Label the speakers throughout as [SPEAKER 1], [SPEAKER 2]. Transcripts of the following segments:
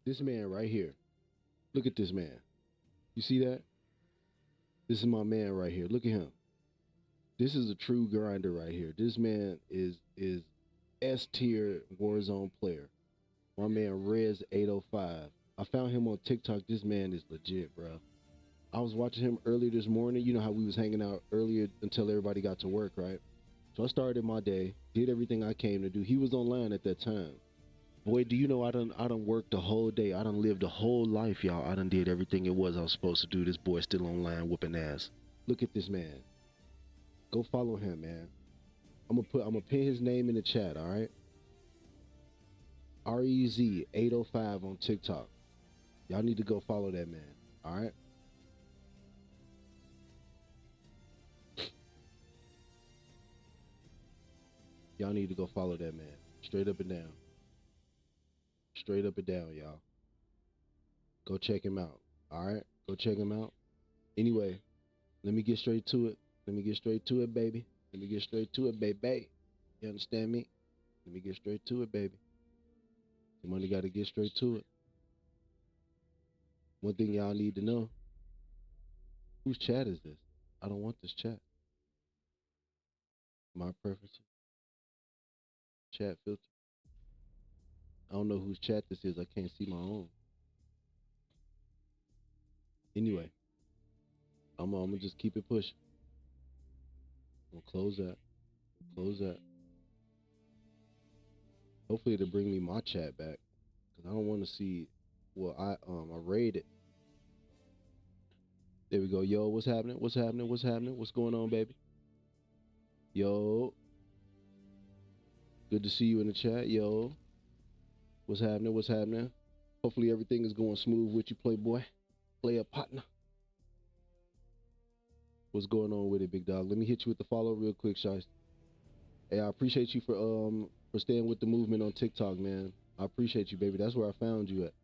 [SPEAKER 1] This man right here. Look at this man. You see that? This is my man right here. Look at him. This is a true grinder right here. This man is S tier Warzone player. My man Rez 805. I found him on TikTok. This man is legit, bro. I was watching him earlier this morning. You know how we was hanging out earlier until everybody got to work, right? So I started my day, did everything I came to do. He was online at that time. Boy, do you know I done worked the whole day. I done lived the whole life, y'all. I done did everything it was I was supposed to do. This boy still online whooping ass. Look at this man. Go follow him, man. I'm gonna pin his name in the chat, all right? REZ 805 on TikTok. Y'all need to go follow that man. All right. Y'all need to go follow that man. Straight up and down. Straight up and down, y'all. Go check him out. All right. Go check him out. Anyway, let me get straight to it. Let me get straight to it, baby. Let me get straight to it, baby. You understand me? Let me get straight to it, baby. The money got to get straight to it. One thing y'all need to know: whose chat is this? I don't want this chat. My preferences, chat filter. I don't know whose chat this is. I can't see my own. Anyway, I'm gonna just keep it pushing. I'm gonna close that. Close that. Hopefully it'll bring me my chat back, cause I don't want to see. Well, I rated. There we go. Yo, what's happening? What's happening? What's happening? What's going on, baby? Yo, good to see you in the chat. Yo, what's happening? What's happening? Hopefully everything is going smooth with you, Playboy, player partner. What's going on with it, big dog? Let me hit you with the follow real quick, Shice. Hey, I appreciate you for staying with the movement on TikTok, man. I appreciate you, baby. That's where I found you at.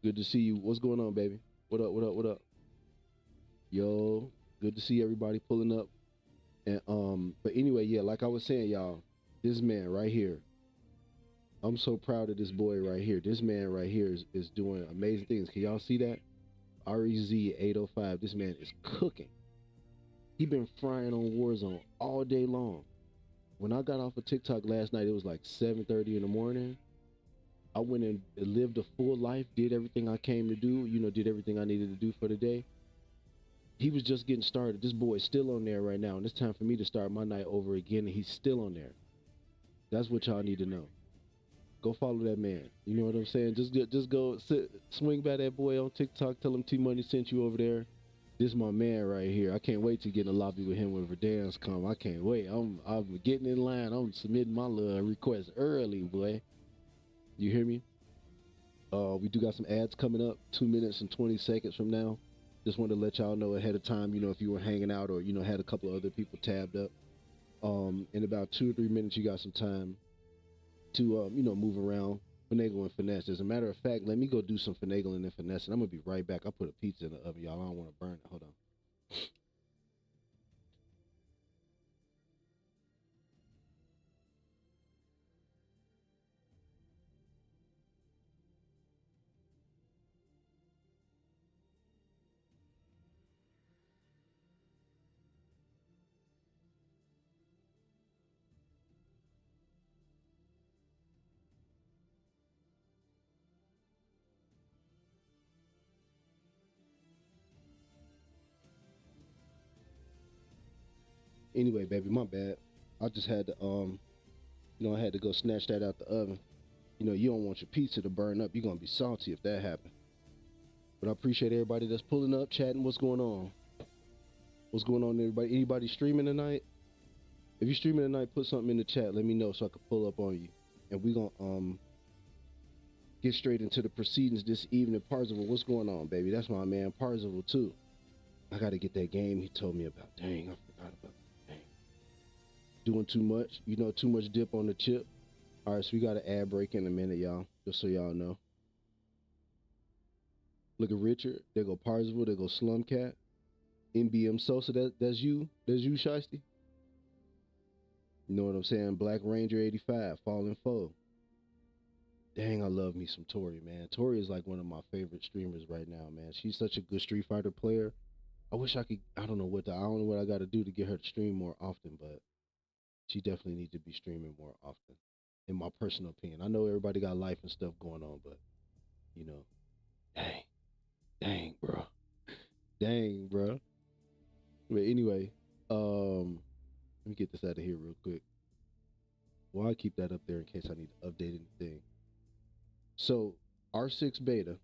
[SPEAKER 1] Good to see you. What's going on, baby? What up? What up? What up? Yo, good to see everybody pulling up. And but anyway, yeah, like I was saying, y'all, this man right here. I'm so proud of this boy right here. This man right here is doing amazing things. Can y'all see that? REZ 805. This man is cooking. He been frying on Warzone all day long. When I got off of TikTok last night, it was like 7:30 in the morning. I went and lived a full life, did everything I came to do, did everything I needed to do for the day. He was just getting started. This boy is still on there right now, and it's time for me to start my night over again, and he's still on there. That's what y'all need to know. Go follow that man. You know what I'm saying? Just go swing by that boy on TikTok. Tell him T Money sent you over there. This is my man right here. I can't wait to get in the lobby with him when VERDANSK come. I can't wait. I'm getting in line. I'm submitting my little request early, boy. You hear me? We do got some ads coming up 2 minutes and 20 seconds from now. Just wanted to let y'all know ahead of time, if you were hanging out or, had a couple of other people tabbed up. In about 2 or 3 minutes, you got some time to, move around, finagle and finesse. As a matter of fact, let me go do some finagling and finesse, and I'm going to be right back. I put a pizza in the oven, y'all. I don't want to burn it. Hold on. Anyway, baby, my bad. I just had to, I had to go snatch that out the oven. You don't want your pizza to burn up. You're going to be salty if that happens. But I appreciate everybody that's pulling up, chatting. What's going on? What's going on, everybody? Anybody streaming tonight? If you're streaming tonight, put something in the chat. Let me know so I can pull up on you. And we're going to get straight into the proceedings this evening. Parzival, what's going on, baby? That's my man, Parzival, too. I got to get that game he told me about. Dang, I forgot about that. Dang. Doing too much. Too much dip on the chip. All right, so we got an ad break in a minute, y'all. Just so y'all know. Look at Richard. There go Parzival. There go Slumcat. NBM Sosa. That's you. That's you, Shiesty. You know what I'm saying? Black Ranger 85. Fallen Foe. Dang, I love me some Tori, man. Tori is like one of my favorite streamers right now, man. She's such a good Street Fighter player. I wish I could. I don't know what I got to do to get her to stream more often, but she definitely needs to be streaming more often. In my personal opinion, I know everybody got life and stuff going on, but you know, dang, dang, bro, dang, bro. But anyway, let me get this out of here real quick. Well, I'll keep that up there in case I need to update anything. So, R6 beta,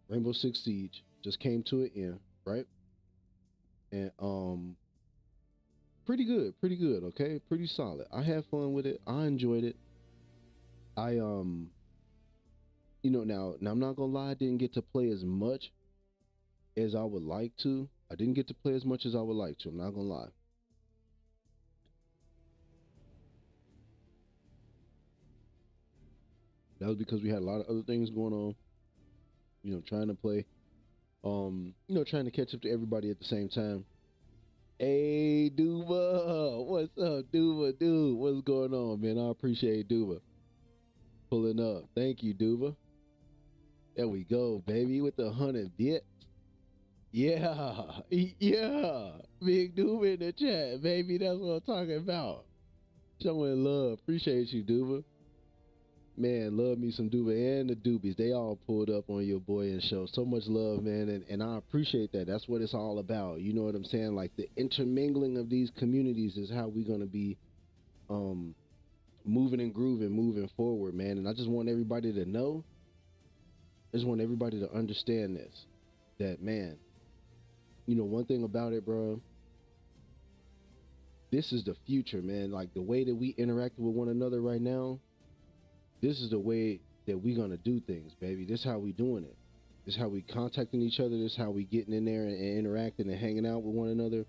[SPEAKER 1] Rainbow Six Siege, just came to an end, right? And pretty good, okay? Pretty solid. I had fun with it. I enjoyed it. I now I'm not gonna lie, I didn't get to play as much as I would like to. I didn't get to play as much as I would like to. I'm not gonna lie. That was because we had a lot of other things going on. Trying to play. Trying to catch up to everybody at the same time. Hey, Duba, what's up, Duba? Dude, what's going on, man? I appreciate Duba pulling up. Thank you, Duba. There we go, baby, with the 100 bit. Yeah, yeah. Big Duba in the chat, baby. That's what I'm talking about. Showing love. Appreciate you, Duba. Man, love me some Duba and the Doobies. They all pulled up on your boy and show so much love, man, and I appreciate that. That's what it's all about. You know what I'm saying? Like the intermingling of these communities is how we're gonna be um moving and grooving, moving forward, man. And I just want everybody to know. I just want everybody to understand this. That man, one thing about it, bro. This is the future, man. Like the way that we interact with one another right now, this is the way that we gonna do things, baby. This is how we doing it. This is how we contacting each other. This is how we getting in there and interacting and hanging out with one another.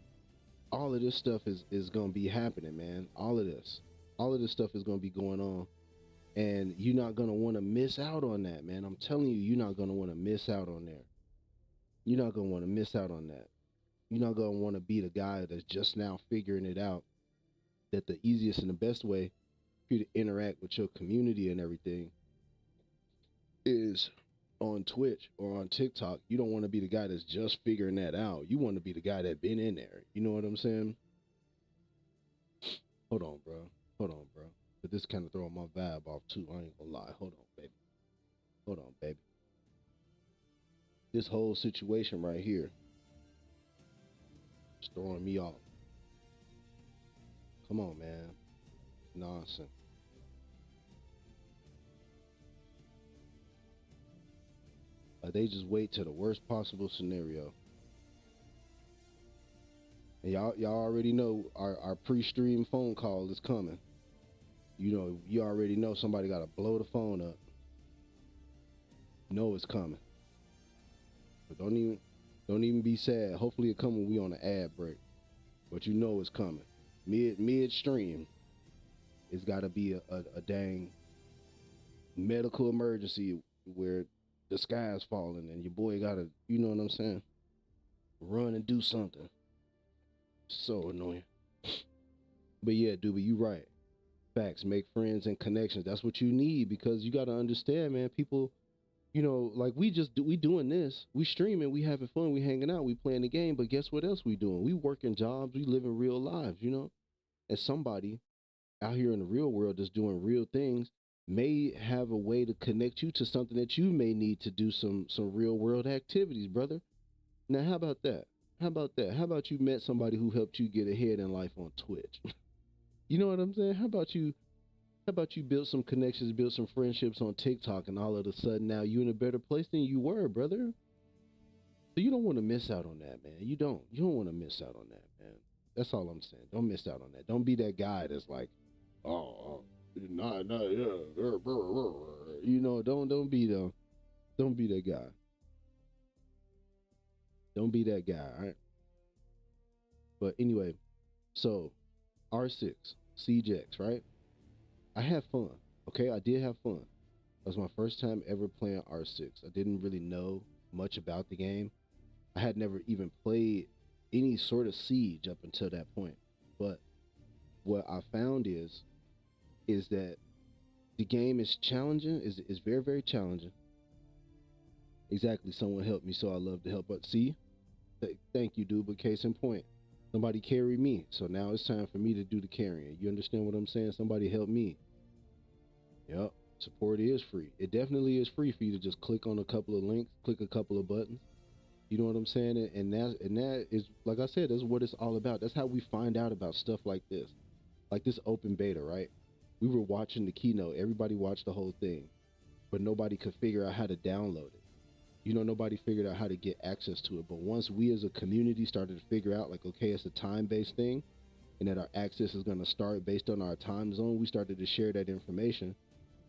[SPEAKER 1] All of this stuff is gonna be happening, man. All of this stuff is gonna be going on, and you're not gonna want to miss out on that, man. I'm telling you, you're not gonna want to miss out on there. You're not gonna want to miss out on that. You're not gonna want to be the guy that's just now figuring it out. That the easiest and the best way for you to interact with your community and everything is on Twitch or on TikTok. You don't want to be the guy that's just figuring that out. You want to be the guy that been in there. You know what I'm saying? Hold on, bro. Hold on, bro. But this kind of throwing my vibe off too. I ain't gonna lie. Hold on, baby. Hold on, baby. This whole situation right here is throwing me off. Come on, man. Nonsense. They just wait to the worst possible scenario. And y'all already know our pre-stream phone call is coming. You already know somebody gotta blow the phone up. You know it's coming. But don't even be sad. Hopefully it come when we on an ad break. But you know it's coming. Midstream, it's gotta be a dang medical emergency where the sky's falling and your boy gotta, you know what I'm saying? Run and do something. So annoying. But yeah, dude, you right. Facts. Make friends and connections. That's what you need because you gotta understand, man. People, like we doing this. We streaming. We having fun. We hanging out. We playing the game. But guess what else we doing? We working jobs. We living real lives. And somebody out here in the real world that's doing real things may have a way to connect you to something that you may need to do some real world activities, brother. Now, how about that? How about that? How about you met somebody who helped you get ahead in life on Twitch? You know what I'm saying? How about you build some connections, build some friendships on TikTok, and all of a sudden now you in a better place than you were, brother. So you don't want to miss out on that, man. You don't. You don't want to miss out on that, man. That's all I'm saying. Don't miss out on that. Don't be that guy that's like, oh, nah, yeah, don't be don't be that guy. Don't be that guy, all right? But anyway, so R6, CJX, right? I had fun. Okay, I did have fun. That was my first time ever playing R6. I didn't really know much about the game. I had never even played any sort of Siege up until that point. But what I found is that The game is challenging. Is very very challenging. Exactly. Someone helped me, so I love to help. But see, thank you, dude. But case in point, somebody carried me, so now it's time for me to do the carrying. You understand what I'm saying? Somebody help me. Yep. Support is free. It definitely is free for you to just click on a couple of links, click a couple of buttons. You know what I'm saying? And that is, like I said, that's what it's all about. That's how we find out about stuff like this. Like this open beta, right? We were watching the keynote. Everybody watched the whole thing, but nobody could figure out how to download it. Nobody figured out how to get access to it. But once we as a community started to figure out, like, okay, it's a time-based thing, and that our access is going to start based on our time zone, we started to share that information.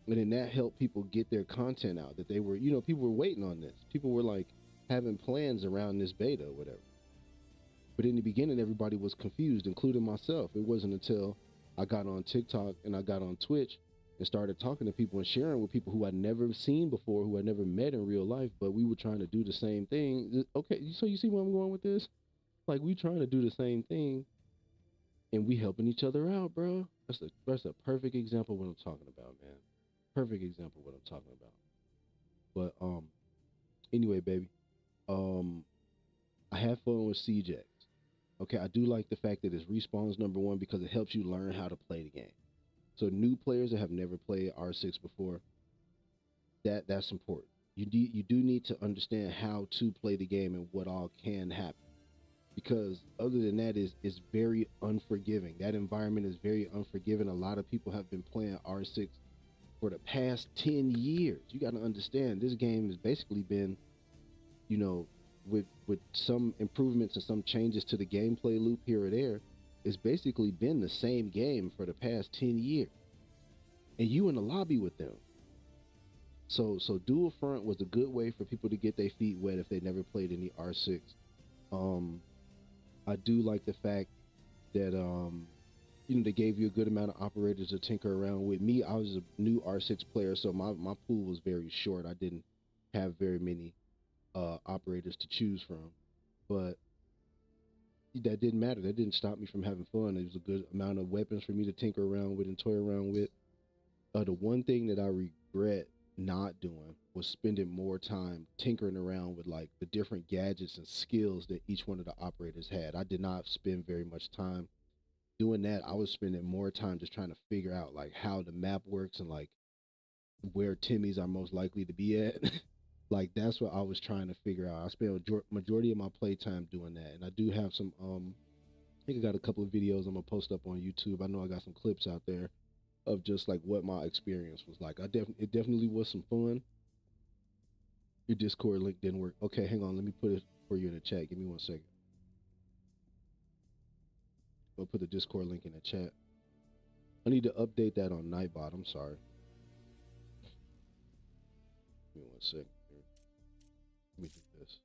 [SPEAKER 1] And then that helped people get their content out that they were, people were waiting on this. People were like having plans around this beta or whatever. But in the beginning, everybody was confused, including myself. It wasn't until I got on TikTok and I got on Twitch and started talking to people and sharing with people who I'd never seen before, who I never met in real life, but we were trying to do the same thing. Okay, so you see where I'm going with this? Like, we trying to do the same thing and we helping each other out, bro. That's a perfect example of what I'm talking about, man. Perfect example of what I'm talking about. But anyway, baby, um, I have fun with CJ. Okay, I do like the fact that it's respawns number one because it helps you learn how to play the game. So new players that have never played R6 before, that's important. You do need to understand how to play the game and what all can happen. Because other than that, is very unforgiving. That environment is very unforgiving. A lot of people have been playing R6 for the past 10 years. You got to understand this game has basically been, you know, with some improvements and some changes to the gameplay loop here or there, it's basically been the same game for the past 10 years. And you in the lobby with them. So dual front was a good way for people to get their feet wet if they never played any R6. Um I do like the fact that they gave you a good amount of operators to tinker around with. Me, I was a new R6 player, so my pool was very short. I didn't have very many operators to choose from. But that didn't matter. That didn't stop me from having fun. It was a good amount of weapons for me to tinker around with and toy around with. The one thing that I regret not doing was spending more time tinkering around with like the different gadgets and skills that each one of the operators had. I did not spend very much time doing that. I was spending more time just trying to figure out like how the map works and like where Timmys are most likely to be at. Like that's what I was trying to figure out. I spent a majority of my playtime doing that, and I do have some. I think I got a couple of videos I'm gonna post up on YouTube. I know I got some clips out there of just like what my experience was like. It definitely was some fun. Your Discord link didn't work. Okay, hang on. Let me put it for you in the chat. Give me 1 second. I'll put the Discord link in the chat. I need to update that on Nightbot. I'm sorry. Give me 1 second here. Let me do this.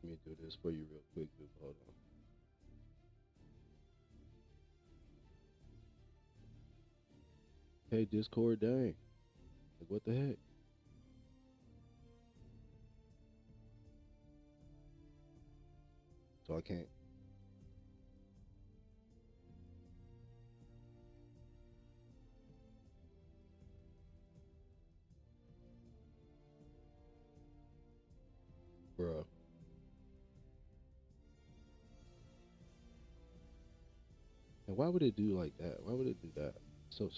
[SPEAKER 1] Let me do this for you real quick, dude. Hold on. Hey, Discord, dang. Like, what the heck? So I can't. Bruh. And why would it do like that? Why would it do that? So,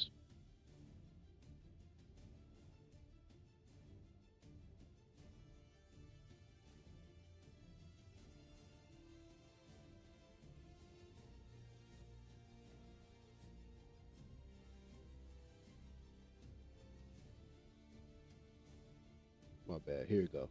[SPEAKER 1] my bad. Here you go.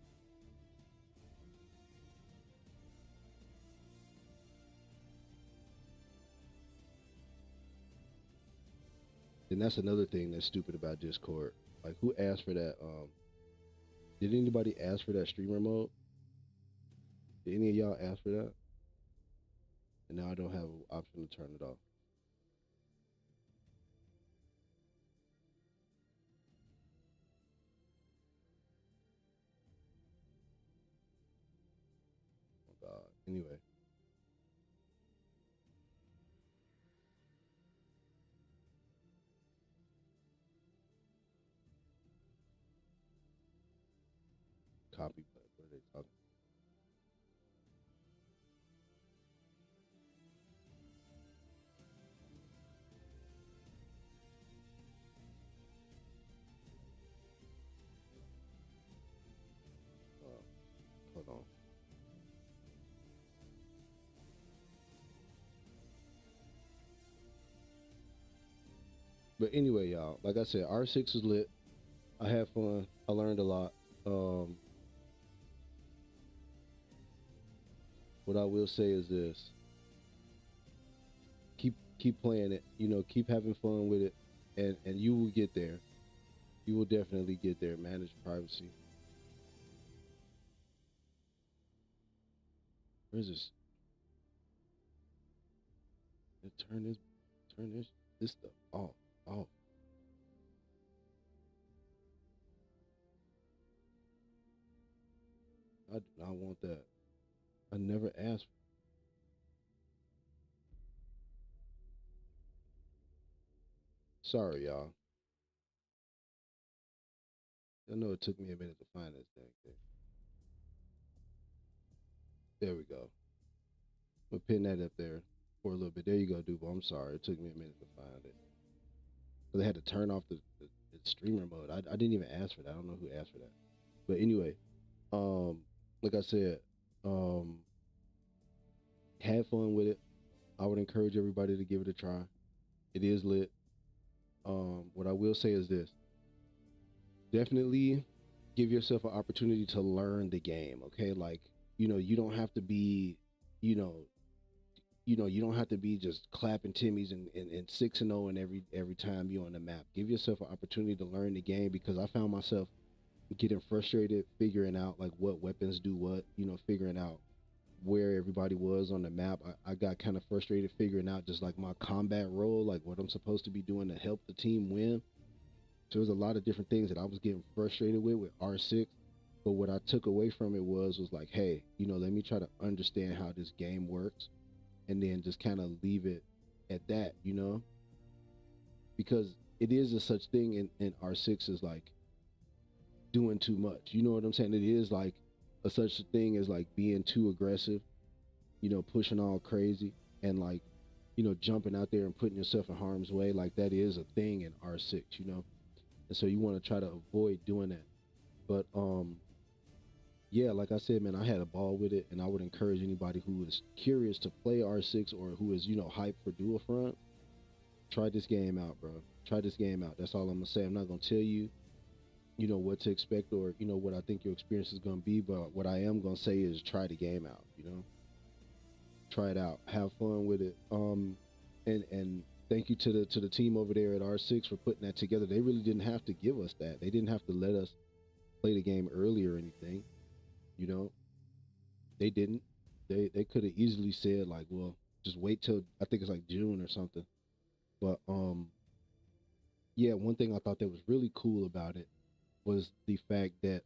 [SPEAKER 1] And that's another thing that's stupid about Discord. Like, who asked for that? Did anybody ask for that streamer mode? Did any of y'all ask for that? And now I don't have an option to turn it off. Anyway, copy, but what are they talking? Hold on. But anyway, y'all, like I said, R6 is lit. I had fun. I learned a lot. Um, what I will say is this: keep playing it. You know, keep having fun with it, and you will get there. You will definitely get there. Manage privacy. Where's this? Turn this stuff off. Off. I do not want that. I never asked. Sorry, y'all. I know it took me a minute to find this dang thing. There we go. I'm gonna pin that up there for a little bit. There you go, Dubo. I'm sorry. It took me a minute to find it. Because I had to turn off the streamer mode. I didn't even ask for that. I don't know who asked for that. But anyway, um, like I said, um, had fun with it. I would encourage everybody to give it a try. It is lit. What I will say is this: definitely give yourself an opportunity to learn the game. Okay, like you don't have to be, you know, you don't have to be just clapping Timmys and 6-0 and every time you're on the map. Give yourself an opportunity to learn the game because I found myself getting frustrated figuring out like what weapons do what, figuring out where everybody was on the map. I got kind of frustrated figuring out just like my combat role, like what I'm supposed to be doing to help the team win. So there's a lot of different things that I was getting frustrated with R6. But what I took away from it was like, hey, let me try to understand how this game works and then just kind of leave it at that, because it is a such thing in R6 is like doing too much. You know what I'm saying? It is like a such thing as like being too aggressive, pushing all crazy and like, jumping out there and putting yourself in harm's way. Like that is a thing in R6. And so you want to try to avoid doing that. But yeah, like I said, man, I had a ball with it, and I would encourage anybody who is curious to play R6 or who is hyped for Dual Front. Try this game out, bro. Try this game out. That's all I'm gonna say. I'm not gonna tell you, what to expect or what I think your experience is gonna be, but what I am gonna say is try the game out. Try it out. Have fun with it. And thank you to the team over there at R6 for putting that together. They really didn't have to give us that. They didn't have to let us play the game early or anything. You know, they didn't. They could have easily said like, well, just wait till I think it's like June or something. But yeah, one thing I thought that was really cool about it was the fact that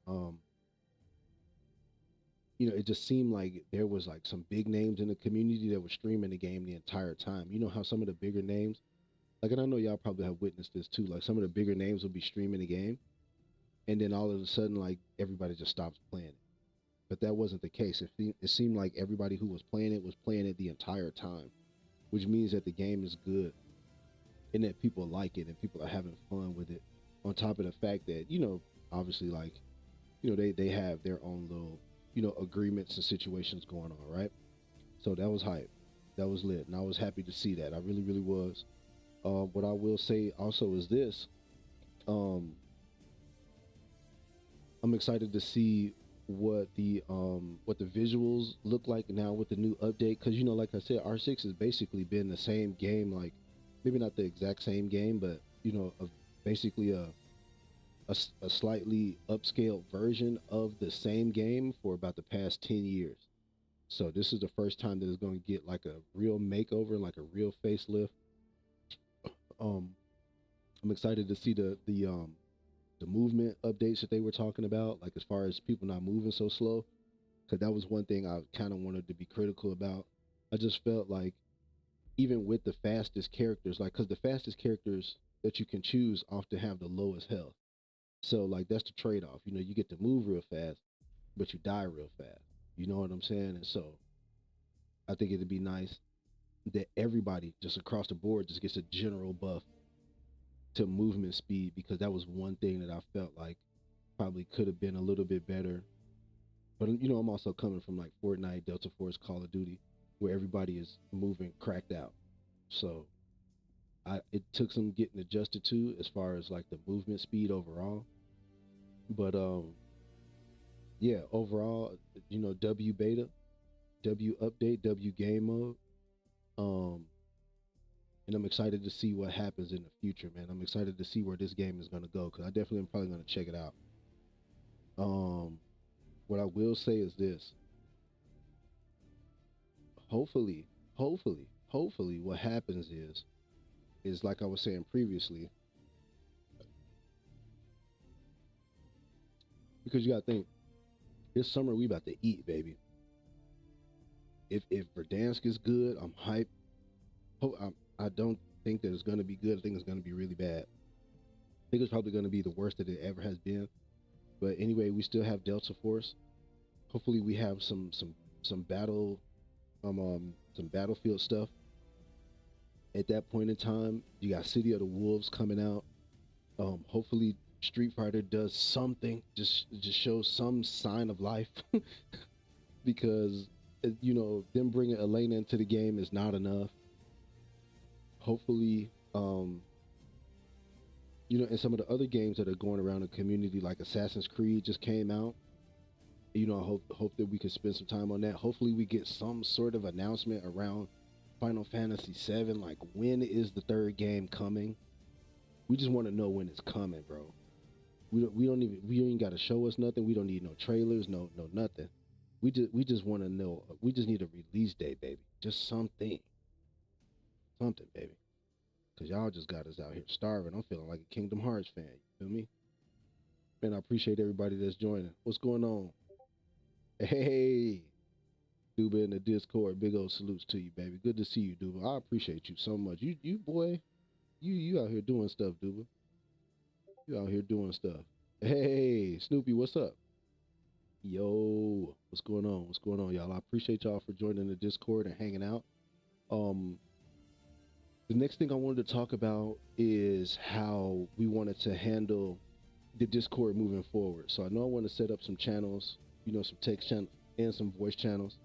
[SPEAKER 1] it just seemed like there was like some big names in the community that were streaming the game the entire time. You know how some of the bigger names, like, and I know y'all probably have witnessed this too. Like some of the bigger names will be streaming the game, and then all of a sudden, like everybody just stops playing it. But that wasn't the case. It seemed like everybody who was playing it the entire time, which means that the game is good and that people like it and people are having fun with it. On top of the fact that obviously, like they have their own little agreements and situations going on, right? So that was hype. That was lit, and I was happy to see that. I really, really was. What I will say also is this: um, I'm excited to see what the visuals look like now with the new update. Because like I said, R6 has basically been the same game, like maybe not the exact same game, but basically a slightly upscaled version of the same game for about the past 10 years. So this is the first time that it's going to get like a real makeover, like a real facelift. Um, I'm excited to see the movement updates that they were talking about, like as far as people not moving so slow. because that was one thing I kind of wanted to be critical about. I just felt like even with the fastest characters, like because the fastest characters that you can choose often have the lowest health. So like that's the trade off. You know, you get to move real fast, but you die real fast. You know what I'm saying? And so I think it'd be nice that everybody just across the board just gets a general buff to movement speed because that was one thing that I felt like probably could have been a little bit better. But you know, I'm also coming from like Fortnite, Delta Force, Call of Duty, where everybody is moving cracked out. So it took some getting adjusted to as far as like the movement speed overall. But yeah, overall, you know, W beta, W update, W game mode. Um and I'm excited to see what happens in the future, man. I'm excited to see where this game is gonna go because I definitely am probably gonna check it out. Um what I will say is this. Hopefully, hopefully what happens is like I was saying previously, because you gotta think, this summer we about to eat, baby. If Verdansk is good, I'm hyped. I don't think that it's gonna be good. I think it's gonna be really bad. I think it's probably gonna be the worst that it ever has been. But anyway, we still have Delta Force. Hopefully, we have some battle some battlefield stuff. At that point in time, you got City of the Wolves coming out. Hopefully, Street Fighter does something, just shows some sign of life, because you know them bringing Elena into the game is not enough. Hopefully, you know, and some of the other games that are going around the community, like Assassin's Creed, just came out. You know, I hope that we can spend some time on that. Hopefully, we get some sort of announcement around Final Fantasy VII. Like, when is the third game coming? We just want to know when it's coming, bro. We don't even got to show us nothing. We don't need no trailers, no nothing. We just want to know. We just need a release date, baby. Just something, baby. Cause y'all just got us out here starving. I'm feeling like a Kingdom Hearts fan. You feel me? Man, I appreciate everybody that's joining. What's going on? Hey, Duba in the Discord. Big old salutes to you, baby. Good to see you, Duba. I appreciate you so much. You boy, you out here doing stuff, Duba. You out here doing stuff. Hey, Snoopy, what's up? Yo, what's going on? What's going on, y'all? I appreciate y'all for joining the Discord and hanging out. Um, the next thing I wanted to talk about is how we wanted to handle the Discord moving forward. So I know I want to set up some channels, you know, some text channels and some voice channels.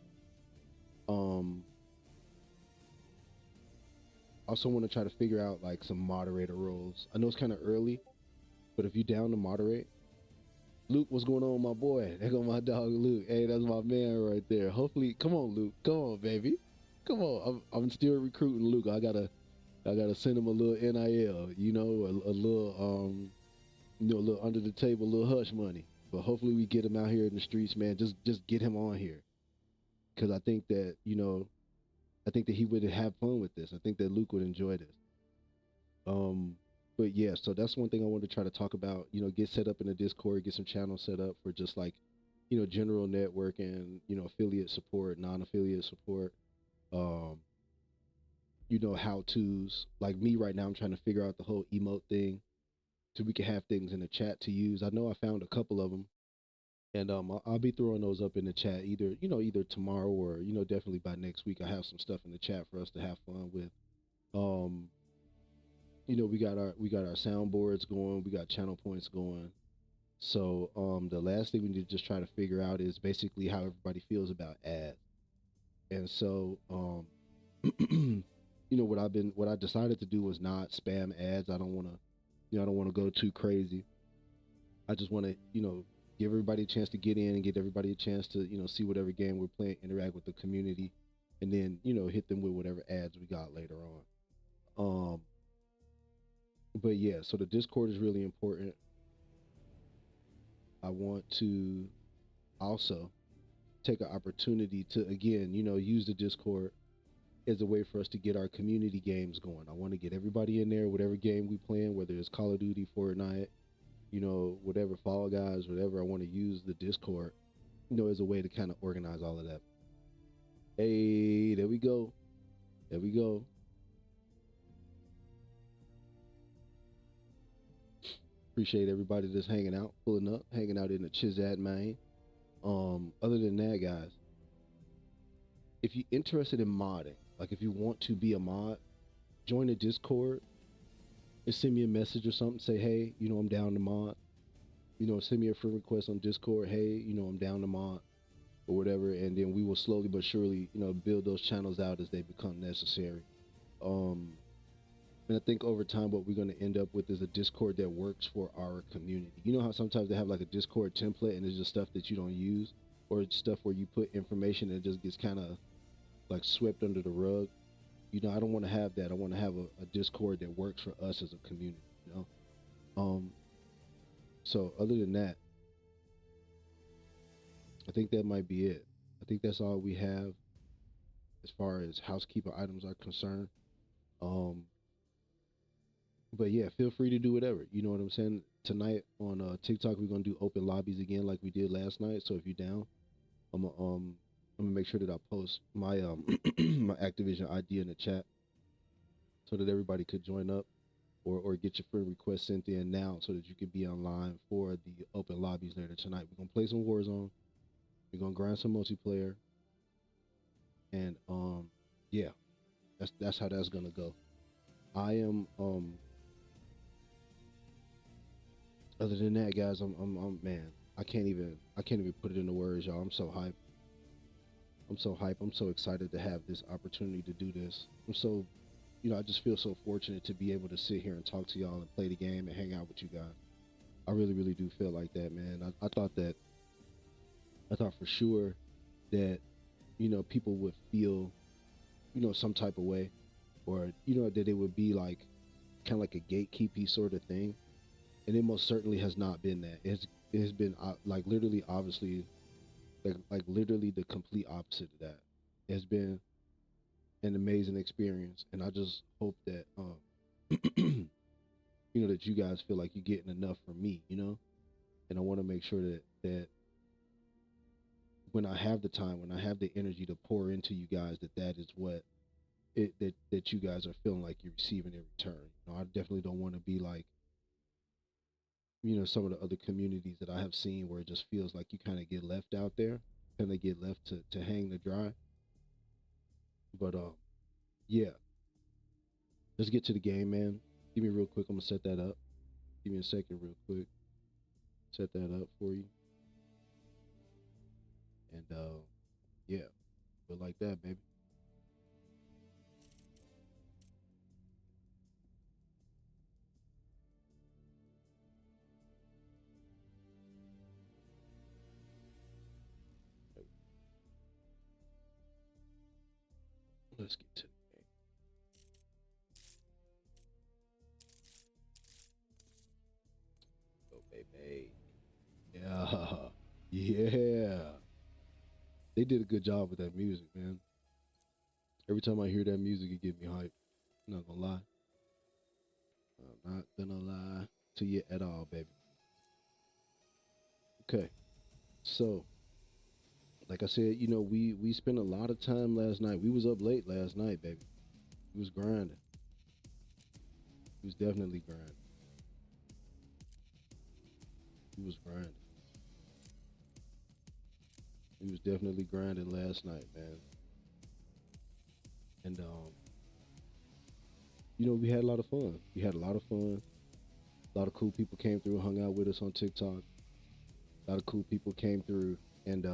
[SPEAKER 1] Um, also want to try to figure out like some moderator roles. I know it's kind of early, but if you down to moderate, Luke, what's going on, my boy? There go my dog, Luke. Hey, that's my man right there. Hopefully, come on, Luke. Come on, baby. Come on. I'm still recruiting Luke. I gotta send him a little NIL. You know, a little you know, a little under the table, a little hush money. But hopefully, we get him out here in the streets, man. Just get him on here, because I think that I think that he would have fun with this. I think that Luke would enjoy this. Um, but yeah, so that's one thing I wanted to try to talk about. You know, get set up in the Discord, get some channels set up for just like, you know, general networking, you know, affiliate support, non-affiliate support, um, you know, how tos. Like me right now, I'm trying to figure out the whole emote thing so we can have things in the chat to use. I know I found a couple of them, and I'll be throwing those up in the chat either tomorrow or definitely by next week. I have some stuff in the chat for us to have fun with. Um, we got our soundboards going, we got channel points going. So the last thing we need to just try to figure out is basically how everybody feels about ads. And so what I decided to do was not spam ads. I don't want to I don't want to go too crazy. I just want to give everybody a chance to get in and get everybody a chance to see whatever game we're playing, interact with the community, and then hit them with whatever ads we got later on. But yeah, so the Discord is really important. I want to also take an opportunity to again, use the Discord as a way for us to get our community games going. I want to get everybody in there, whatever game we playing, whether it's Call of Duty, Fortnite, whatever, Fall Guys, whatever. I want to use the Discord as a way to kind of organize all of that. Hey, there we go. There we go. Appreciate everybody that's hanging out, pulling up, hanging out in the Chizat, man. Other than that, guys, if you're interested in modding, like if you want to be a mod, join the Discord and send me a message or something. Say, hey, I'm down to mod. Send me a friend request on Discord. Hey, I'm down to mod or whatever, and then we will slowly but surely, build those channels out as they become necessary. And I think over time, what we're going to end up with is a Discord that works for our community. You know how sometimes they have like a Discord template and it's just stuff that you don't use, or it's stuff where you put information and it just gets kind of like swept under the rug. I don't want to have that. I want to have a Discord that works for us as a community. So other than that, I think that might be it. I think that's all we have as far as housekeeping items are concerned. But yeah, feel free to do whatever. You know what I'm saying? Tonight on TikTok, we're gonna do open lobbies again, like we did last night. So if you're down, I'm gonna make sure that I post my my Activision ID in the chat so that everybody could join up, or get your friend request sent in now so that you can be online for the open lobbies later tonight. We're gonna play some Warzone. We're gonna grind some multiplayer, and yeah, that's how that's gonna go. I am Other than that, guys, I'm man, I can't even put it into words, y'all. I'm so hyped. I'm so hyped. I'm so excited to have this opportunity to do this. I'm so, I just feel so fortunate to be able to sit here and talk to y'all and play the game and hang out with you guys. I really, really do feel like that, man. I thought for sure that, people would feel, some type of way, or, that it would be like kind of like a gatekeepy sort of thing. And it most certainly has not been that. It has been like literally, obviously, like literally the complete opposite of that. It has been an amazing experience, and I just hope that that you guys feel like you're getting enough from me, and I want to make sure that when I have the time, when I have the energy to pour into you guys, that is what that you guys are feeling like you're receiving in return. I definitely don't want to be like some of the other communities that I have seen where it just feels like you kind of get left out there, kind of get left to hang to dry. But yeah, let's get to the game, man. Give me real quick. I'm gonna set that up. Give me a second, real quick. Set that up for you. And yeah, but like that, baby. Let's get to the game. Go, baby. Yeah, yeah. They did a good job with that music, man. Every time I hear that music, it get me hype. I'm not gonna lie. I'm not gonna lie to you at all, baby. Okay, so like I said, we spent a lot of time last night. We was up late last night, baby. We was grinding. We was definitely grinding. We was grinding. We was definitely grinding last night, man. And we had a lot of fun. We had a lot of fun. A lot of cool people came through and hung out with us on TikTok. A lot of cool people came through and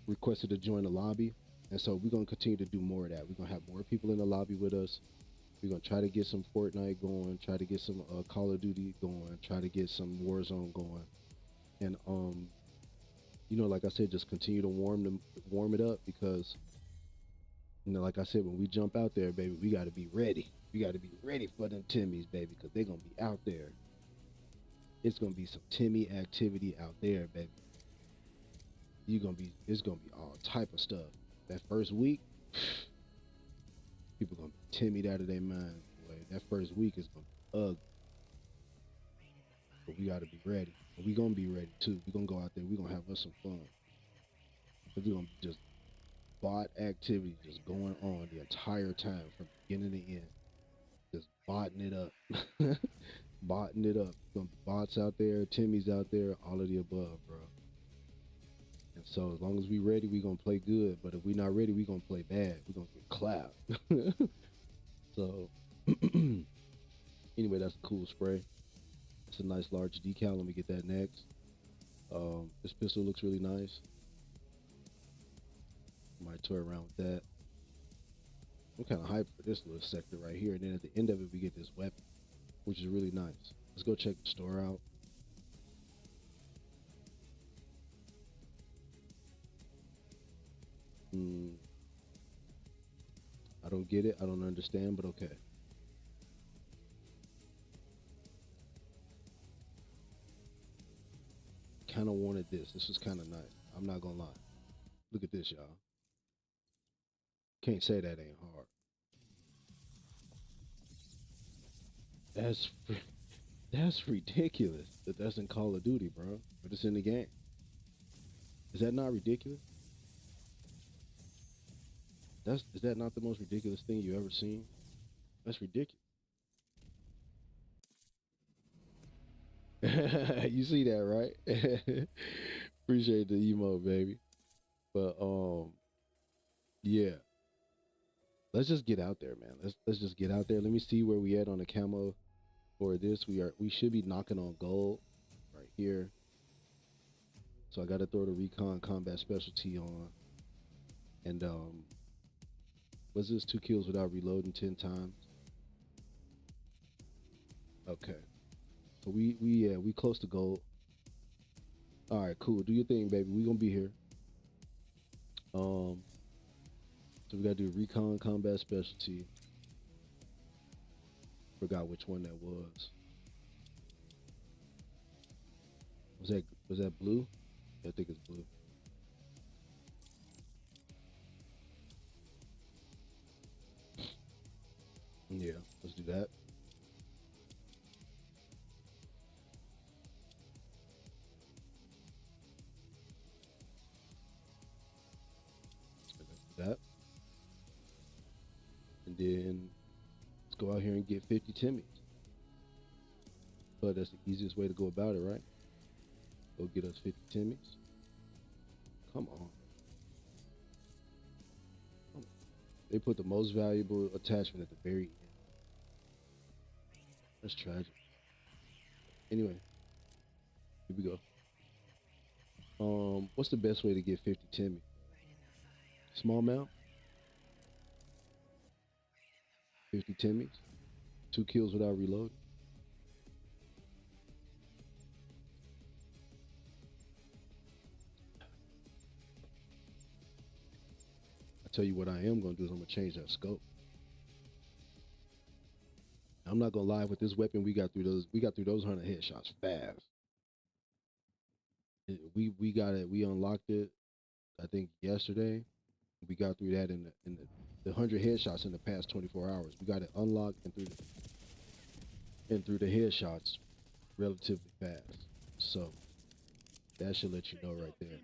[SPEAKER 1] requested to join the lobby. And so we're gonna continue to do more of that. We're gonna have more people in the lobby with us. We're gonna try to get some Fortnite going, try to get some Call of Duty going, try to get some Warzone going, and like I said, just continue to warm it up because like I said, when we jump out there, baby, we got to be ready. We got to be ready for them Timmies, baby, because they're gonna be out there. It's gonna be some Timmy activity out there, baby. It's gonna be all type of stuff. That first week, people gonna be timid out of their minds. Boy. That first week is gonna be ugly. But we got to be ready. But we gonna be ready too. We gonna go out there. We gonna have us some fun. Cause we gonna be just bot activity just going on the entire time from beginning to end. Just botting it up. Botting it up. Gonna be bots out there, Timmy's out there, all of the above, bro. And so as long as we ready, we gonna play good. But if we not ready, we gonna play bad. We gonna get clapped. So anyway, that's a cool spray. It's a nice large decal. Let me get that next. This pistol looks really nice. Might toy around with that. I'm kind of hyped for this little sector right here. And then at the end of it, we get this weapon, which is really nice. Let's go check the store out. I don't get it. I don't understand, but okay. Kind of wanted this. This was kind of nice. I'm not gonna lie. Look at this, y'all. Can't say that ain't hard. That's that's ridiculous that that's in Call of Duty, bro. But it's in the game. Is that not ridiculous? Is that not the most ridiculous thing you ever seen? That's ridiculous. You see that, right? Appreciate the emo, baby. But yeah. Let's just get out there, man. Let's just get out there. Let me see where we at on the camo for this. We should be knocking on gold right here. So I gotta throw the recon combat specialty on. And what's this? 2 kills without reloading 10 times. Okay. So we close to gold. All right, cool. Do your thing, baby. We gonna be here. Um, so we gotta do recon combat specialty. Forgot which one that was. Was that blue? I think it's blue. Yeah, let's do that. Let's do that. And then let's go out here and get 50 Timmys. But that's the easiest way to go about it, right? Go get us 50 Timmys. Come on. Come on. They put the most valuable attachment at the very end. That's tragic. Anyway, here we go. What's the best way to get 50 Timmy? Small mount? 50 Timmys? 2 kills without reloading? I tell you what I am gonna do is I'm gonna change that scope. I'm not gonna lie, with this weapon we got through those 100 headshots fast. We got it, we unlocked it, I think yesterday. We got through that in the 100 headshots in the past 24 hours. We got it unlocked and through the headshots relatively fast. So that should let you know right there.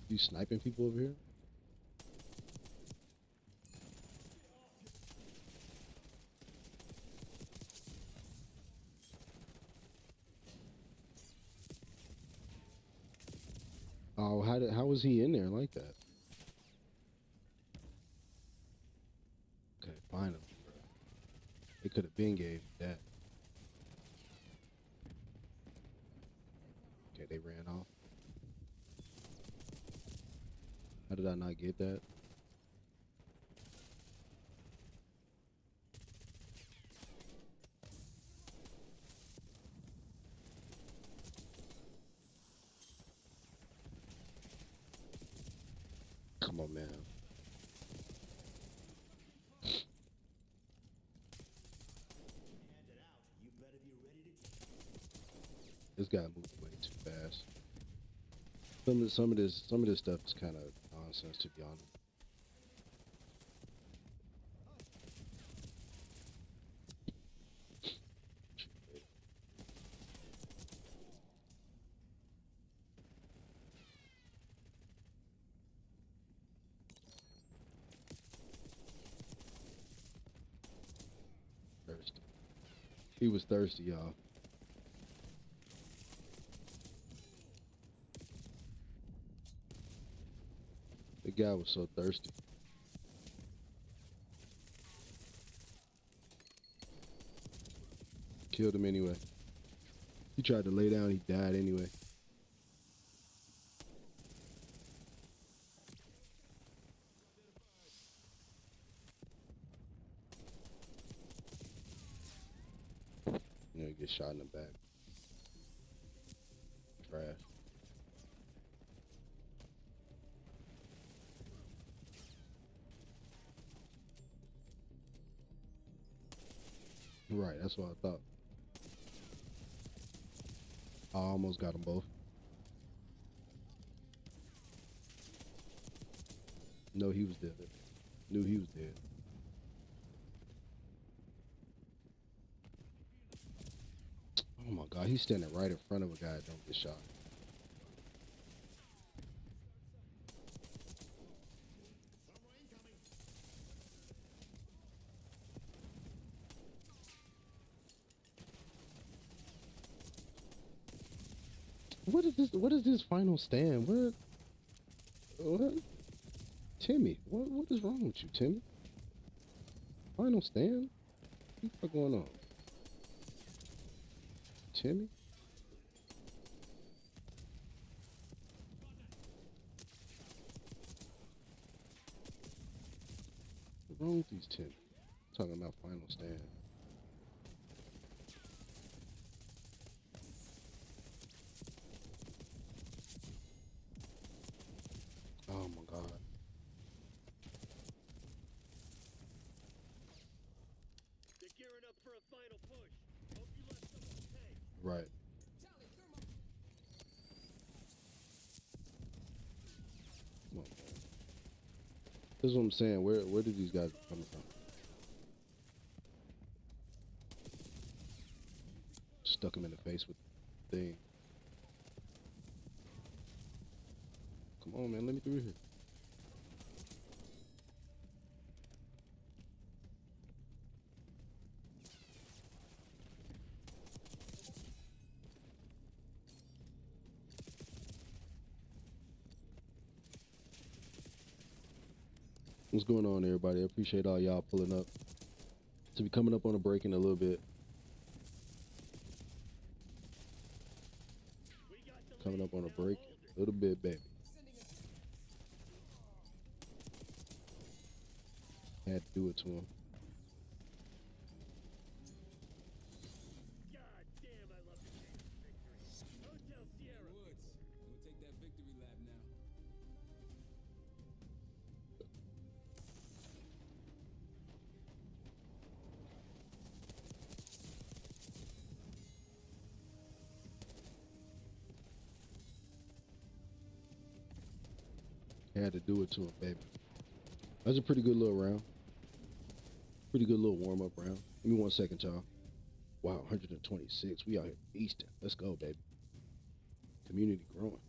[SPEAKER 1] You sniping people over here? Oh, how was he in there like that? Okay, finally, bro. They could have been gave that. Okay, they ran off. How did I not get that? Come on, man. This guy moved way too fast. Some of this stuff is kind of nonsense, to be honest. Thirsty. He was thirsty, y'all. The guy was so thirsty. Killed him anyway. He tried to lay down, he died anyway. You know, he gets shot in the back. Trash. Right, that's what I thought. I almost got them both. No, he was dead. Knew he was dead. Oh my god, he's standing right in front of a guy that don't get shot. What is this final stand? What? Timmy, what is wrong with you, Timmy? Final stand? What's going on? Timmy? What's wrong with these Timmy? Talking about final stand. Oh my god.
[SPEAKER 2] They're gearing up for a final push. Hope you left them okay.
[SPEAKER 1] Right. Come on, man. This is what I'm saying. Where did these guys come from? Stuck him in the face with the thing. Come on, man. Let me through here. What's going on, everybody? I appreciate all y'all pulling up. To be coming up on a break in a little bit. Coming up on a break a little bit, baby. Had to do it to him.
[SPEAKER 2] God damn, I love the chase of victory. Hotel Sierra.
[SPEAKER 3] Woods, we'll take that victory lap now.
[SPEAKER 1] Had to do it to him, baby. That's a pretty good little round. Pretty good little warm-up round. Give me 1 second, y'all. Wow, 126. We out here feasting. Let's go, baby. Community growing.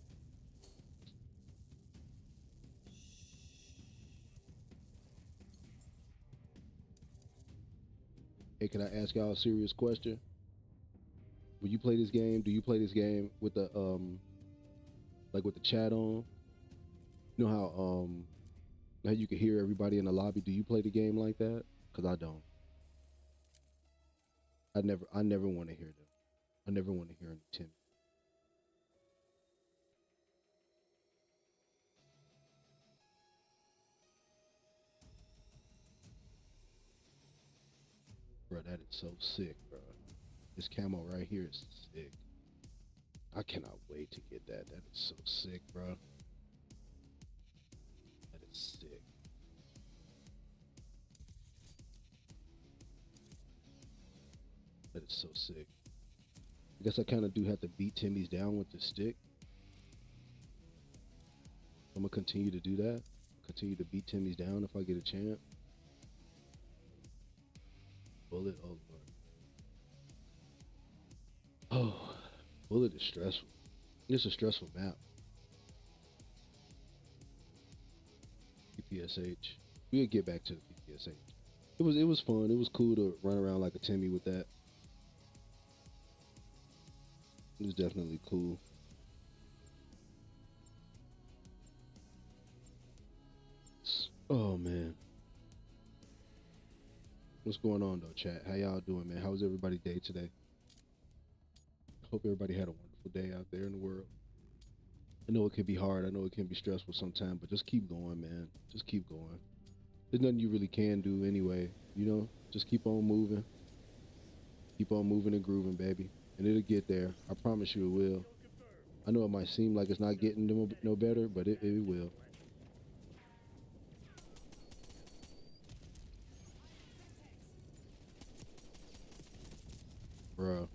[SPEAKER 1] Hey, can I ask y'all a serious question? When you play this game, do you play this game with the like with the chat on? You know how you can hear everybody in the lobby? Do you play the game like that? Cause I don't. I never want to hear them. I never want to hear any Tim. Bro, that is so sick, bro. This camo right here is sick. I cannot wait to get that. That is so sick, bro. That is sick. That is so sick. I guess I kind of do have to beat Timmy's down with the stick. I'm gonna continue to do that. Continue to beat Timmy's down if I get a chance. Bullet, oh lord. Oh, bullet is stressful. It's a stressful map. PPSH. We'll get back to the PPSH. It was fun. It was cool to run around like a Timmy with that. It was definitely cool. Oh man. What's going on though, chat? How y'all doing, man? How was everybody's day today? Hope everybody had a wonderful day out there in the world. I know it can be hard. I know it can be stressful sometimes, but just keep going, man. Just keep going. There's nothing you really can do anyway, you know? Just keep on moving. Keep on moving and grooving, baby. And it'll get there. I promise you it will. I know it might seem like it's not getting no better, but it will. Bruh.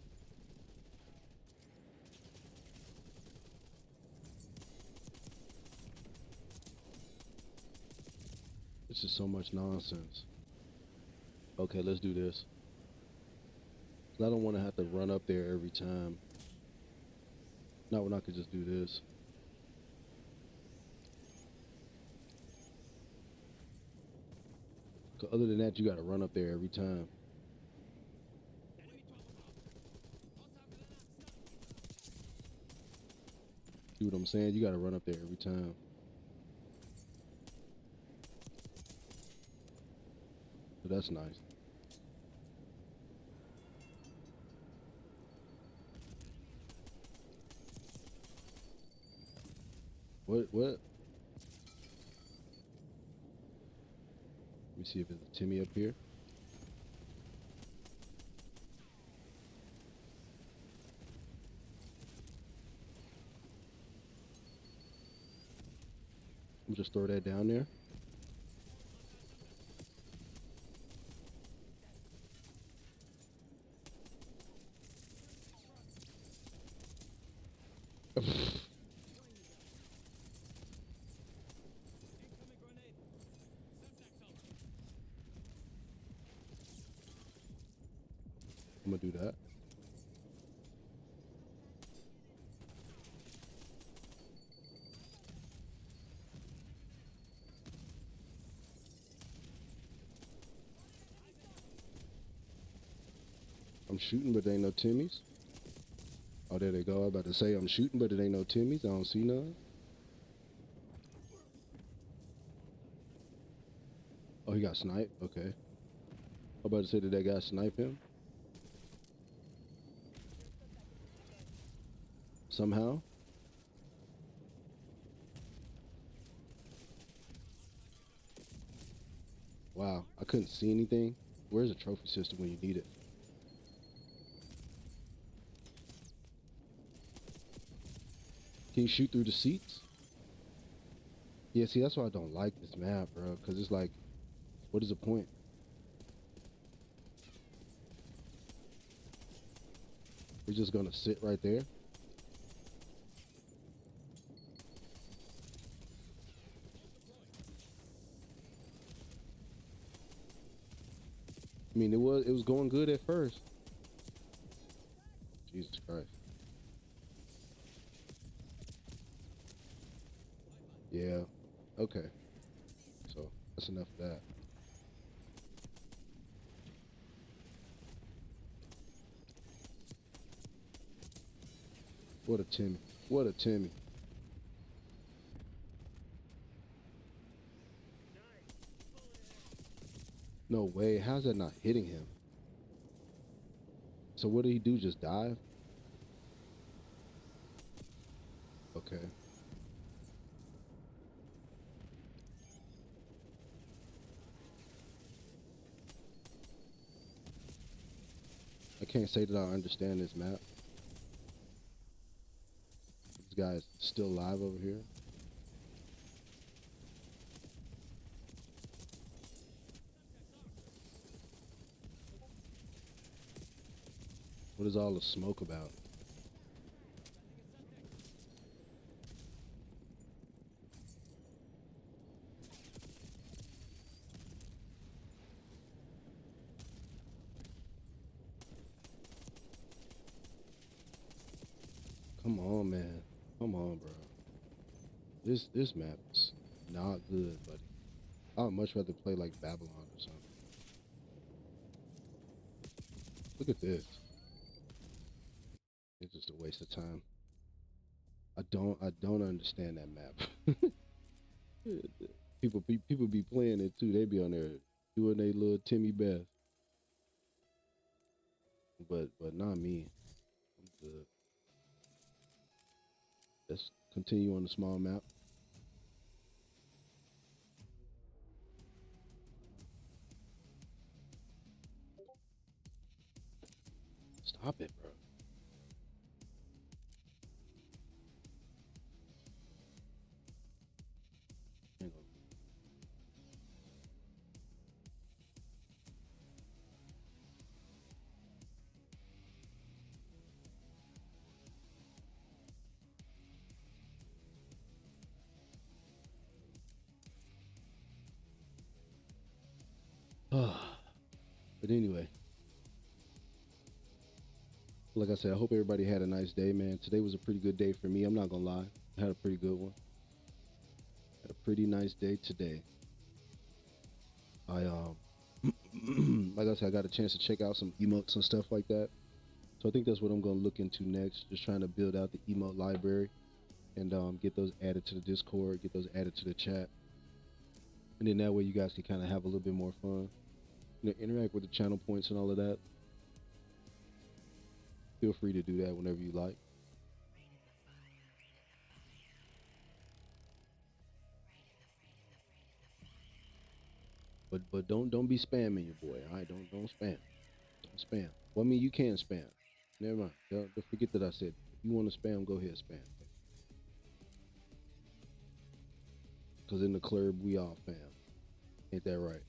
[SPEAKER 1] This is so much nonsense. Okay, let's do this. I don't want to have to run up there every time. Not when I could just do this. Other than that, you got to run up there every time. See what I'm saying? You got to run up there every time. So that's nice. What? Let me see if there's a Timmy up here. I'm just throw that down there. I'm gonna do that. I'm shooting, but there ain't no Timmys. Oh, there they go. I was about to say I'm shooting, but it ain't no Timmys. I don't see none. Oh, he got sniped. Okay. I'm about to say, did that guy snipe him? Somehow? Wow, I couldn't see anything. Where's the trophy system when you need it? Can you shoot through the seats? Yeah, see, that's why I don't like this map, bro. Because it's like, what is the point? We're just gonna sit right there. I mean, it was going good at first. Jesus Christ. Yeah. Okay. So that's enough of that. What a Timmy. What a Timmy. No way. How's that not hitting him? So what did he do? Just dive? Okay. I can't say that I understand this map. This guy's still alive over here. What is all the smoke about? Come on, man. Come on, bro. This map is not good, buddy. I would much rather play like Babylon or something. Look at this. It's just a waste of time. I don't understand that map. People be playing it too. They be on there doing their little Timmy Beth. But not me. I'm good. Let's continue on the small map. Stop it, bro. Hang on. But anyway, like I said, I hope everybody had a nice day, man. Today was a pretty good day for me. I'm not gonna lie. I had a pretty good one. Had a pretty nice day today. I like I said, I got a chance to check out some emotes and stuff like that. So I think that's what I'm gonna look into next. Just trying to build out the emote library and get those added to the Discord, get those added to the chat, and then that way you guys can kind of have a little bit more fun. You know, interact with the channel points and all of that. Feel free to do that whenever you like. But don't be spamming your boy. All right, don't spam. Don't spam. Well, I mean, you can spam. Never mind. Don't forget that I said if you want to spam, go ahead spam. Because in the club, we all fam. Ain't that right?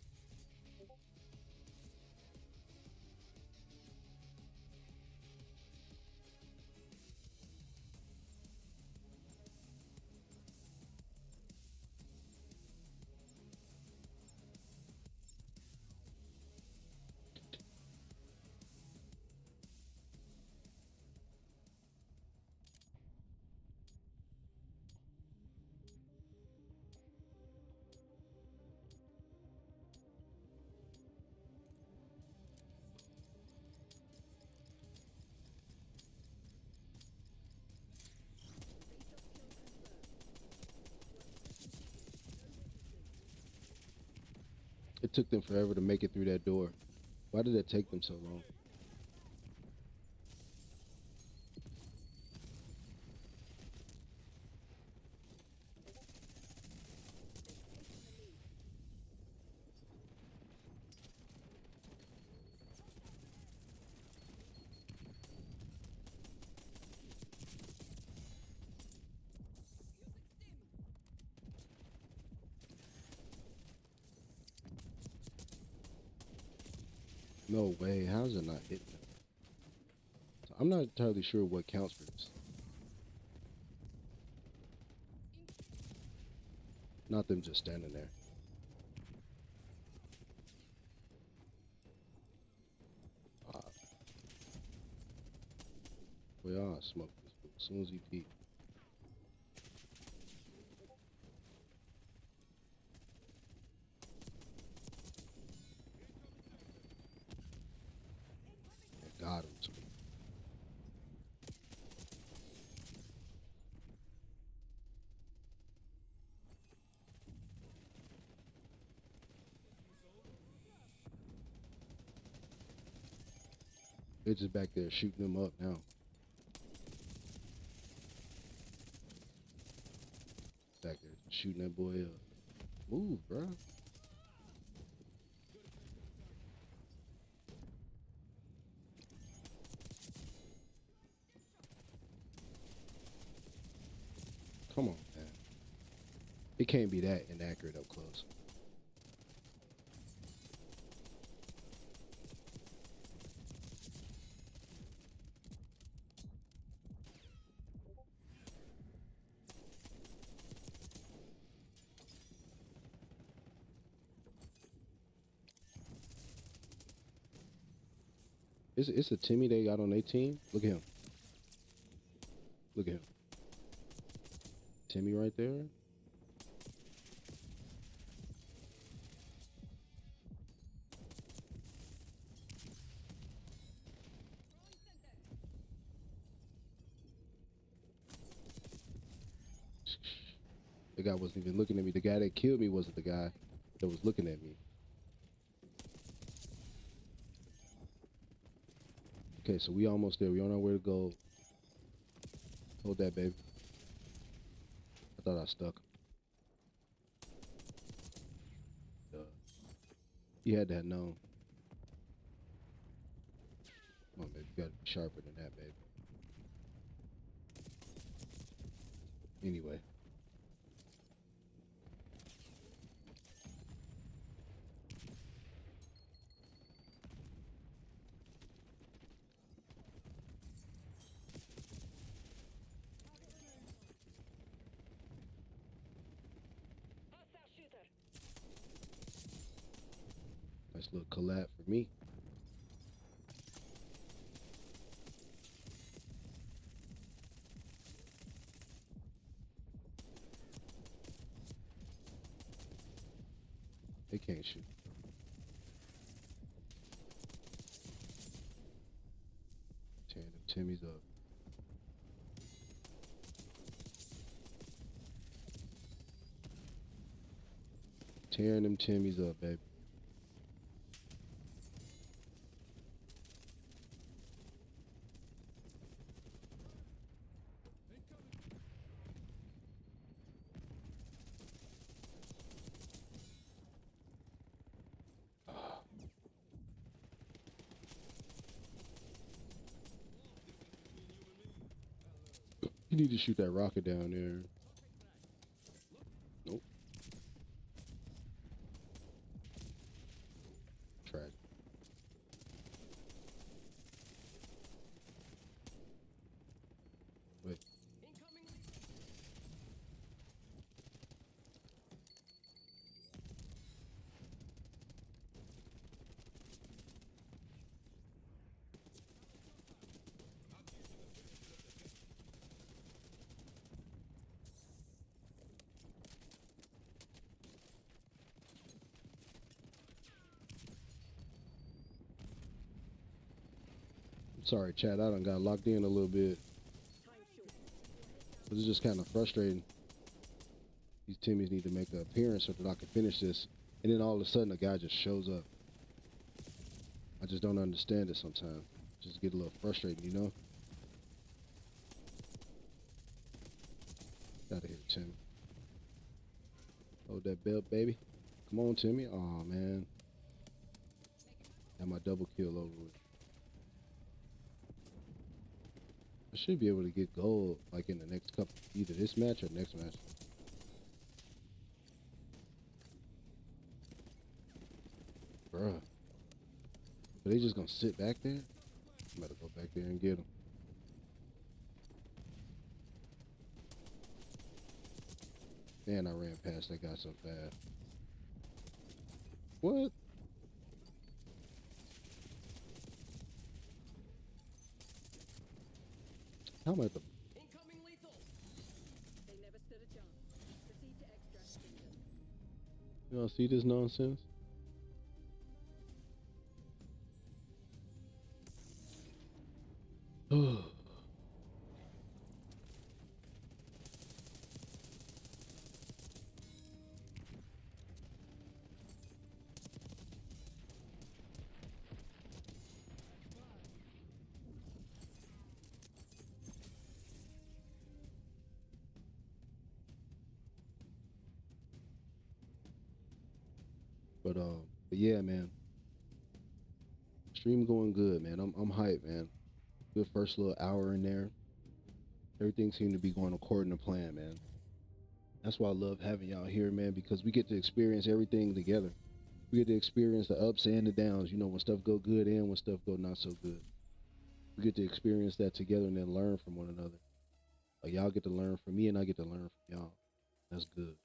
[SPEAKER 1] It took them forever to make it through that door. Why did it take them so long? No way. How's it not hitting them? So I'm not entirely sure what counts for this. Not them just standing there. Ah, we all smoke this fool as soon as he peek. Got him too. They're just back there shooting them up now. Back there shooting that boy up. Move, bro. Come on, man. It can't be that inaccurate up close. It's a Timmy they got on their team. Look at him. Look at him. Timmy right there. The guy wasn't even looking at me. The guy that killed me wasn't the guy that was looking at me. Okay, so we almost there. We on our way to go. Hold that, baby. I thought I stuck. He had to have known. Come on, baby. You gotta be sharper than that, baby. Anyway.
[SPEAKER 4] Hostile shooter.
[SPEAKER 1] Nice little collab for me. They can't shoot. Tearing them Timmy's up. Tearing them Timmy's up, baby. You need to shoot that rocket down there. Nope. Tragic. Wait.
[SPEAKER 4] Incoming.
[SPEAKER 1] Sorry, chat. I done got locked in a little bit.
[SPEAKER 4] Time short.
[SPEAKER 1] But it's just kind of frustrating. These Timmys need to make an appearance so that I can finish this. And then all of a sudden, a guy just shows up. I just don't understand it sometimes. Just get a little frustrating, you know? Out of here, Timmy. Hold that belt, baby. Come on, Timmy. Aw, man. Had my double kill over with. I should be able to get gold like in the next couple, either this match or next match. Bruh. Are they just gonna sit back there? I better go back there and get them. Man, I ran past that guy so fast. What? How am I at the...
[SPEAKER 4] Incoming lethal. They never stood a chance. Proceed to extract system.
[SPEAKER 1] You all see this nonsense? But yeah, man. Stream going good, man. I'm hyped, man. Good first little hour in there. Everything seemed to be going according to plan, man. That's why I love having y'all here, man, because we get to experience everything together. We get to experience the ups and the downs, you know, when stuff go good and when stuff go not so good. We get to experience that together and then learn from one another. Like y'all get to learn from me and I get to learn from y'all. That's good.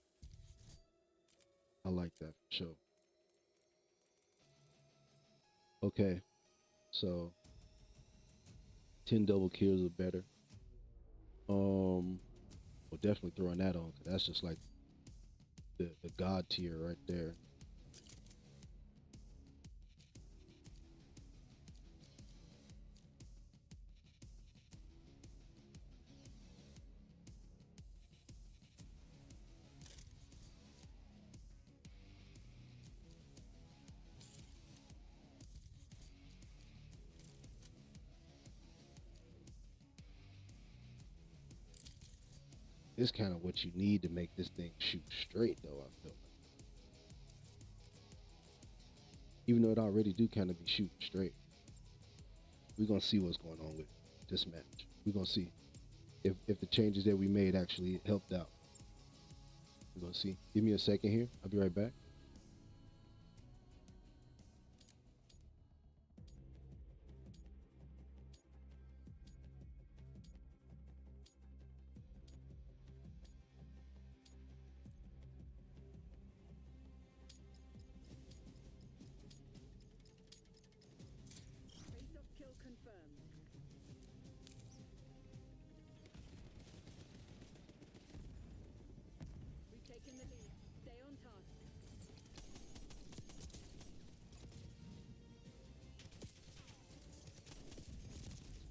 [SPEAKER 1] I like that for sure. Okay, so 10 double kills or better. Well, definitely throwing that on, 'cause that's just like the god tier right there. It's kind of what you need to make this thing shoot straight, though. I feel like, even though it already do kind of be shooting straight, we're gonna see what's going on with this match. We're gonna see if the changes that we made actually helped out. We're gonna see. Give me a second here. I'll be right back.
[SPEAKER 4] Face-off kill confirmed. We've taken the lead. Stay on task.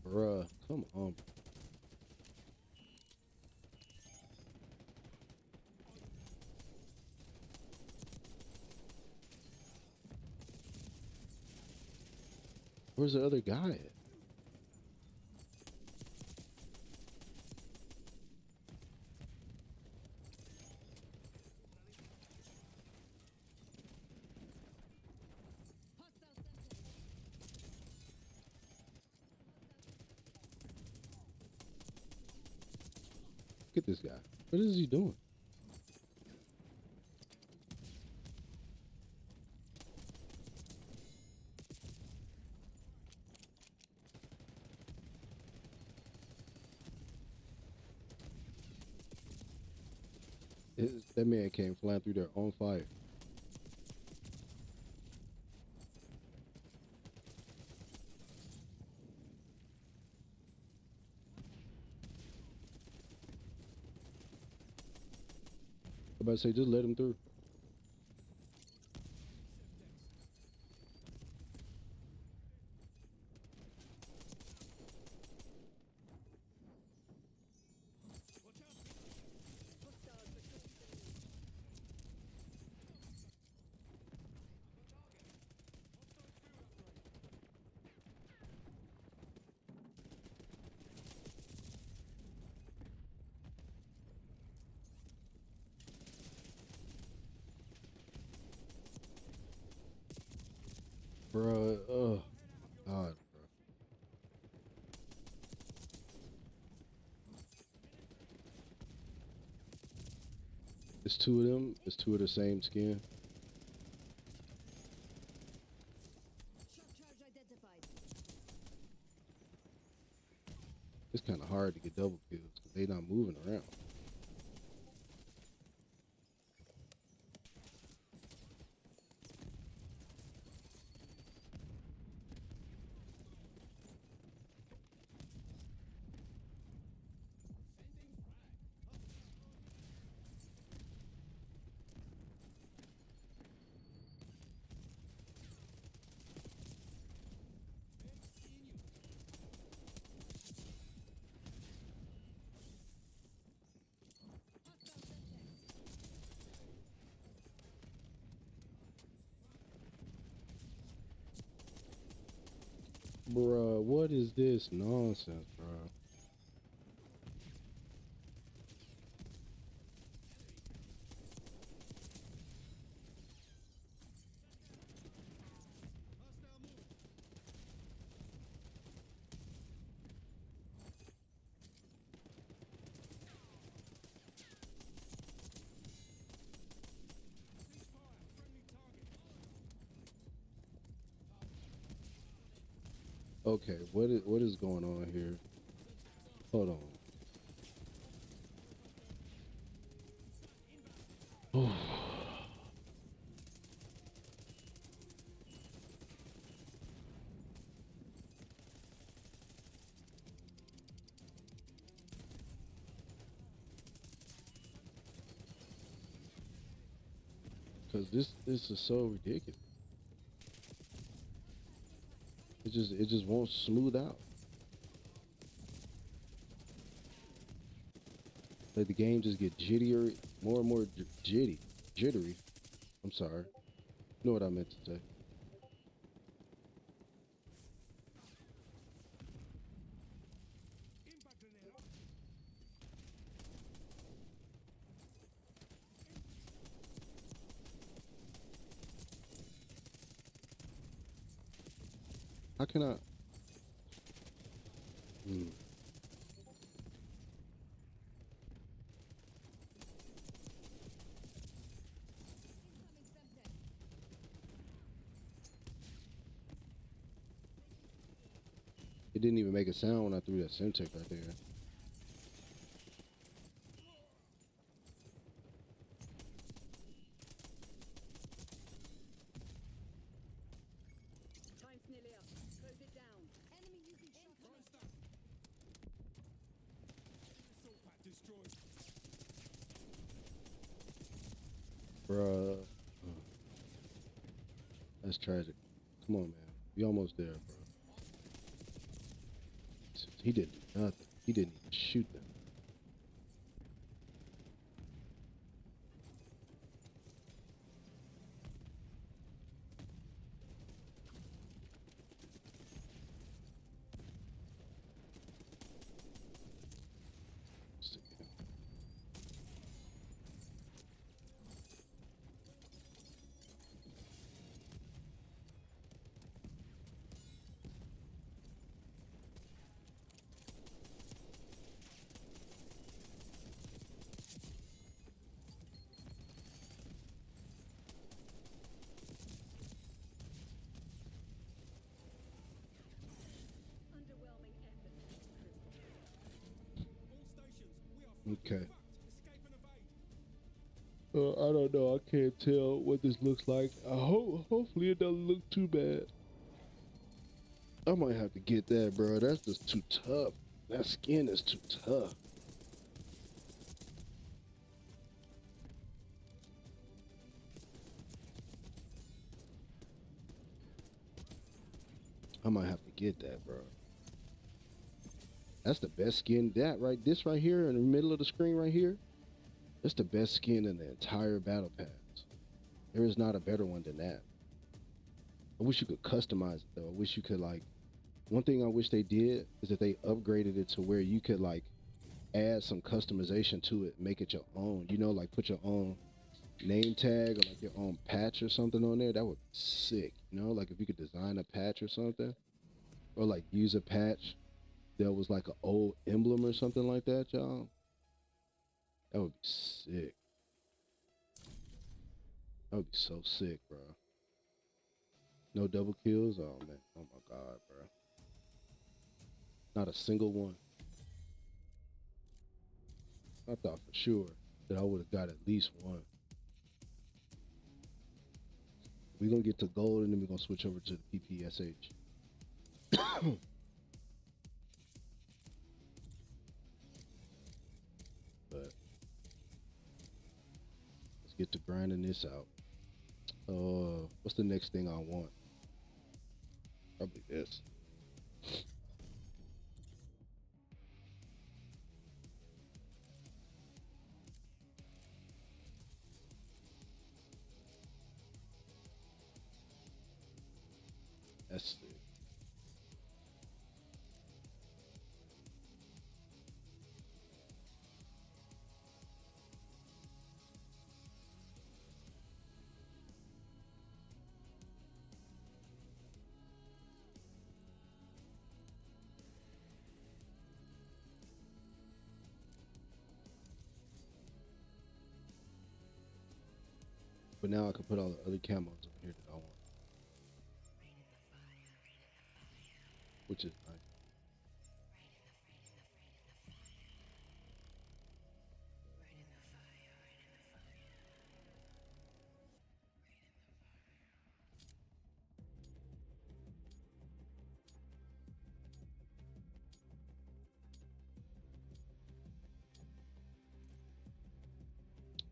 [SPEAKER 1] Bruh, come on. Where's the other guy at? Look at this guy. What is he doing? That man came flying through there on fire. I'm about to say, just let him through.
[SPEAKER 4] Hostiles retrieved the lead.
[SPEAKER 1] Bruh, oh, God, bro. It's two of them. It's two of the same skin.
[SPEAKER 4] Shock charge identified.
[SPEAKER 1] It's kind of hard to get double kills because they not moving around. Bruh, what is this nonsense, bruh? Okay, what is going on here? Hold on. Cause this is so ridiculous. It just won't smooth out. Like the game just get jittier, more and more jittery. I'm sorry. You know what I meant to say. How can I? Hmm. It didn't even make a sound when I threw that Semtech right there.
[SPEAKER 4] Time's nearly up. Close it down. Enemy using shotgun.
[SPEAKER 3] Assault pack destroyed.
[SPEAKER 1] Bruh. That's tragic. Come on, man. We almost there, bro. He didn't do nothing. He didn't even shoot them.
[SPEAKER 4] Underwhelming effort.
[SPEAKER 3] All stations, we are fucking
[SPEAKER 1] Okay.
[SPEAKER 3] fucked. Escape and evade.
[SPEAKER 1] I don't know. I can't tell what this looks like. Hopefully it doesn't look too bad. I might have to get that, bro. That's just too tough. That skin is too tough. I might have to get that, bro. That's the best skin. This right here in the middle of the screen right here. That's the best skin in the entire battle pass. There is not a better one than that. I wish you could customize it though. I wish you could like. One thing I wish they did is that they upgraded it to where you could like add some customization to it, make it your own. You know, like put your own name tag or like your own patch or something on there. That would be sick. You know, like if you could design a patch or something, or like use a patch that was like an old emblem or something like that, y'all. That would be sick. That would be so sick, bro. No double kills? Oh man. Oh my god, bro. Not a single one. I thought for sure that I would have got at least one. We're gonna get to gold and then we're gonna switch over to the PPSH. But let's get to grinding this out. What's the next thing I want? Probably this. That's it. But now I can put all the other camos on here that I want, which is nice.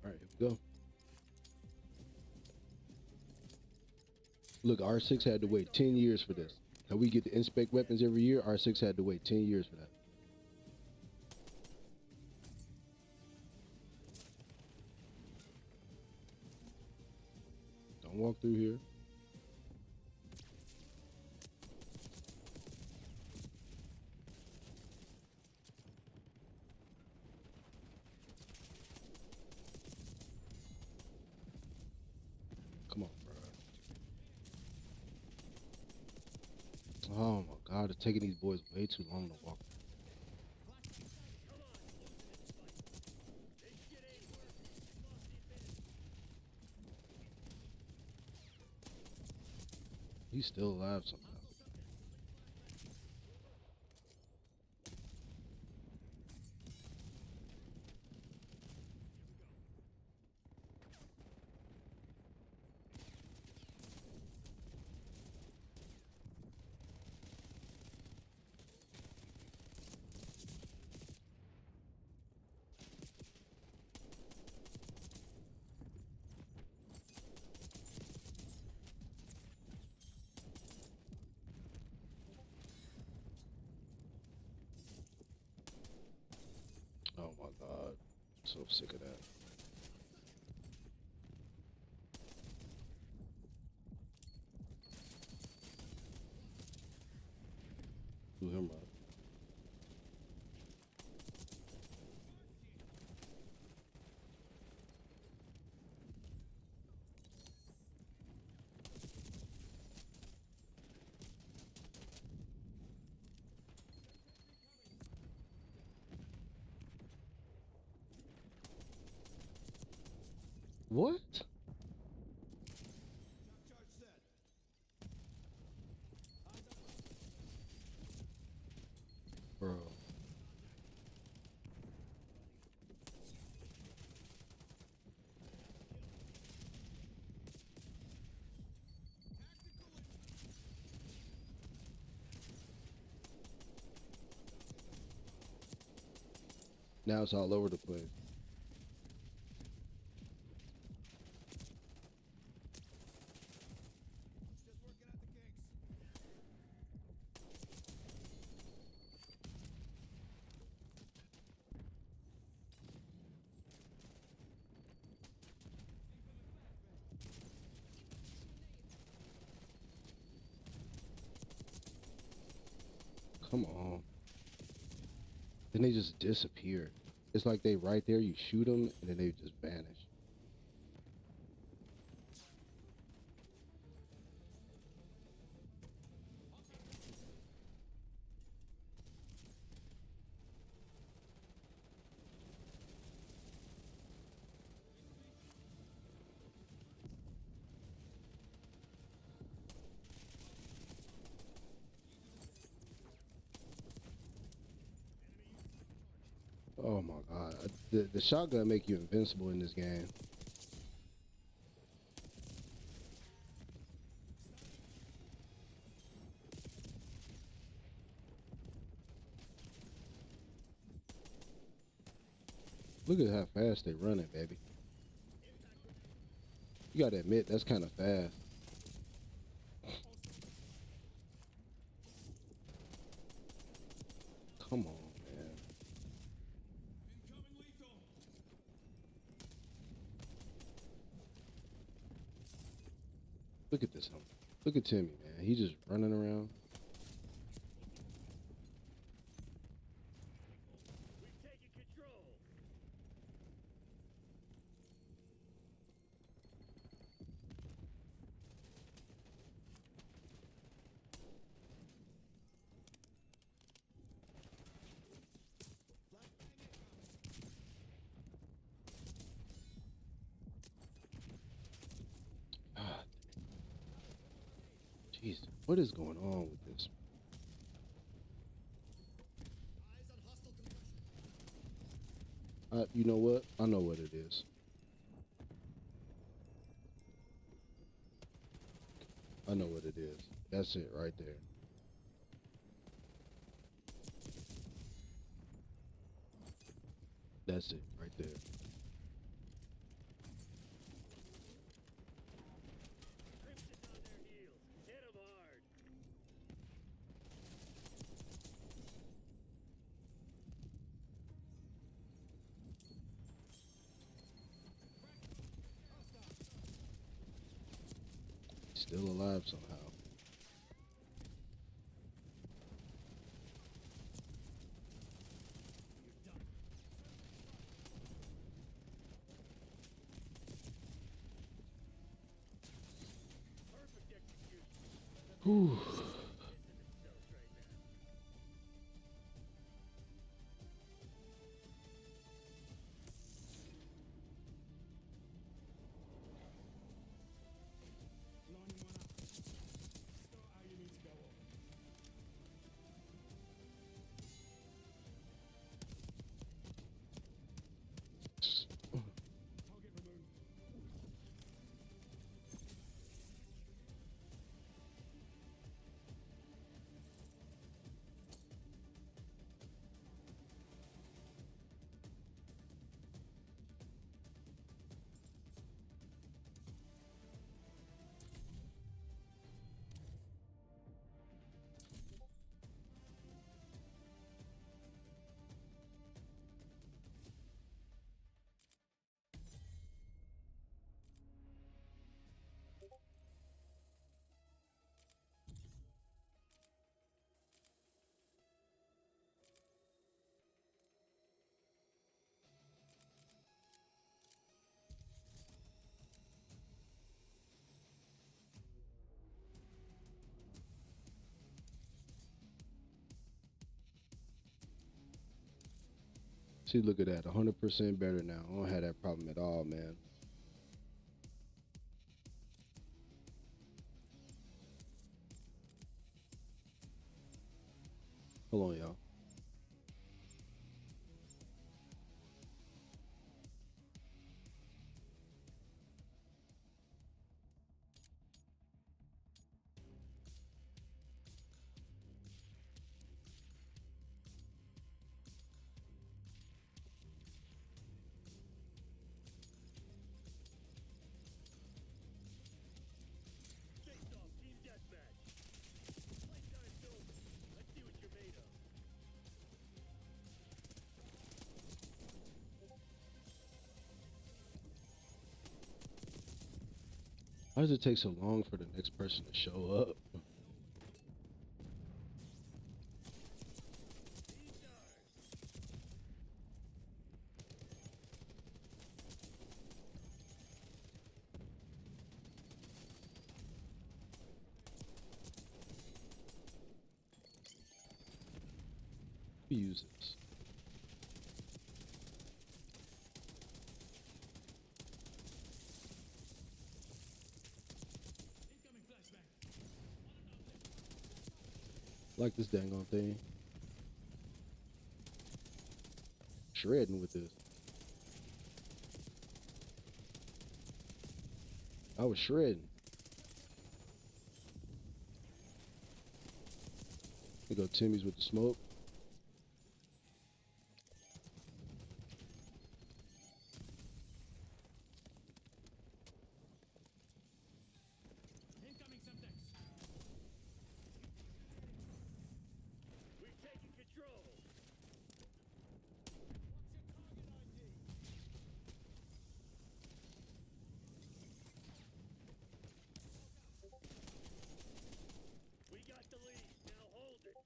[SPEAKER 1] All right, here we go. Look, R6 had to wait 10 years for this. How we get to inspect weapons every year, R6 had to wait 10 years for that. Don't walk through here. Come on, bro. Oh my God, it's taking these boys way too long to walk. He's still alive somehow. Oh my God, I'm so sick of that. Do him right. What?
[SPEAKER 3] Judge said.
[SPEAKER 1] Bro. Now it's all over the place.
[SPEAKER 3] Just working out the kinks.
[SPEAKER 1] Come on. Then they just disappear. It's like they right there, you shoot them, and then they just vanish. Oh my God. The shotgun make you invincible in this game. Look at how fast they running, baby. You gotta admit, that's kind of fast. Come on, man.
[SPEAKER 3] Incoming lethal.
[SPEAKER 1] Look at this homie. Look at Timmy, man. He just running around.
[SPEAKER 2] We've taken control.
[SPEAKER 1] God, jeez, what is going on with this? You know what? I know what it is. I know what it is. That's it right there. That's it right there.
[SPEAKER 2] Crimson's on their heels.
[SPEAKER 1] still alive somehow.
[SPEAKER 2] Perfect execution.
[SPEAKER 1] Whew.
[SPEAKER 2] Cells right now.
[SPEAKER 3] Line one up. Start how you need to go on. Target removed.
[SPEAKER 1] See, look at that, 100% better now. I don't have that problem at all, man. Hold on, y'all.
[SPEAKER 2] Face off, team deathmatch. Playtime's over. Let's see what you're made of.
[SPEAKER 1] Why does it take so long for the next person to show up?
[SPEAKER 2] These are.
[SPEAKER 1] Who uses?
[SPEAKER 3] Incoming flashbang.
[SPEAKER 1] Like this dang on thing. Shredding with this. I was shredding. Here go Timmy's with the smoke.
[SPEAKER 3] Incoming Semtex.
[SPEAKER 2] We've taken control.
[SPEAKER 3] What's your target ID?
[SPEAKER 2] We got the lead. Now hold it.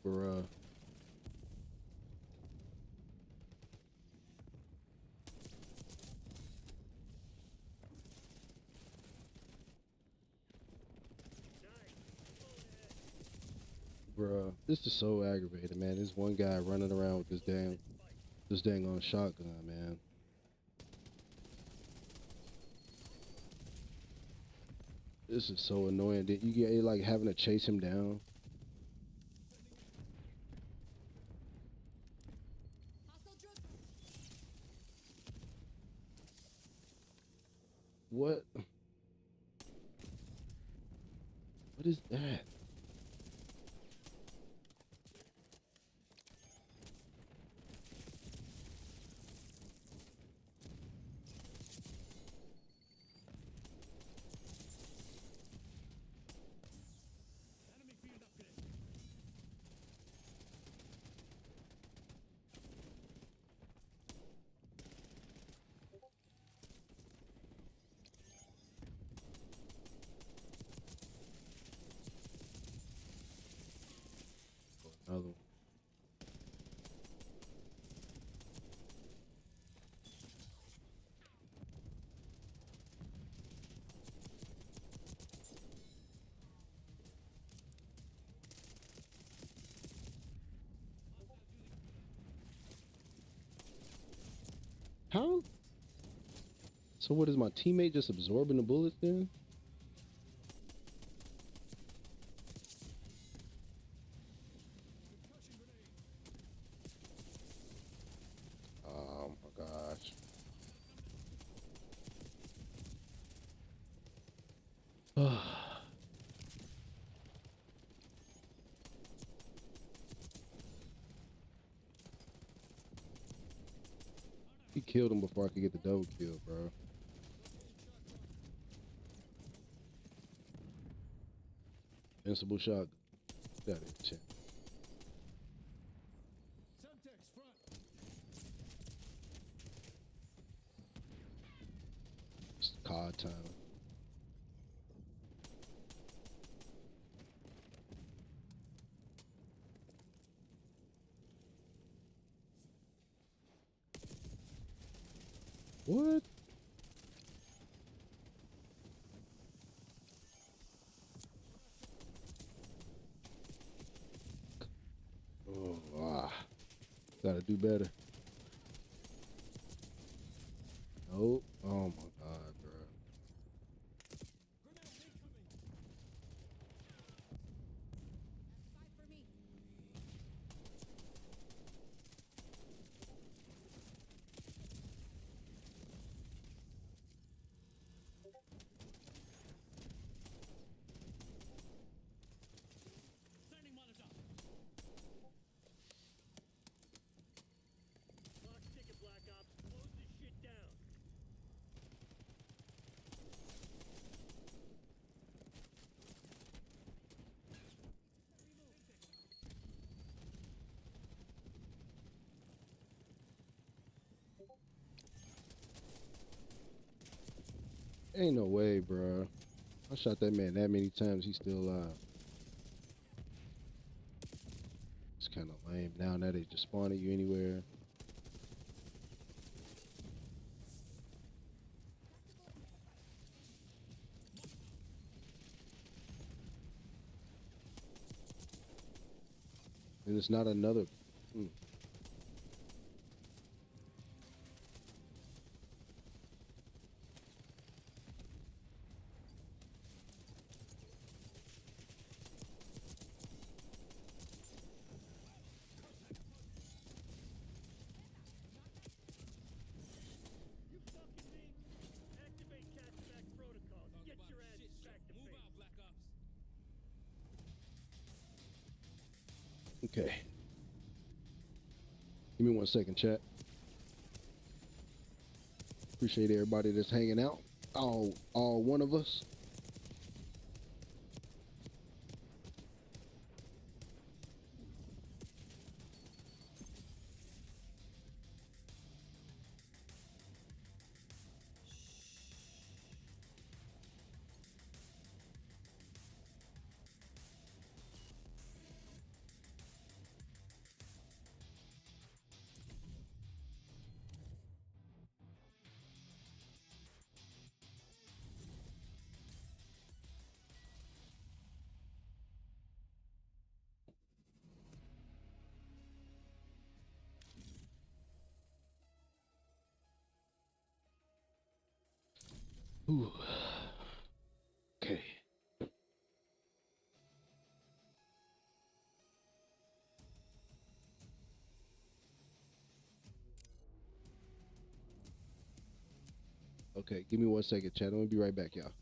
[SPEAKER 1] Bruh.
[SPEAKER 2] Nice. Pull ahead.
[SPEAKER 1] Bruh. This is so aggravating, man. This one guy running around with this dang on shotgun, man. This is so annoying. Did you get like having to chase him down?
[SPEAKER 4] Hostile drone.
[SPEAKER 1] What? What is that?
[SPEAKER 3] Enemy field upgrade.
[SPEAKER 1] How? So what is my teammate just absorbing the bullets then? Oh my gosh. He killed him before I could get the double kill, bro. Invincible shot. Got it. Chin.
[SPEAKER 3] Semtex front.
[SPEAKER 1] It's COD time. What? Oh, gotta do better. Nope. Oh my god, bro.
[SPEAKER 3] Grenade incoming.
[SPEAKER 4] Fight for me.
[SPEAKER 2] Sending Molotov. Clock's ticking, Black Ops. Close this shit down.
[SPEAKER 1] Ain't no way, bro. I shot that man that many times. He's still alive. It's kind of lame. Now they just spawn at you anywhere. And it's not another.
[SPEAKER 2] You fucking me? Activate catch-back protocols.
[SPEAKER 3] Talk
[SPEAKER 2] Get
[SPEAKER 3] about
[SPEAKER 2] your
[SPEAKER 3] a
[SPEAKER 2] ass
[SPEAKER 3] shit show.
[SPEAKER 2] back to
[SPEAKER 3] Move
[SPEAKER 2] base.
[SPEAKER 3] out, Black Ops.
[SPEAKER 1] Okay. Give me 1 second, chat. Appreciate everybody that's hanging out. All one of us. Ooh. Okay. Okay, give me 1 second, chat. I'm gonna be right back, y'all.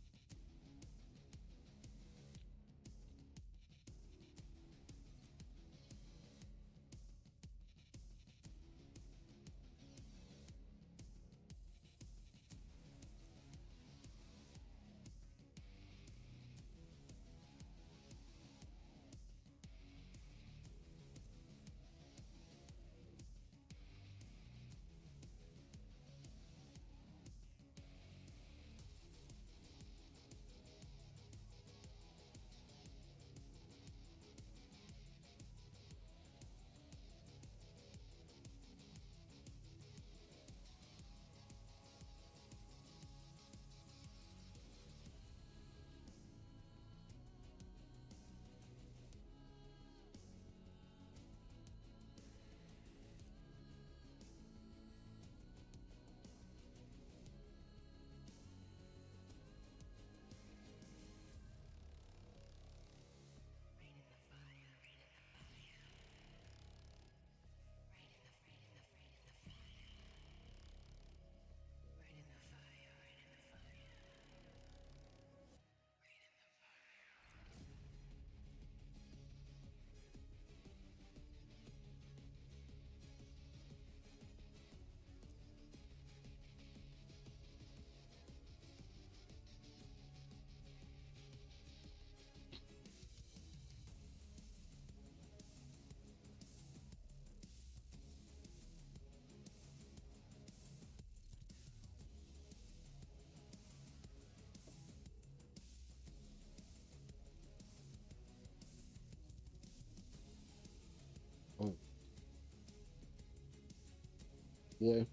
[SPEAKER 1] boy.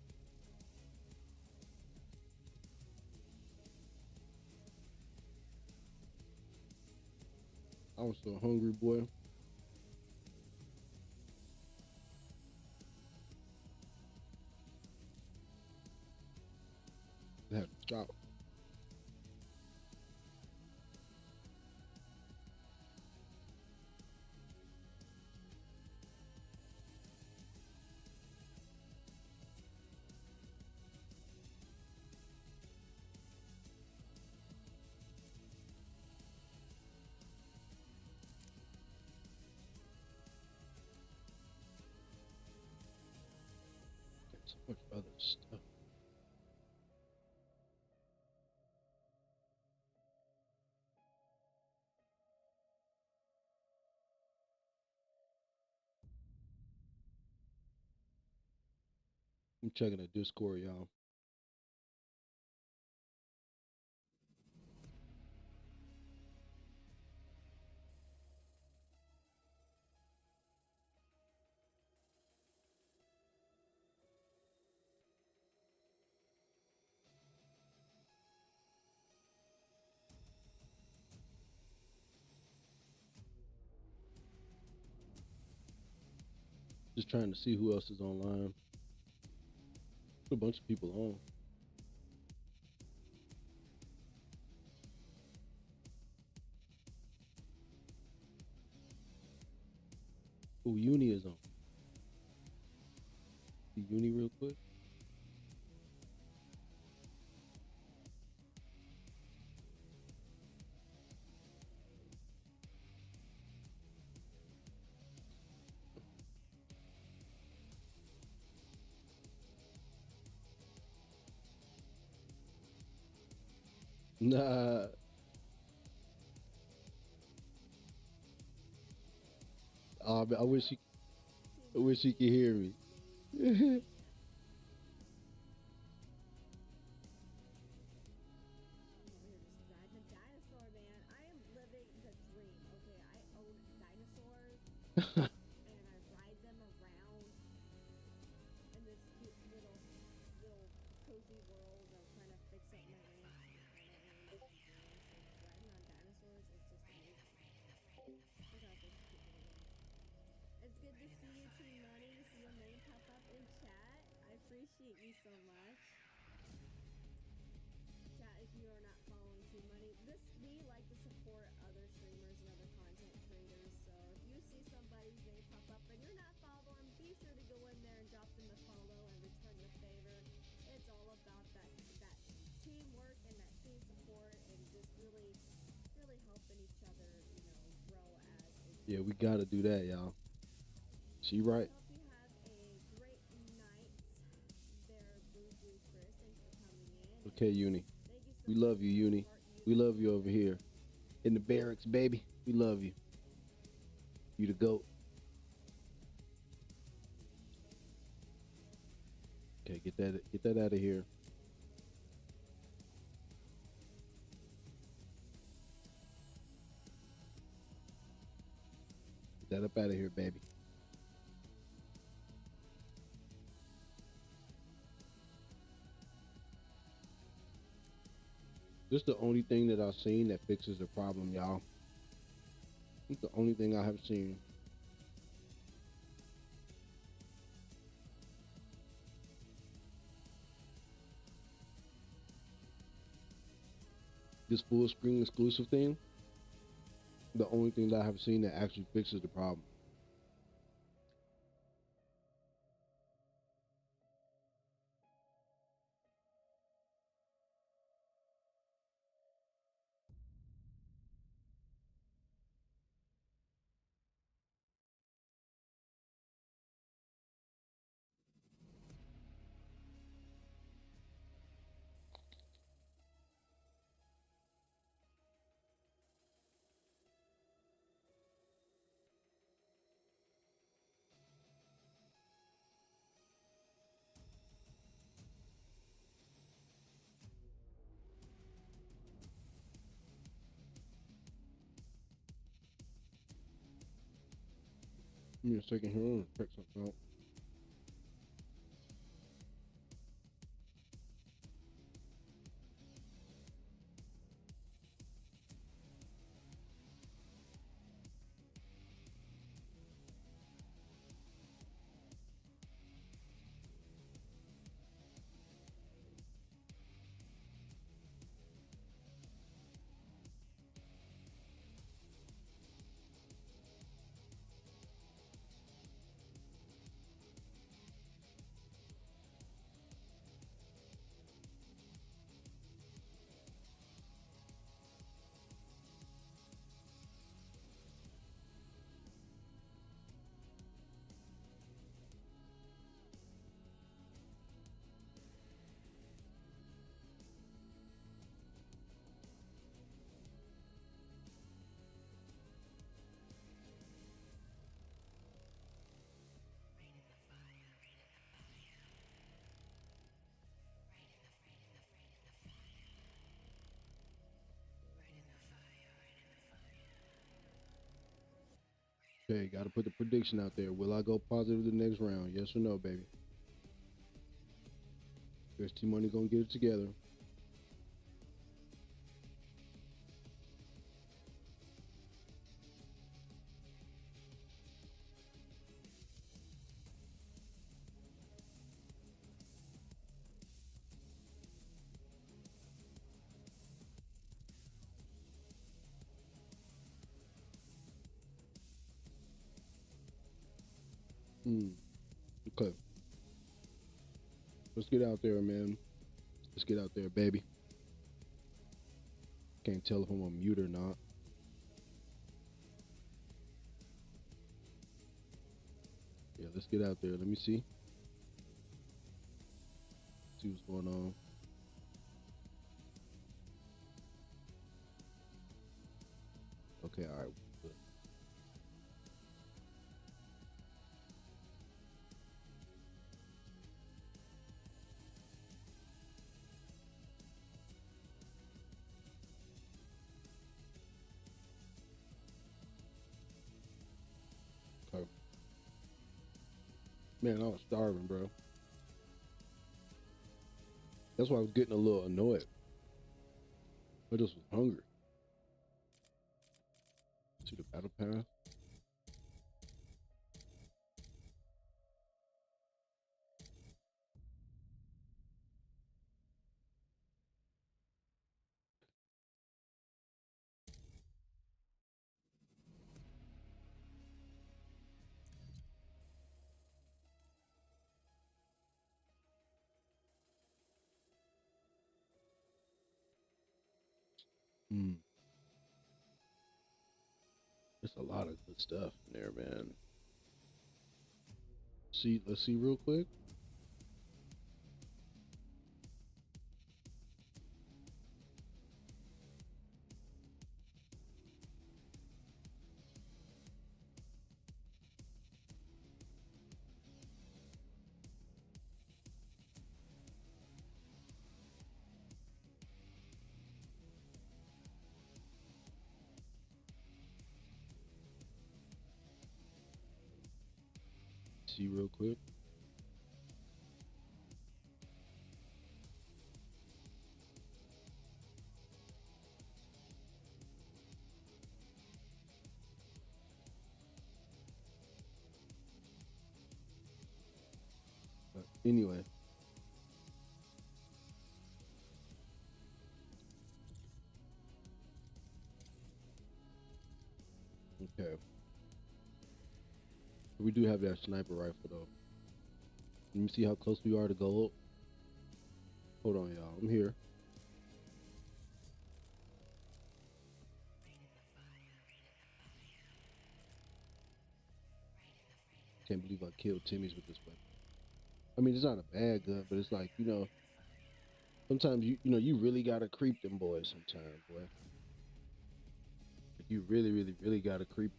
[SPEAKER 1] I was so hungry, boy. I had to stop. Got so much other stuff. I'm checking the Discord, y'all. Just trying to see who else is online. A bunch of people on. Oh, Uni is on. See Uni real quick. Nah. Oh, I wish he. I wish he could hear me.
[SPEAKER 4] I'm over here just riding a dinosaur, man. I am living the dream. Okay, I own dinosaurs and I ride them around in this cute little cozy world. I'm trying to fix up my ranch. I don't really know what I'm doing, so riding on dinosaurs is just amazing. Look at those cute little ones. It's good to see you, Team Money. See your name pop up in chat. I appreciate you so much. Chat, if you are not following Team Money, we like to support other streamers and other content creators. So if you see somebody's name pop up and you're not following, be sure to go in there and drop them a follow and return the favor. It's all about that teamwork and that team support and just really helping each other, grow as a
[SPEAKER 1] Yeah, we
[SPEAKER 4] community.
[SPEAKER 1] gotta do that, y'all. She
[SPEAKER 4] I
[SPEAKER 1] right.
[SPEAKER 4] hope you have a great night there, Boo Boo Chris. Thanks for coming in, and
[SPEAKER 1] Okay, Uni.
[SPEAKER 4] thank you so
[SPEAKER 1] We
[SPEAKER 4] much
[SPEAKER 1] love
[SPEAKER 4] for
[SPEAKER 1] you,
[SPEAKER 4] the
[SPEAKER 1] Uni.
[SPEAKER 4] heart
[SPEAKER 1] We love you over
[SPEAKER 4] movement.
[SPEAKER 1] here in the barracks, baby. We love you. You the goat. Okay, get that out of here. Get that up out of here, baby. This is the only thing that I've seen that fixes the problem, y'all. It's the only thing I have seen. This full screen exclusive thing, the only thing that I have seen that actually fixes the problem. Give me a second here. I'm gonna check something out. Okay, got to put the prediction out there. Will I go positive the next round? Yes or no, baby? There's T Money gonna get it together. Hmm. Okay. Let's get out there, man. Let's get out there, baby. Can't tell if I'm on mute or not. Yeah, let's get out there. Let me see. See what's going on. Okay, all right. Good. Okay. Man, I was starving, bro. That's why I was getting a little annoyed. I just was hungry. See the battle pass? Hmm. There's a lot of good stuff in there, man. See, let's see real quick. See real quick. Anyway, okay. We do have that sniper rifle though. Let me see how close we are to gold. Hold on, y'all. I'm here. Can't believe I killed Timmy's with this weapon. I mean, it's not a bad gun, but it's like, sometimes you really gotta creep them boys sometimes, boy. Like, you really, really, really gotta creep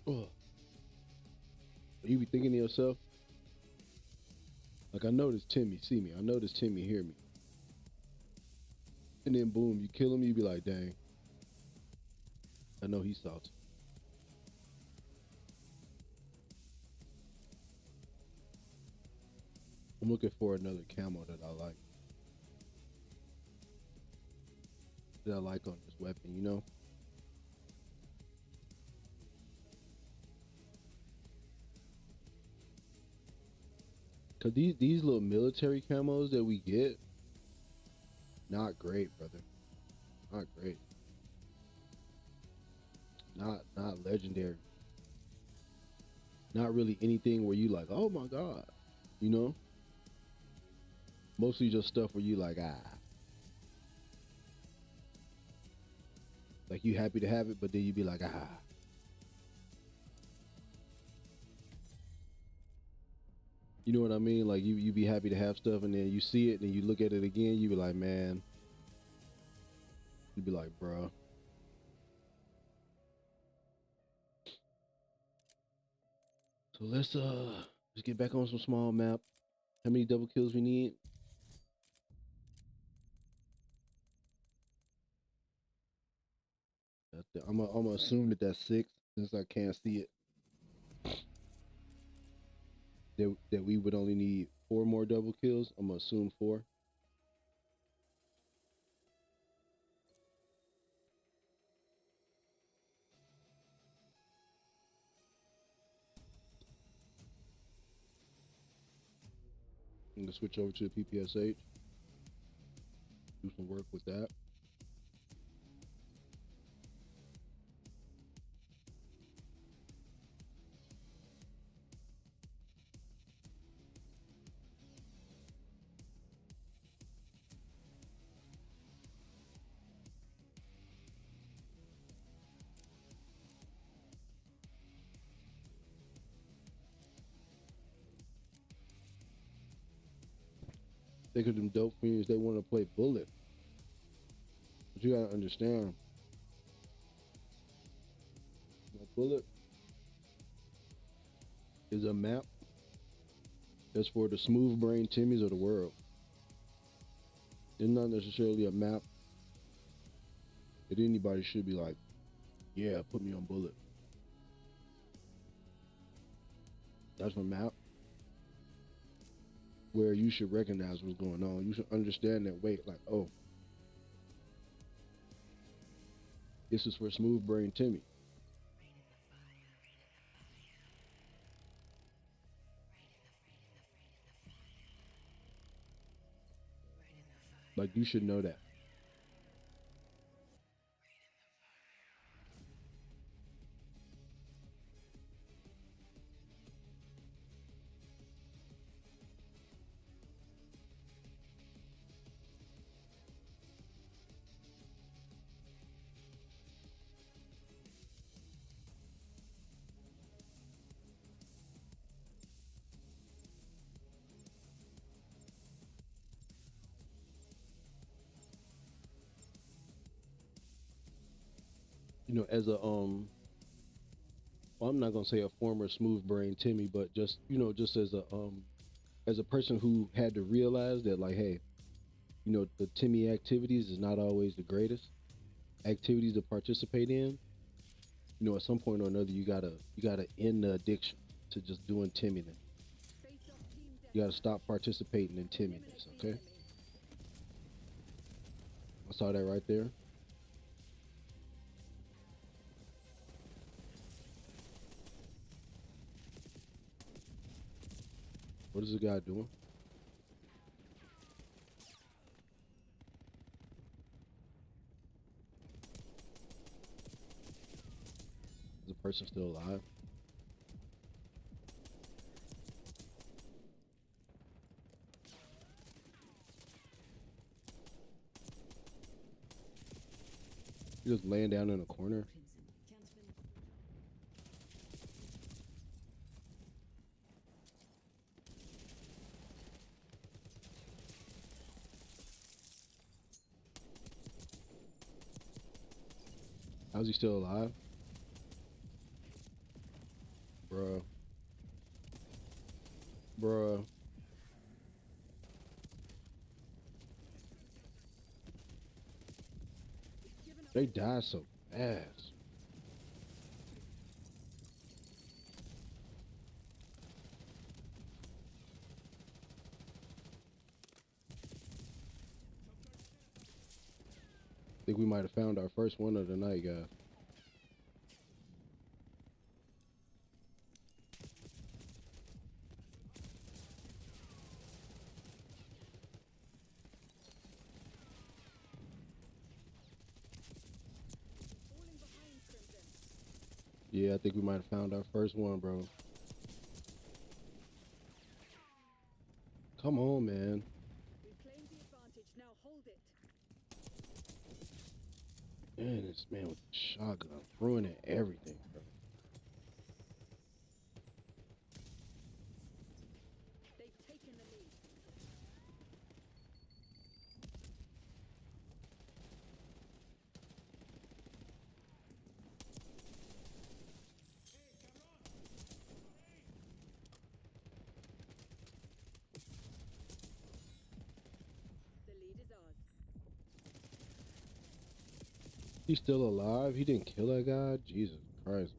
[SPEAKER 1] them. Ugh. You be thinking to yourself, like, I know this Timmy see me. I know this Timmy hear me. And then boom, you kill him, you be like, dang, I know he's salty. I'm looking for another camo that I like. That I like on this weapon, you know? Cause these little military camos that we get, not great, brother. Not great. Not legendary. Not really anything where you like, oh my god, you know? Mostly just stuff where you like, like you happy to have it, but then you be like, you know what I mean? Like you be happy to have stuff, and then you see it, and you look at it again, you be like, man, you be like, bruh. So let's get back on some small map. How many double kills we need? I'm gonna assume that that's 6 since I can't see it. That we would only need 4 more double kills. I'm gonna assume 4. I'm gonna switch over to the PPSH. Do some work with that. Think of them dope fiends. They want to play Bullet, but you gotta understand. Bullet is a map that's for the smooth brain Timmies of the world. It's not necessarily a map that anybody should be like, yeah, put me on Bullet. That's a map where you should recognize what's going on. You should understand that, wait, like, oh, this is for smooth brain Timmy. Like, you should know that. You know, as a well, I'm not gonna say a former smooth brain Timmy, but just, you know, just as a person who had to realize that, like, hey, you know, the Timmy activities is not always the greatest activities to participate in. You know, at some point or another, you gotta end the addiction to just doing Timminess. You gotta stop participating in Timminess. Okay, I saw that right there. What is the guy doing? Is the person still alive? He's just laying down in a corner. How's he still alive? Bruh. Bruh. They die so fast. I think we might have found our first one of the night, guys. Yeah, I think we might have found our first one, bro. Come on, man.
[SPEAKER 4] Reclaim the advantage. Now hold it.
[SPEAKER 1] Man, this man with the shotgun ruining everything, bro.
[SPEAKER 4] They've taken the lead. The lead is ours.
[SPEAKER 1] He's still alive? He didn't kill that guy? Jesus Christ.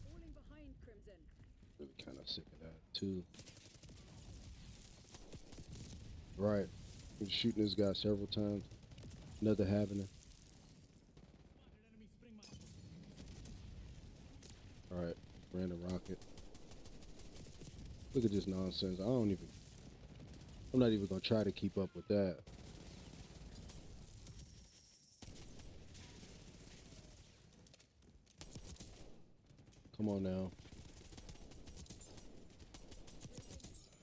[SPEAKER 4] Falling behind, Crimson.
[SPEAKER 1] Really kind of sick of that, too. Right. Been shooting this guy several times. Nothing happening.
[SPEAKER 3] Spotted enemy spring mine.
[SPEAKER 1] Alright. Ran a rocket. Look at this nonsense. I'm not even gonna try to keep up with that. Come on now.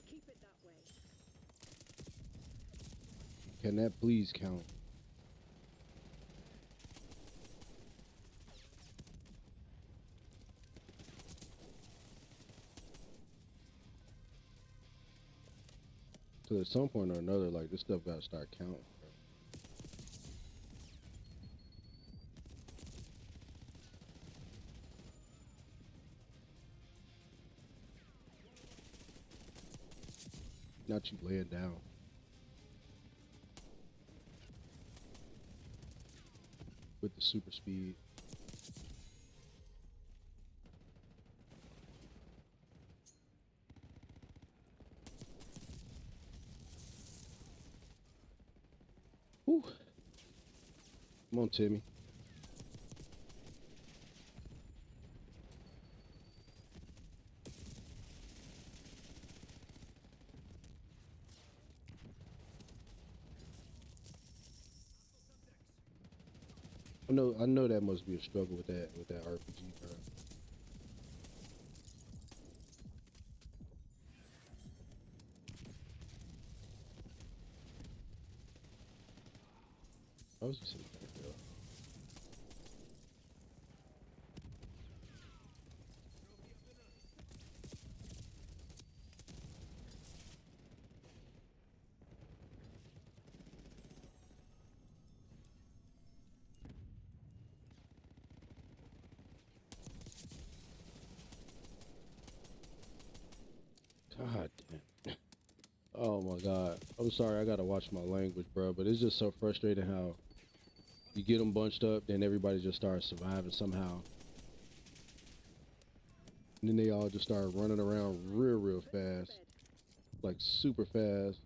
[SPEAKER 4] Keep it that way.
[SPEAKER 1] Can that please count? So at some point or another, like, this stuff gotta start counting, bro. Not you laying down. With the super speed. Whew. Come on, Timmy. I know that must be a struggle with that RPG, bro. I was just saying that, bro. God damn. Oh my God. I'm sorry, I gotta watch my language, bro. But it's just so frustrating how you get them bunched up, then everybody just starts surviving somehow. And then they all just start running around real fast. Like super fast.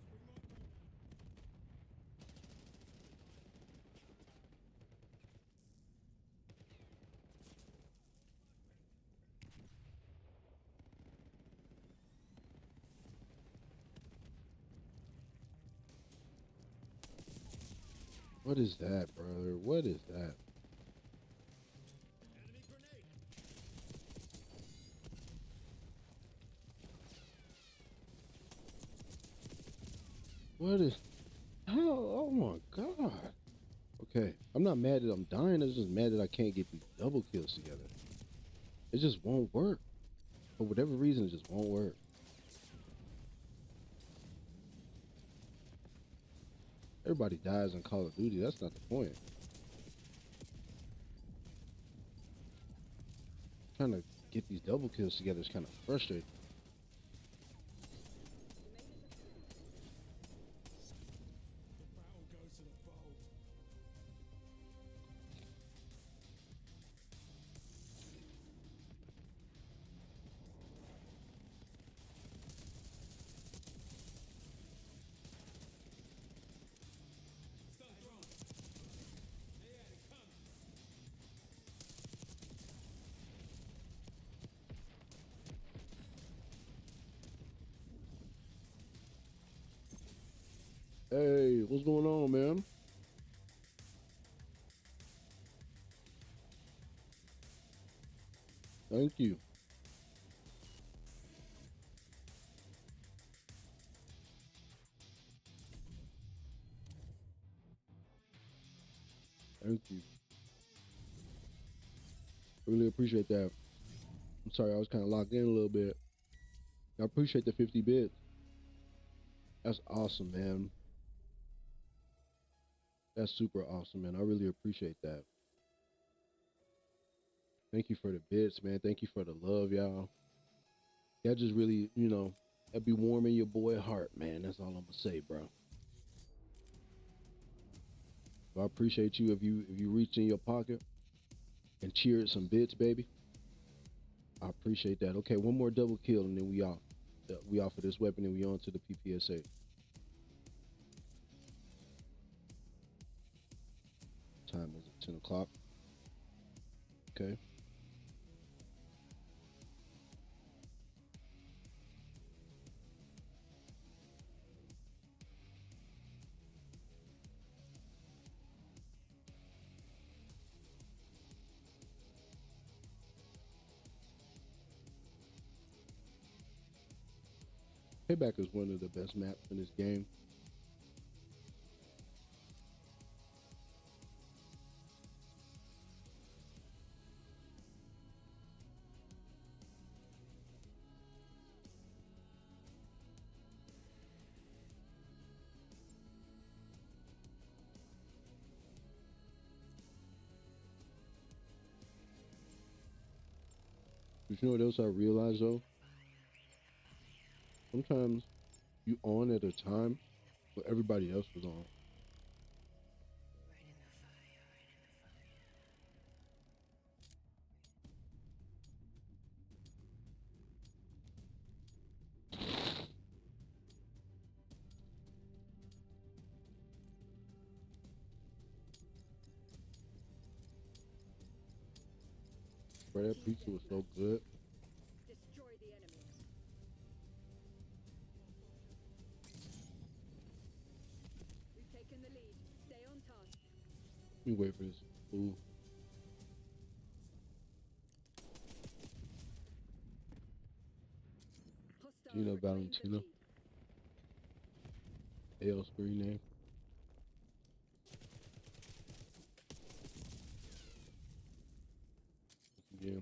[SPEAKER 1] What is that, brother? What is that?
[SPEAKER 2] Enemy grenade.
[SPEAKER 1] What is how oh my God. Okay. I'm not mad that I'm dying, I'm just mad that I can't get these double kills together. It just won't work. For whatever reason, it just won't work. Everybody dies in Call of Duty. That's not the point. Trying to get these double kills together is kind of frustrating.
[SPEAKER 3] The battle goes to the bold. Stun thrown. Yeah, it comes.
[SPEAKER 1] Hey, what's going on, man? Thank you. Thank you. Really appreciate that. I'm sorry, I was kind of locked in a little bit. I appreciate the 50 bits. That's awesome, man. That's super awesome, man. I really appreciate that. Thank you for the bits, man. Thank you for the love, y'all. That just really, that be warming your boy heart, man. That's all I'm gonna say, bro. So I appreciate you if you reached in your pocket and cheered some bits, baby. I appreciate that. Okay, one more double kill and then we off. We off of this weapon and we on to the PPSA. Time is it? 10 o'clock. Okay. Payback is one of the best maps in this game. But you know what else I realized though? Sometimes you on at a time where everybody else was on. Bro, that pizza was so good.
[SPEAKER 4] Destroy the enemy. We've taken the lead. Stay on task.
[SPEAKER 1] Let me wait for this. Ooh,
[SPEAKER 4] Hostiles
[SPEAKER 1] Gino
[SPEAKER 4] reclaim the
[SPEAKER 1] Valentino.
[SPEAKER 4] lead.
[SPEAKER 1] AL screen name. Yeah.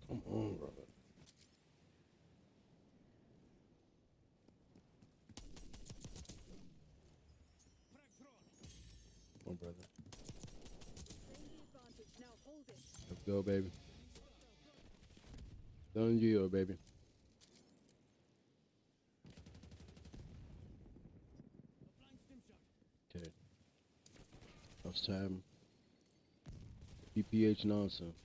[SPEAKER 1] Come on, brother.
[SPEAKER 3] Frag thrown.
[SPEAKER 1] Come on, brother.
[SPEAKER 4] Claim the advantage. Now hold it.
[SPEAKER 1] Let's go, baby. Done you, baby.
[SPEAKER 3] Applying stim shot.
[SPEAKER 1] Okay. First time. PPH nonsense.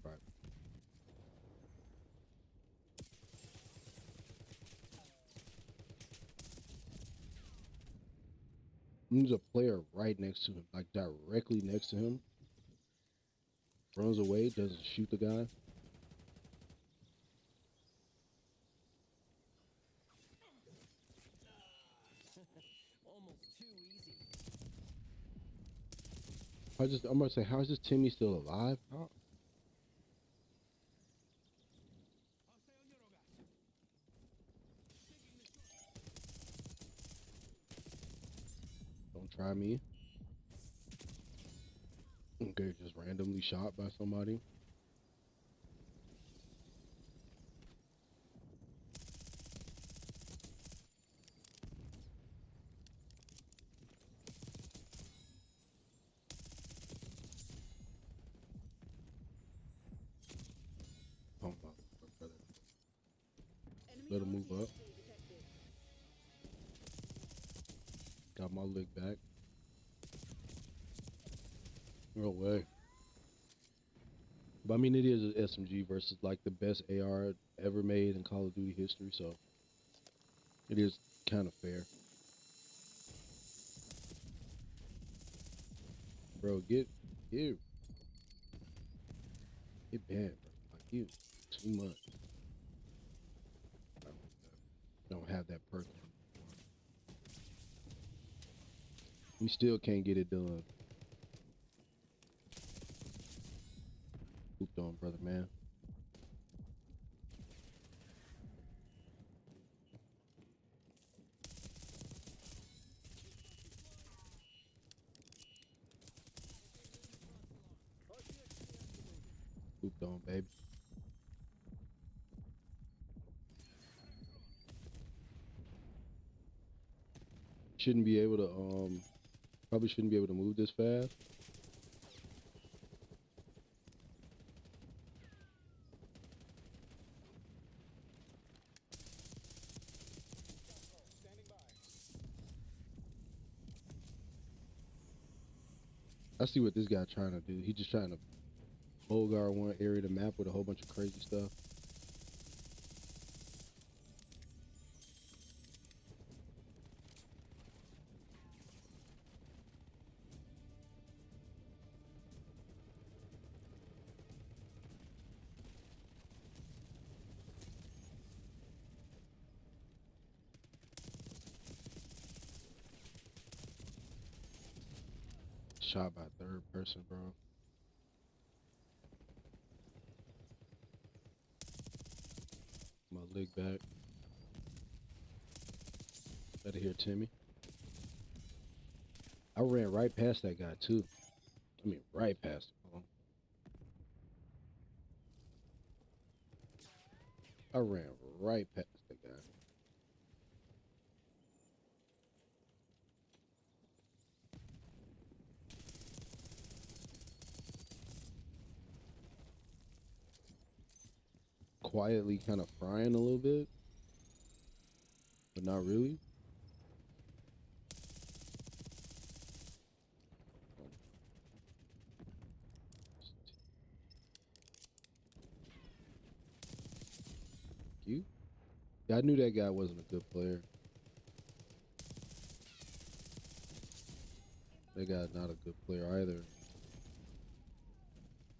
[SPEAKER 1] Right. There's a player right next to him, like directly next to him. Runs away, doesn't shoot the guy.
[SPEAKER 3] Almost too easy.
[SPEAKER 1] I'm gonna say, how is this Timmy still alive? How?
[SPEAKER 3] I'll stay on your gas. Taking the shot.
[SPEAKER 1] Don't try me. Okay, just randomly shot by somebody. Oh my brother.
[SPEAKER 4] Enemy
[SPEAKER 1] Let him move up.
[SPEAKER 4] RTSD detected.
[SPEAKER 1] Got my lick back. No way. But I mean, it is an SMG versus like the best AR ever made in Call of Duty history, so it is kind of fair. Bro, get banned, bro. Like you, too much. Don't have that perk. We still can't get it done. Hooped on, brother, man. Hooped on, baby. shouldn't be able to probably shouldn't be able to move this fast. I see what this guy trying to do. He just trying to bogart one area of the map with a whole bunch of crazy stuff. Shot by third person, bro. My leg back. Better hear Timmy. I ran right past that guy too. I mean, right past him. Hold on. I ran right past that guy. Quietly kind of frying a little bit, but not really. You? Yeah, I knew that guy wasn't a good player. That guy's not a good player either.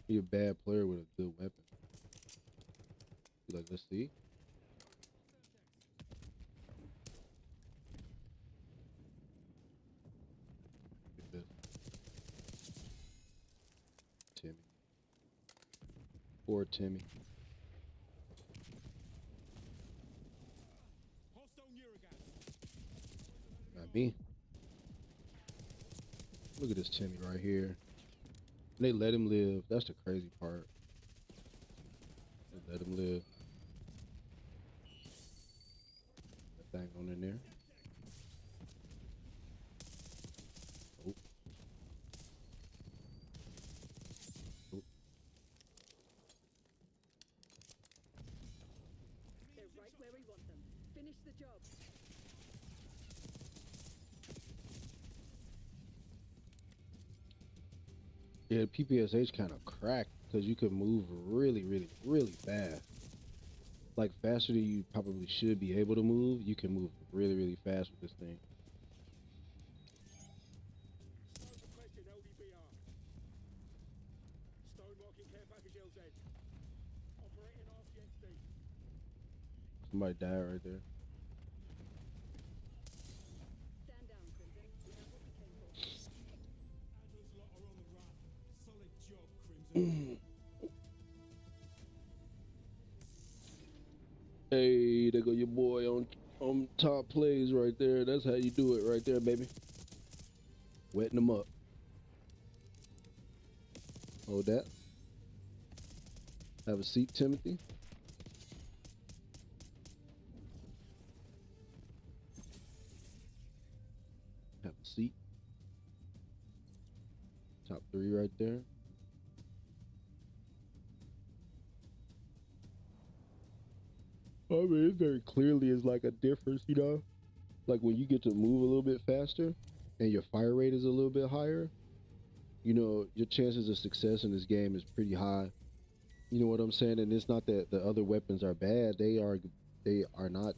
[SPEAKER 1] He a bad player with a good weapon. Be like, let's see. Get this. Timmy. Poor Timmy.
[SPEAKER 3] Hostile Neurogas.
[SPEAKER 1] Not me. Look at this Timmy right here. And they let him live. That's the crazy part. They let him live. That thing on in there. Oh. Oh.
[SPEAKER 5] They're right where we want them. Finish the job.
[SPEAKER 1] Yeah, PPSH kind of cracked because you could move really, really, really fast. Like faster than you probably should be able to move. You can move really, really fast with this thing.
[SPEAKER 2] Stone requesting LDBR. Stone marking care package LZ. Operating RCXD.
[SPEAKER 1] Somebody died right there.
[SPEAKER 5] Stand down, Crimson. We have what we came for.
[SPEAKER 3] Adler's lot are on the run. Solid job, Crimson.
[SPEAKER 1] Hey, there go your boy on top plays right there. That's how you do it right there, baby. Wetting them up. Hold that. Have a seat, Timothy. Have a seat. Top 3 right there. I mean, it very clearly is like a difference, you know? Like when you get to move a little bit faster and your fire rate is a little bit higher, you know, your chances of success in this game is pretty high. You know what I'm saying? And it's not that the other weapons are bad. They are not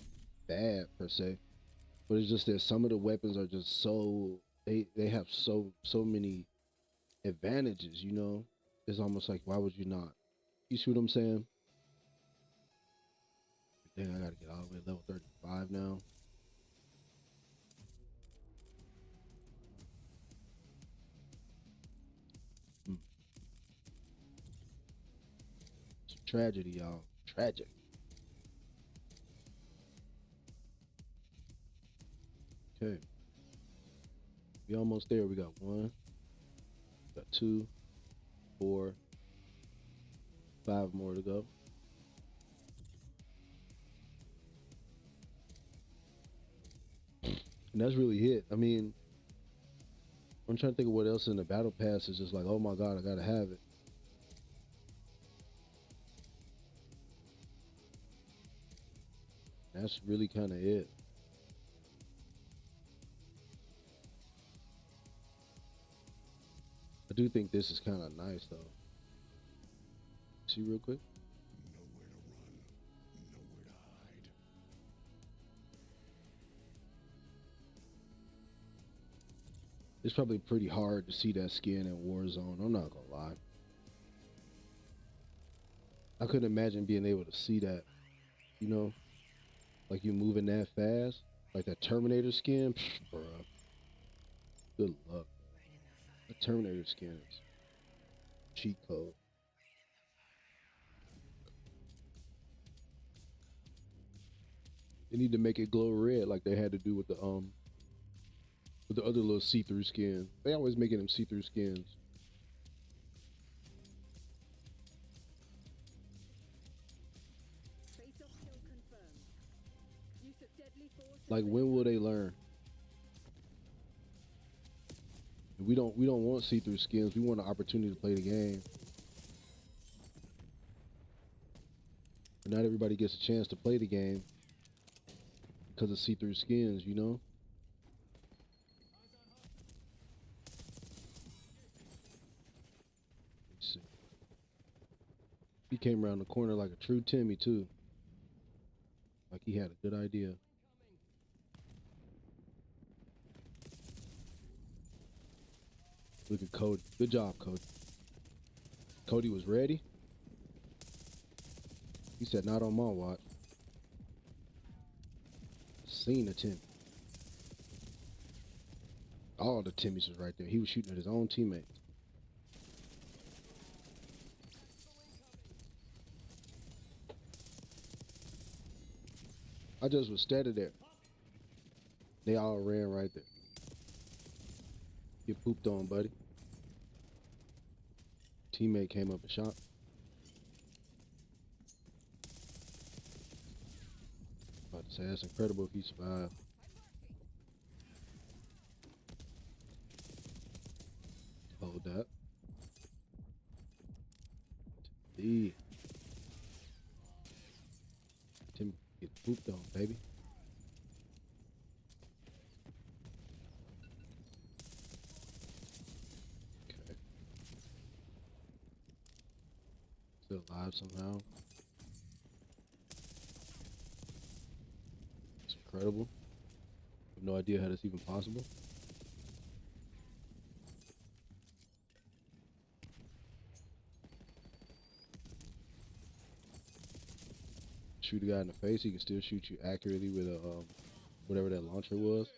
[SPEAKER 1] bad per se. But it's just that some of the weapons are just so they have so many advantages, you know? It's almost like why would you not? You see what I'm saying? Dang, I gotta get all the way to level 35 now. Mm. It's a tragedy, y'all. Tragic. Okay. We almost there. We got 1, got 2, 4, 5 more to go. And that's really it. I mean, I'm trying to think of what else in the battle pass is just like, oh my god, I gotta have it. That's really kind of it. I do think this is kind of nice though. See real quick.
[SPEAKER 3] Nowhere to run, nowhere to hide.
[SPEAKER 1] It's probably pretty hard to see that skin in Warzone. I'm not gonna lie. I couldn't imagine being able to see that. You know, like you moving that fast, like that Terminator skin. Psh, bruh, good luck. The Terminator skin is cheat code. They need to make it glow red like they had to do with the other little see-through skin. They always making them see-through skins.
[SPEAKER 5] Face-off kill confirmed. Use of deadly force.
[SPEAKER 1] Like when will they learn? We don't want see-through skins. We want an opportunity to play the game. But not everybody gets a chance to play the game because of see-through skins, you know? Let's see. He came around the corner like a true Timmy too. Like he had a good idea. Look at Cody. Good job, Cody. Cody was ready. He said, not on my watch. Seen a Timmy. All the Timmys was right there. He was shooting at his own teammates. I just was standing there. They all ran right there. Get pooped on, buddy. Teammate came up and shot. About to say that's incredible if he survived. Hold that. D. Tim get pooped on, baby. Okay. Still alive somehow. It's incredible. I have no idea how that's even possible. Shoot a guy in the face, he can still shoot you accurately with a whatever that launcher was.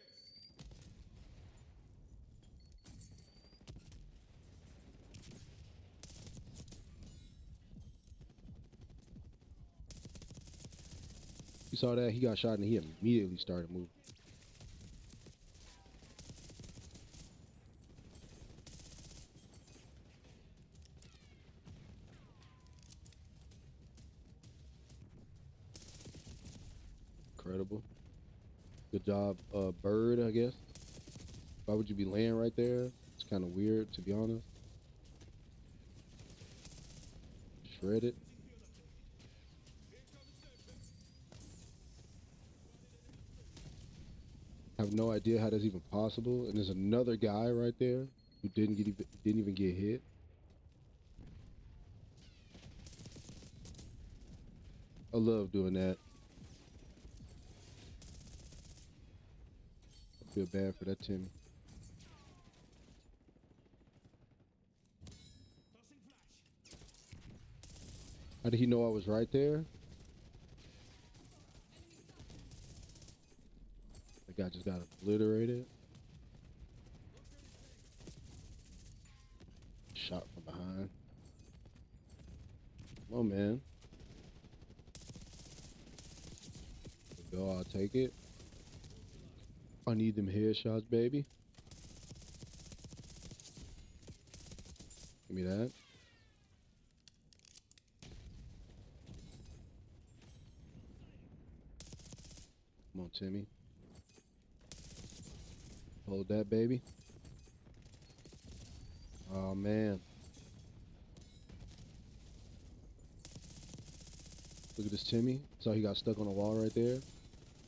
[SPEAKER 1] You saw that? He got shot and he immediately started moving. Incredible. Good job, Bird, I guess. Why would you be laying right there? It's kind of weird, to be honest. Shred it. I have no idea how that's even possible. And there's another guy right there who didn't even get hit. I love doing that. I feel bad for that Timmy. How did he know I was right there? That guy just got obliterated. Shot from behind. Come on, man. There we go, I'll take it. I need them headshots, baby. Give me that. Come on, Timmy. Hold that, baby. Oh man. Look at this Timmy. Saw he got stuck on a wall right there.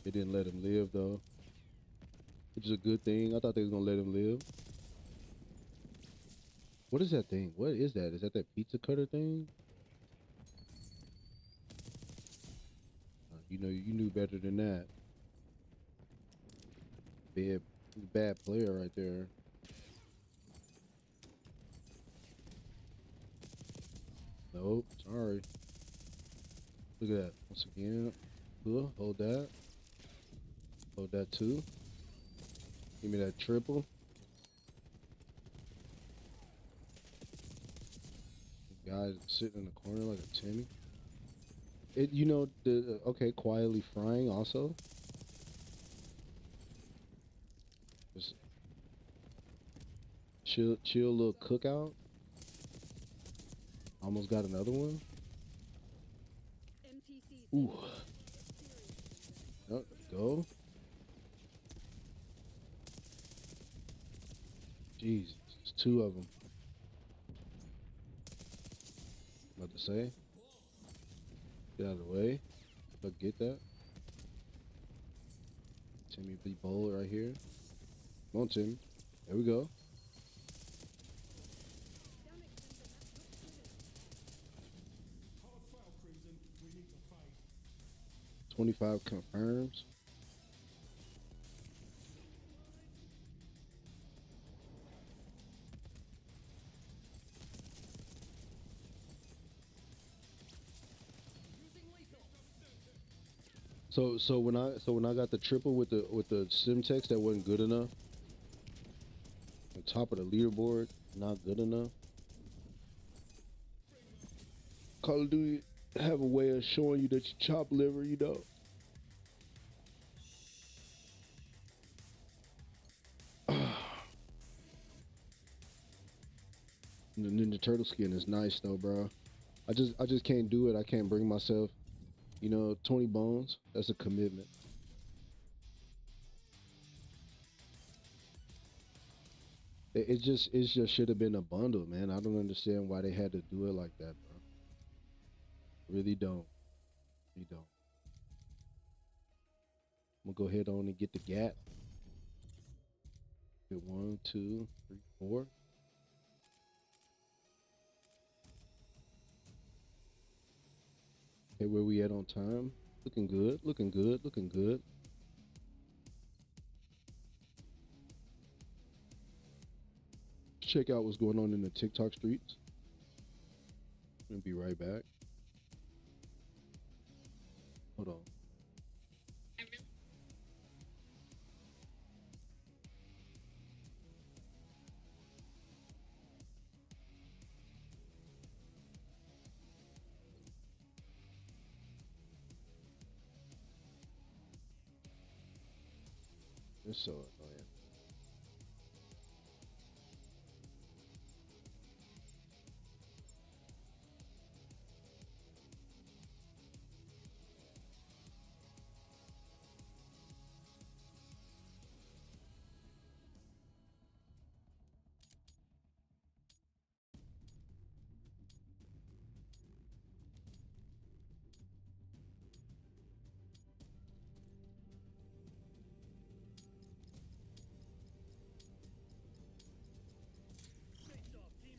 [SPEAKER 1] They didn't let him live though, which is a good thing. I thought they was gonna let him live. What is that thing? What is that? Is that pizza cutter thing? You know, you knew better than that. Bad player right there. Nope, sorry. Look at that. Once again. Cool. Hold that. Hold that too. Give me that triple. Guy sitting in the corner like a Timmy. It, you know, the okay, quietly frying also. Just chill little cookout. Almost got another one.
[SPEAKER 5] MTC
[SPEAKER 1] Ooh. Oh, let's go. Jesus, it's two of them. About to say. Get out of the way. But get that. Timmy be bold right here. Come on, Timmy. There we go.
[SPEAKER 3] Hard foul, Crimson. We need to fight.
[SPEAKER 1] 25 confirms. So when I got the triple with the Simtex, that wasn't good enough. On top of the leaderboard, not good enough. Call of Duty have a way of showing you that you chop liver, you know. The Ninja Turtle skin is nice though, bro. I just can't do it. I can't bring myself. You know, 20 bones. That's a commitment. It just should have been a bundle, man. I don't understand why they had to do it like that, bro. Really don't. Really don't. I'm gonna go ahead on and get the gap. Get 1, 2, 3, 4. Okay, where we at on time? Looking good. Looking good. Looking good. Check out what's going on in the TikTok streets. Gonna be right back. Hold on. It's so annoying.
[SPEAKER 2] Face off, team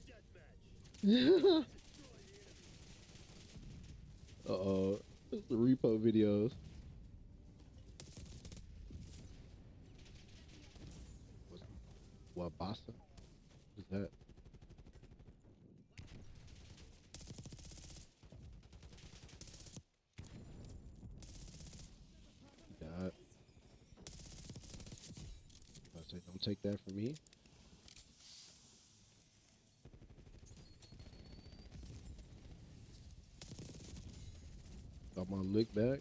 [SPEAKER 2] deathmatch.
[SPEAKER 1] Uh-oh. It's the repo videos. What's Wabasa? What is that? God. I say, don't take that from me. Got my lick back.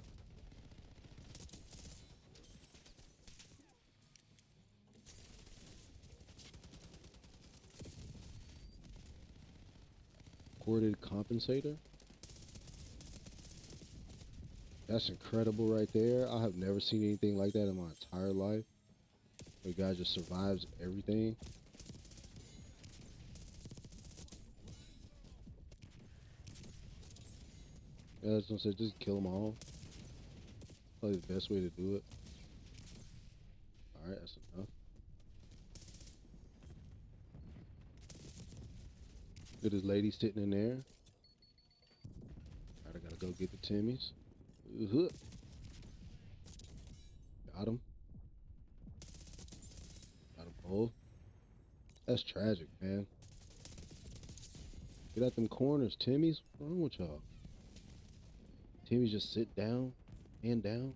[SPEAKER 1] Corded compensator. That's incredible right there. I have never seen anything like that in my entire life. The guy just survives everything. Yeah, I was gonna say, just kill them all. Probably the best way to do it. Alright, that's enough. Look at this lady sitting in there. Alright, I gotta go get the Timmys. Got him. Got them both. That's tragic, man. Get out them corners, Timmys. What's wrong with y'all? Timmys just sit down, hand down.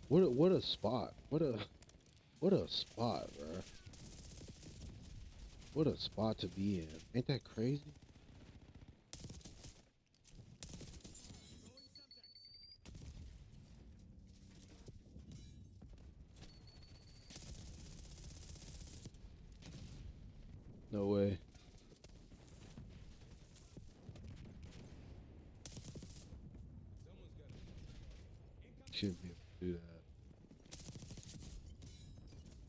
[SPEAKER 1] What a spot. What a spot, bro. What a spot to be in. Ain't that crazy? No way. Shouldn't be able to do that.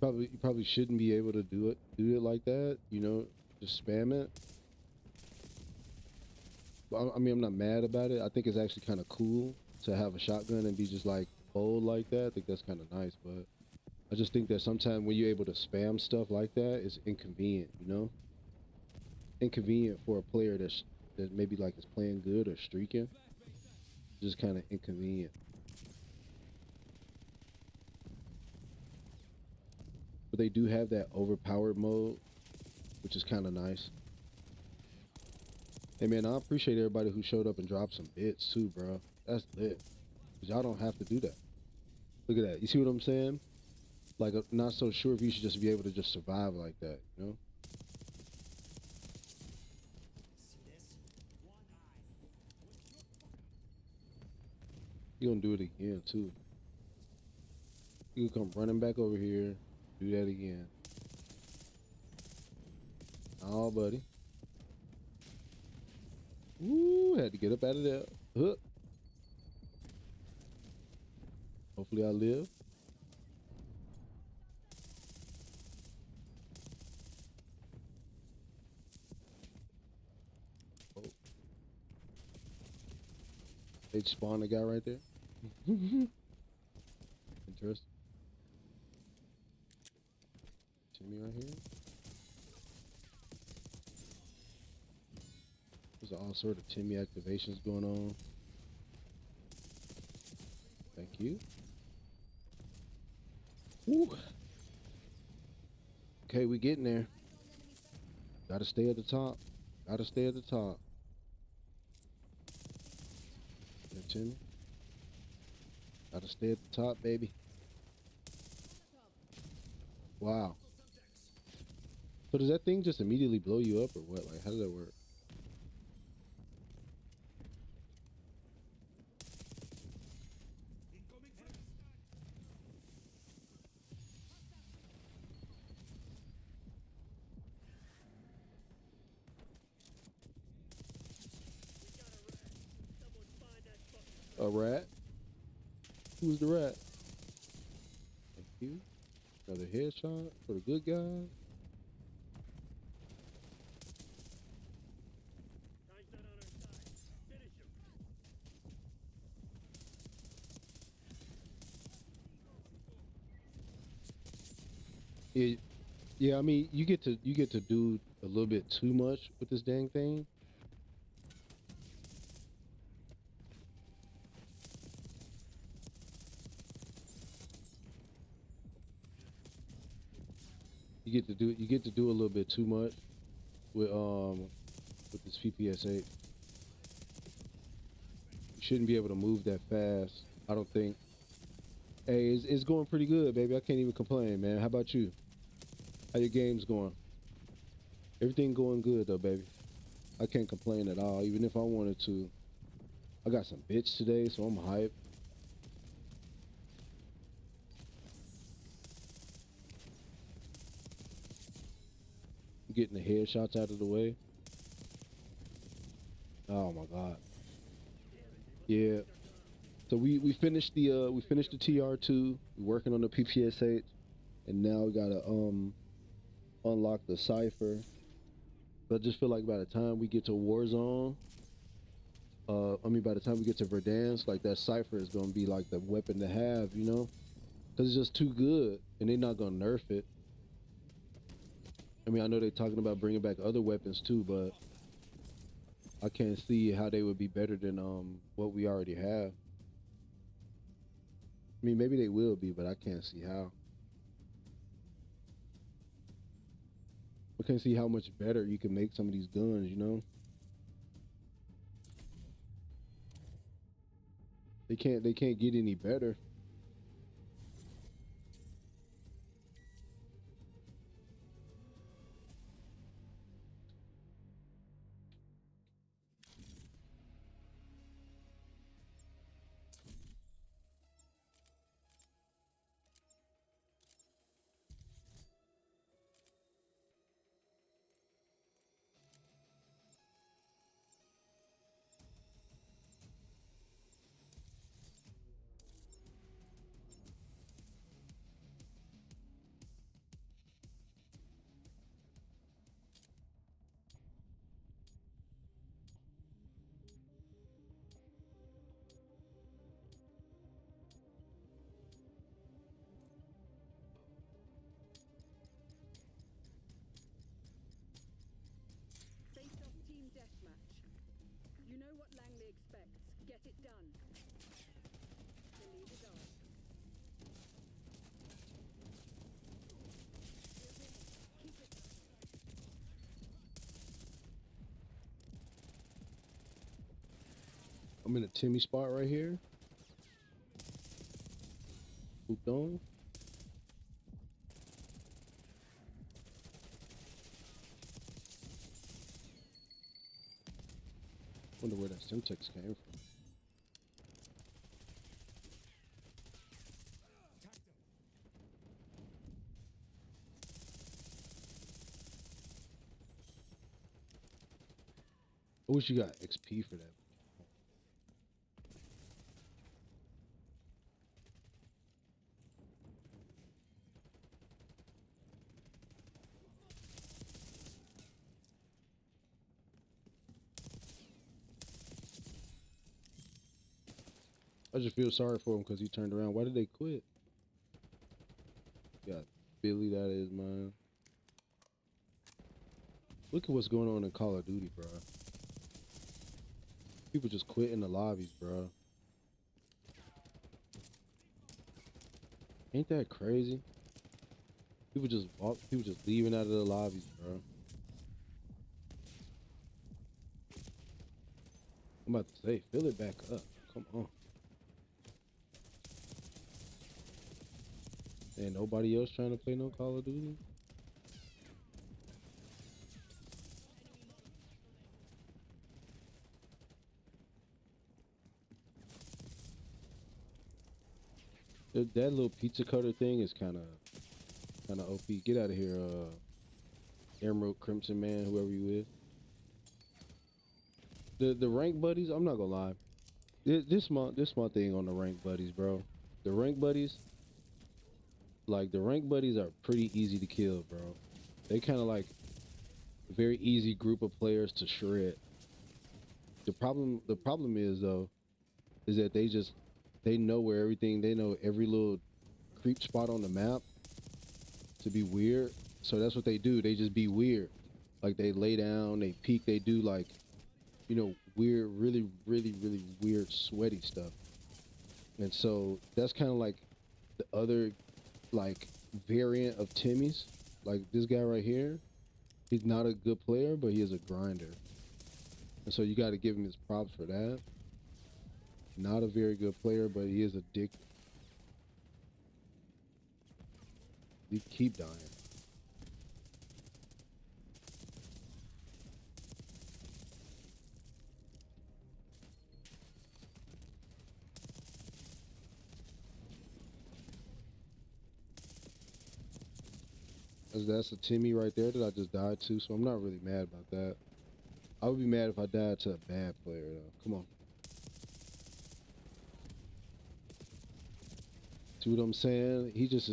[SPEAKER 1] You probably shouldn't be able to do it like that, you know, just spam it. But I mean, I'm not mad about it. I think it's actually kind of cool to have a shotgun and be just like bold like that. I think that's kind of nice, but I just think that sometimes when you're able to spam stuff like that, it's inconvenient, you know? Inconvenient for a player that maybe like is playing good or streaking. Just kind of inconvenient. But they do have that overpowered mode, which is kind of nice. Hey man, I appreciate everybody who showed up and dropped some bits too, bro. That's lit. Cause y'all don't have to do that. Look at that. You see what I'm saying? Like, I'm not so sure if you should just be able to just survive like that, you know? You gonna do it again too. You can come running back over here, do that again. Oh, buddy. Woo, had to get up out of there. Huh. Hopefully I live. Oh, they spawned a guy right there. Interesting. Timmy right here. There's all sort of Timmy activations going on. Thank you. Woo. Okay, we getting there. Gotta stay at the top. Gotta stay at the top. Yeah, Timmy. Gotta stay at the top, baby. Wow. So does that thing just immediately blow you up or what? Like, how does that work? A rat? Who's the rat? Thank you. Another headshot for the good guy.
[SPEAKER 2] Time's not on our side. Finish him.
[SPEAKER 1] Yeah, yeah. I mean, you get to do a little bit too much with this dang thing. You get to do a little bit too much with this PPS-8. You shouldn't be able to move that fast. I don't think. Hey, it's going pretty good, baby. I can't even complain, man. How about you? How your game's going? Everything going good though, baby. I can't complain at all, even if I wanted to. I got some bits today, so I'm hyped. getting the headshots out of the way. Oh my god. Yeah. So we finished the TR2. We're working on the PPSH, and now we gotta unlock the cipher. But I just feel like by the time we get to Warzone, by the time we get to Verdansk, like that cipher is gonna be like the weapon to have, you know? Cause it's just too good, and they're not gonna nerf it. I mean, I know they're talking about bringing back other weapons too, but I can't see how they would be better than what we already have. I mean, maybe they will be, but I can't see how. I can't see how much better you can make some of these guns, you know? They can't get any better.
[SPEAKER 5] Face-off team deathmatch. You know what Langley expects. Get it done. The lead is ours. Keep it.
[SPEAKER 1] I'm in a Timmy spot right here. Hooped on. Wonder where that Semtex came from. I wish you got XP for that. I just feel sorry for him because he turned around. Why did they quit? Yeah, Billy, that is, man. Look at what's going on in Call of Duty, bro. People just quit in the lobbies, bro. Ain't that crazy? People just leaving out of the lobbies, bro. I'm about to say, fill it back up. Come on. Ain't nobody else trying to play no Call of Duty? That little pizza cutter thing is kind of OP. Get out of here, Emerald Crimson Man, whoever you is. The rank buddies, I'm not gonna lie. This my thing on the rank buddies, bro. The rank buddies, the rank buddies are pretty easy to kill, bro. They kind of like a very easy group of players to shred. The problem is though, is that they know where everything, they know every little creep spot on the map to be weird. So that's what they do. They just be weird. Like they lay down, they peek, they do like, you know, weird, really, really, really weird, sweaty stuff. And so that's kind of like the other like variant of Timmy's. Like this guy right here, he's not a good player, but he is a grinder. And so you got to give him his props for that. Not a very good player, but he is addicted. He keep dying. That's a Timmy right there that I just died to, so I'm not really mad about that. I would be mad if I died to a bad player though. Come on. See what I'm saying? He just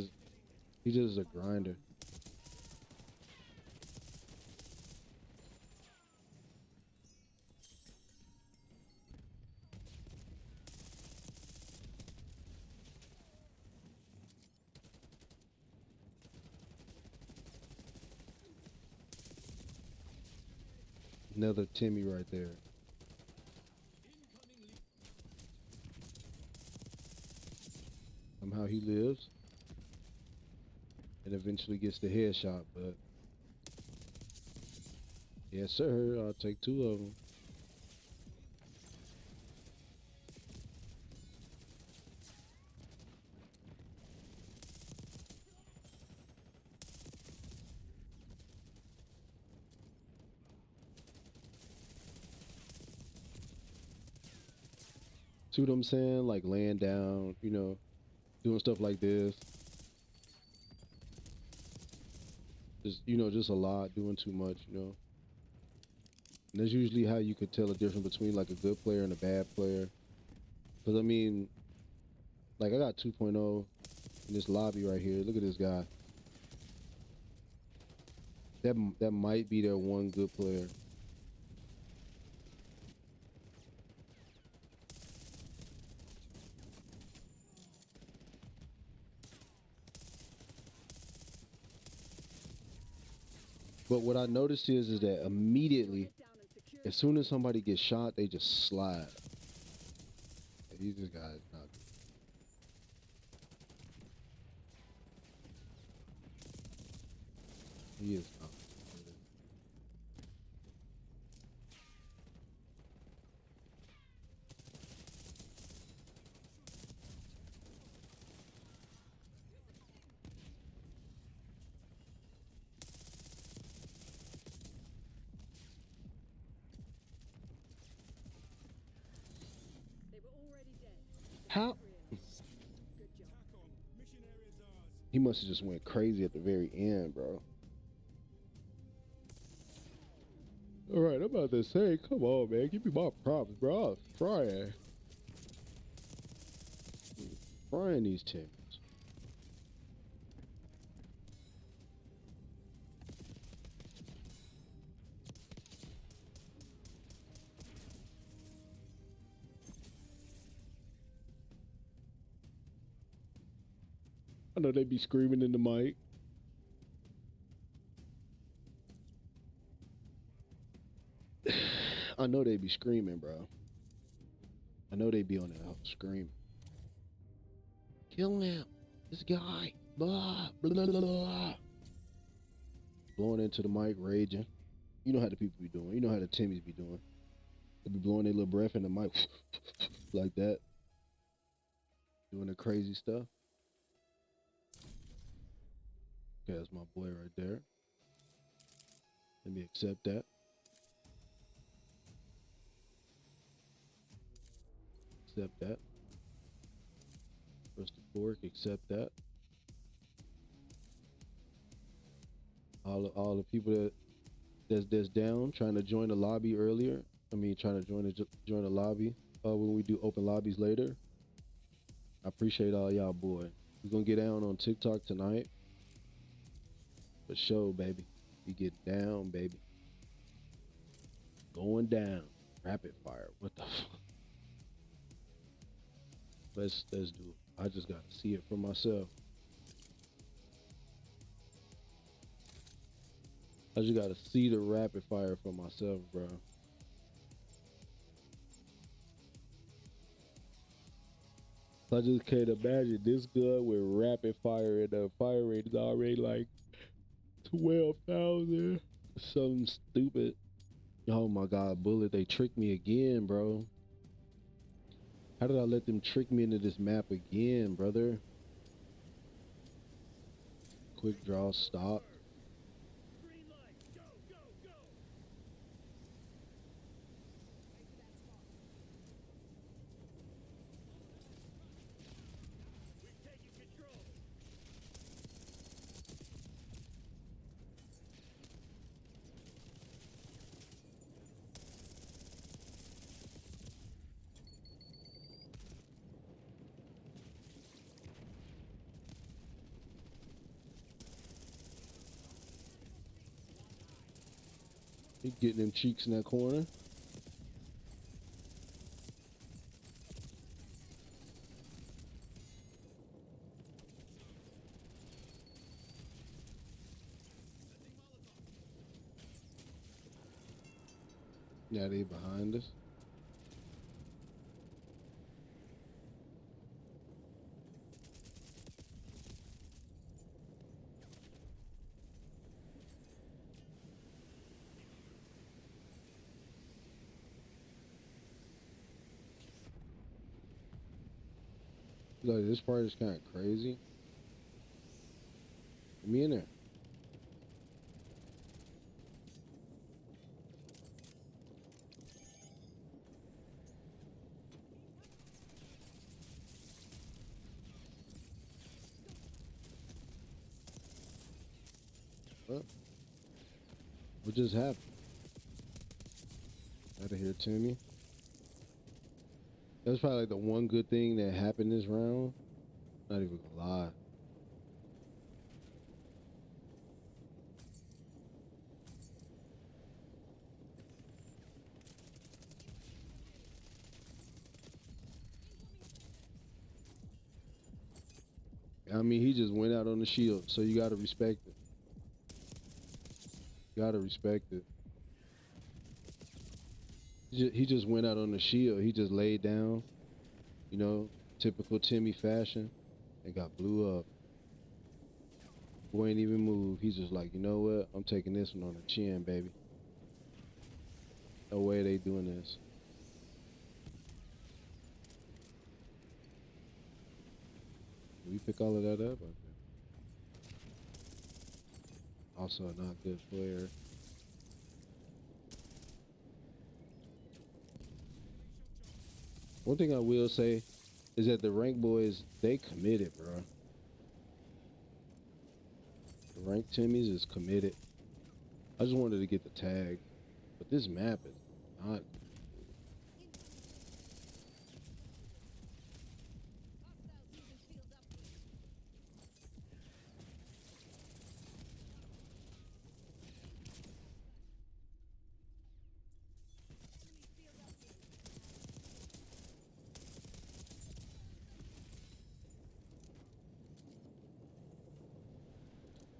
[SPEAKER 1] is a grinder. Another Timmy right there. Somehow he lives and eventually gets the headshot, but yes, sir. I'll take two of them. See what I'm saying? Like laying down, you know, doing stuff like this. Just, you know, just a lot, doing too much, you know. And that's usually how you could tell the difference between like a good player and a bad player. Because I mean, like I got 2.0 in this lobby right here. Look at this guy. That might be their one good player. But what I noticed is that immediately,
[SPEAKER 5] Head down and secure
[SPEAKER 1] as soon as somebody gets shot, they just slide. These guys not. He is not.
[SPEAKER 5] They were already dead.
[SPEAKER 1] How?
[SPEAKER 5] Good job.
[SPEAKER 3] Tack on. Mission area's ours.
[SPEAKER 1] He must have just went crazy at the very end, bro. All right, I'm about to say, come on, man, give me my props, bro. I was frying these Tims. I know they be screaming in the mic. I know they be screaming, bro. I know they be on that screaming. Kill him. This guy. Blah, blah, blah, blah. Blowing into the mic, raging. You know how the people be doing. You know how the Timmies be doing. They be blowing their little breath in the mic like that. Doing the crazy stuff. Okay, that's my boy right there. Let me accept that. Accept that. Press the fork, accept that. All the people that's down trying to join the lobby earlier. I mean, trying to join the lobby when we do open lobbies later. I appreciate all y'all, boy. We're gonna get down on TikTok tonight. For sure, baby. We get down, baby. Going down. Rapid fire. What the fuck? Let's do it. I just gotta see it for myself. I just gotta see the rapid fire for myself, bro. I just can't imagine this gun with rapid fire and the fire rate is already like 12,000. Something stupid. Oh my god, Bullet, they tricked me again, bro. How did I let them trick me into this map again, brother? Quick draw, stop.
[SPEAKER 2] Green light. Go, go, go. We've taken control.
[SPEAKER 1] He getting them cheeks in that corner. Yeah, they behind us. Like this part is kind of crazy. Get me in there. What? What just happened? Out of here, Timmy. That's probably like the one good thing that happened this round. Not even gonna lie. I mean, he just went out on the shield, so you gotta respect it. Gotta respect it. He just went out on the shield. He just laid down, you know, typical Timmy fashion, and got blew up. Boy ain't even move. He's just like, you know what? I'm taking this one on the chin, baby. No way they doing this. Did we pick all of that up? Okay. Also a not good player. One thing I will say is that the rank boys, they committed, bro. The rank Timmys is committed. I just wanted to get the tag, but this map is not.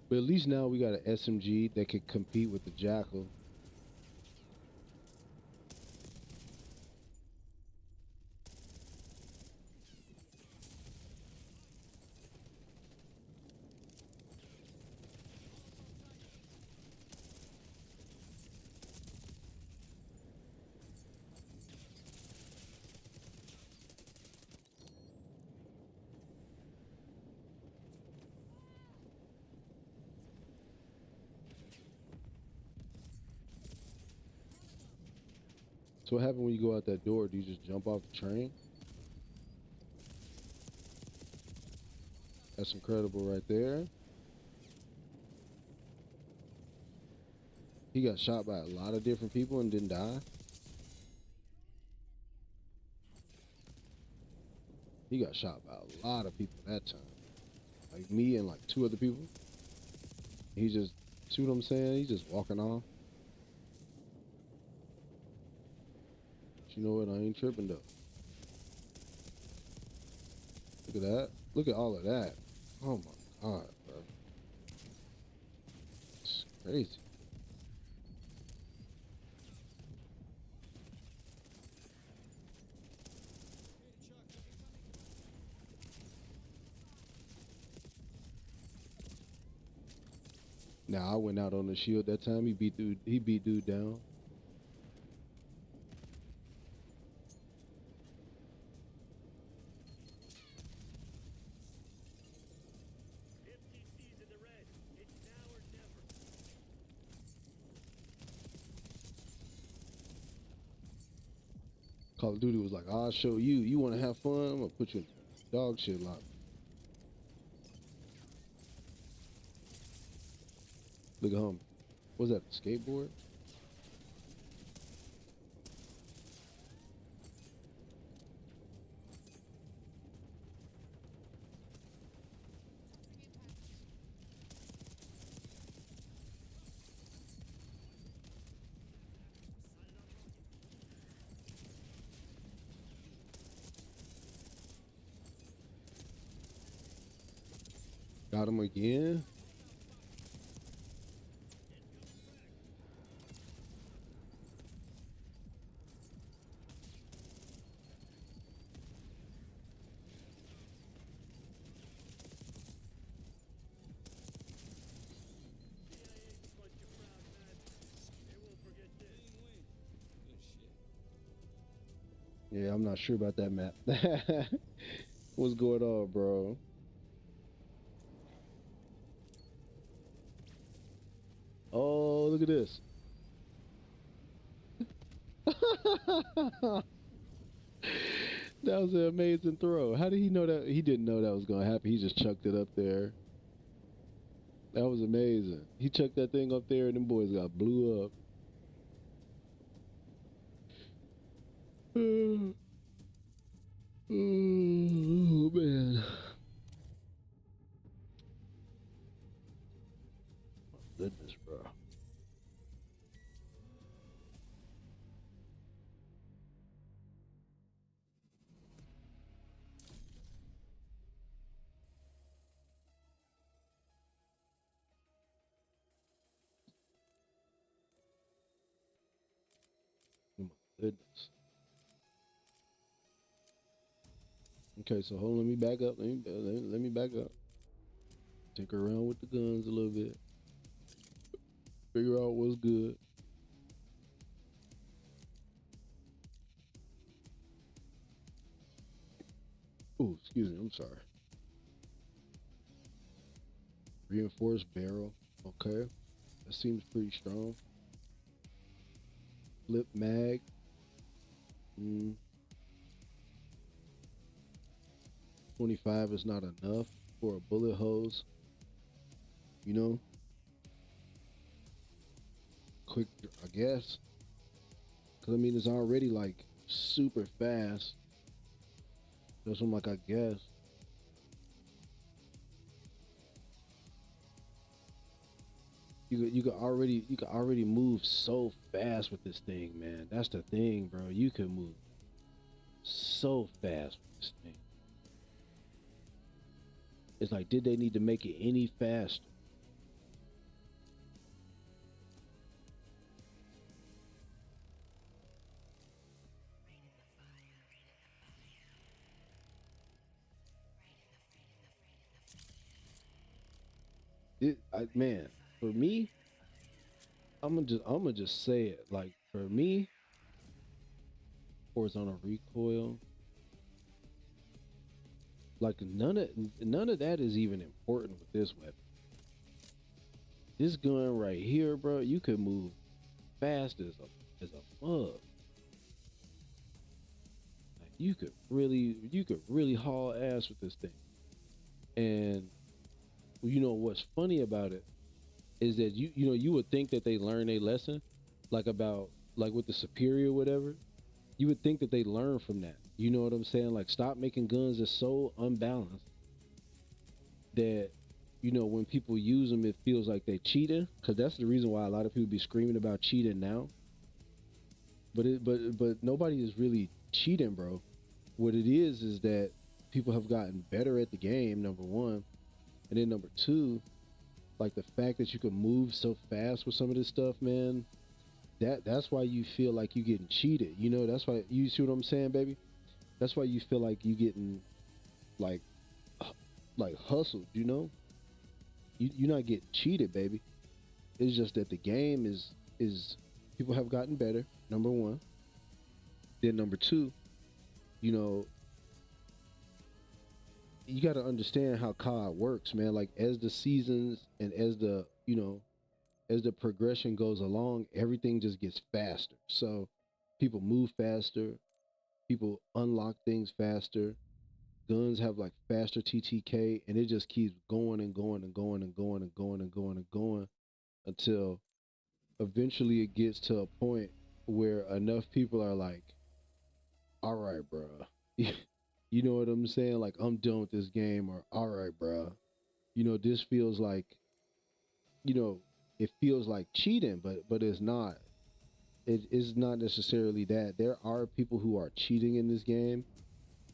[SPEAKER 1] But at least now we got an SMG that can compete with the Jackal. So what happened when you go out that door? Do you just jump off the train? That's incredible right there. He got shot by a lot of different people and didn't die. He got shot by a lot of people that time. Like me and like two other people. He just, see what I'm saying? He's just walking off. But you know what? I ain't tripping though. Look at that. Look at all of that. Oh my God, bro. It's crazy. Now I went out on the shield that time. He beat dude down.
[SPEAKER 2] FTC's in the red. It's now or never.
[SPEAKER 1] Call of Duty was like, I'll show you. You want to have fun? I'm gonna put you in dog shit lock. Look at him. What's that? Skateboard? Got him again.
[SPEAKER 2] CIA's a bunch of proud men. They won't forget this.
[SPEAKER 3] Good shit.
[SPEAKER 1] Yeah, I'm not sure about that map. What's going on, bro? Oh, look at this. That was an amazing throw. How did he know that? He didn't know that was gonna happen. He just chucked it up there. That was amazing. He chucked that thing up there, and them boys got blew up. Oh man, goodness, bro. Oh my goodness. Okay, so hold on, let me back up. Let me back up. Tinker around with the guns a little bit. Figure out what's good. Oh, excuse me. I'm sorry. Reinforced barrel. Okay, that seems pretty strong. Flip mag. Mm, 25 is not enough for a bullet hose. You know, quick, I guess. Cause I mean, it's already like super fast. That's what I'm like, I guess. You could already move so fast with this thing, man. That's the thing, bro. You can move so fast with this thing. It's like, did they need to make it any faster? Man, for me, I'm gonna just say it. Like for me, horizontal recoil, like none of that is even important with this weapon. This gun right here, bro, you could move fast as a mug. Like you could really haul ass with this thing. And you know what's funny about it is that you know you would think that they learn a lesson, like about like with the superior whatever. You would think that they learn from that. You know what I'm saying? Like stop making guns that's so unbalanced that when people use them, it feels like they cheating. Because that's the reason why a lot of people be screaming about cheating now. But nobody is really cheating, bro. What it is that people have gotten better at the game. Number one, and then number two, like the fact that you can move so fast with some of this stuff, man. That's why you feel like you getting cheated. That's why you see what I'm saying, baby. That's why you feel like you getting like like hustled. You're not getting cheated, baby. It's just that the game is people have gotten better. Number one. Then number two, you know, you got to understand how COD works, man. Like as the seasons and as the progression goes along, everything just gets faster. So people move faster, people unlock things faster. Guns have like faster TTK, and it just keeps going and going and going and going and going and going and going until eventually it gets to a point where enough people are like, all right, bro. You know what I'm saying? Like, I'm done with this game, or all right, bro. This feels like, you know, it feels like cheating, but it's not. It is not necessarily that. There are people who are cheating in this game,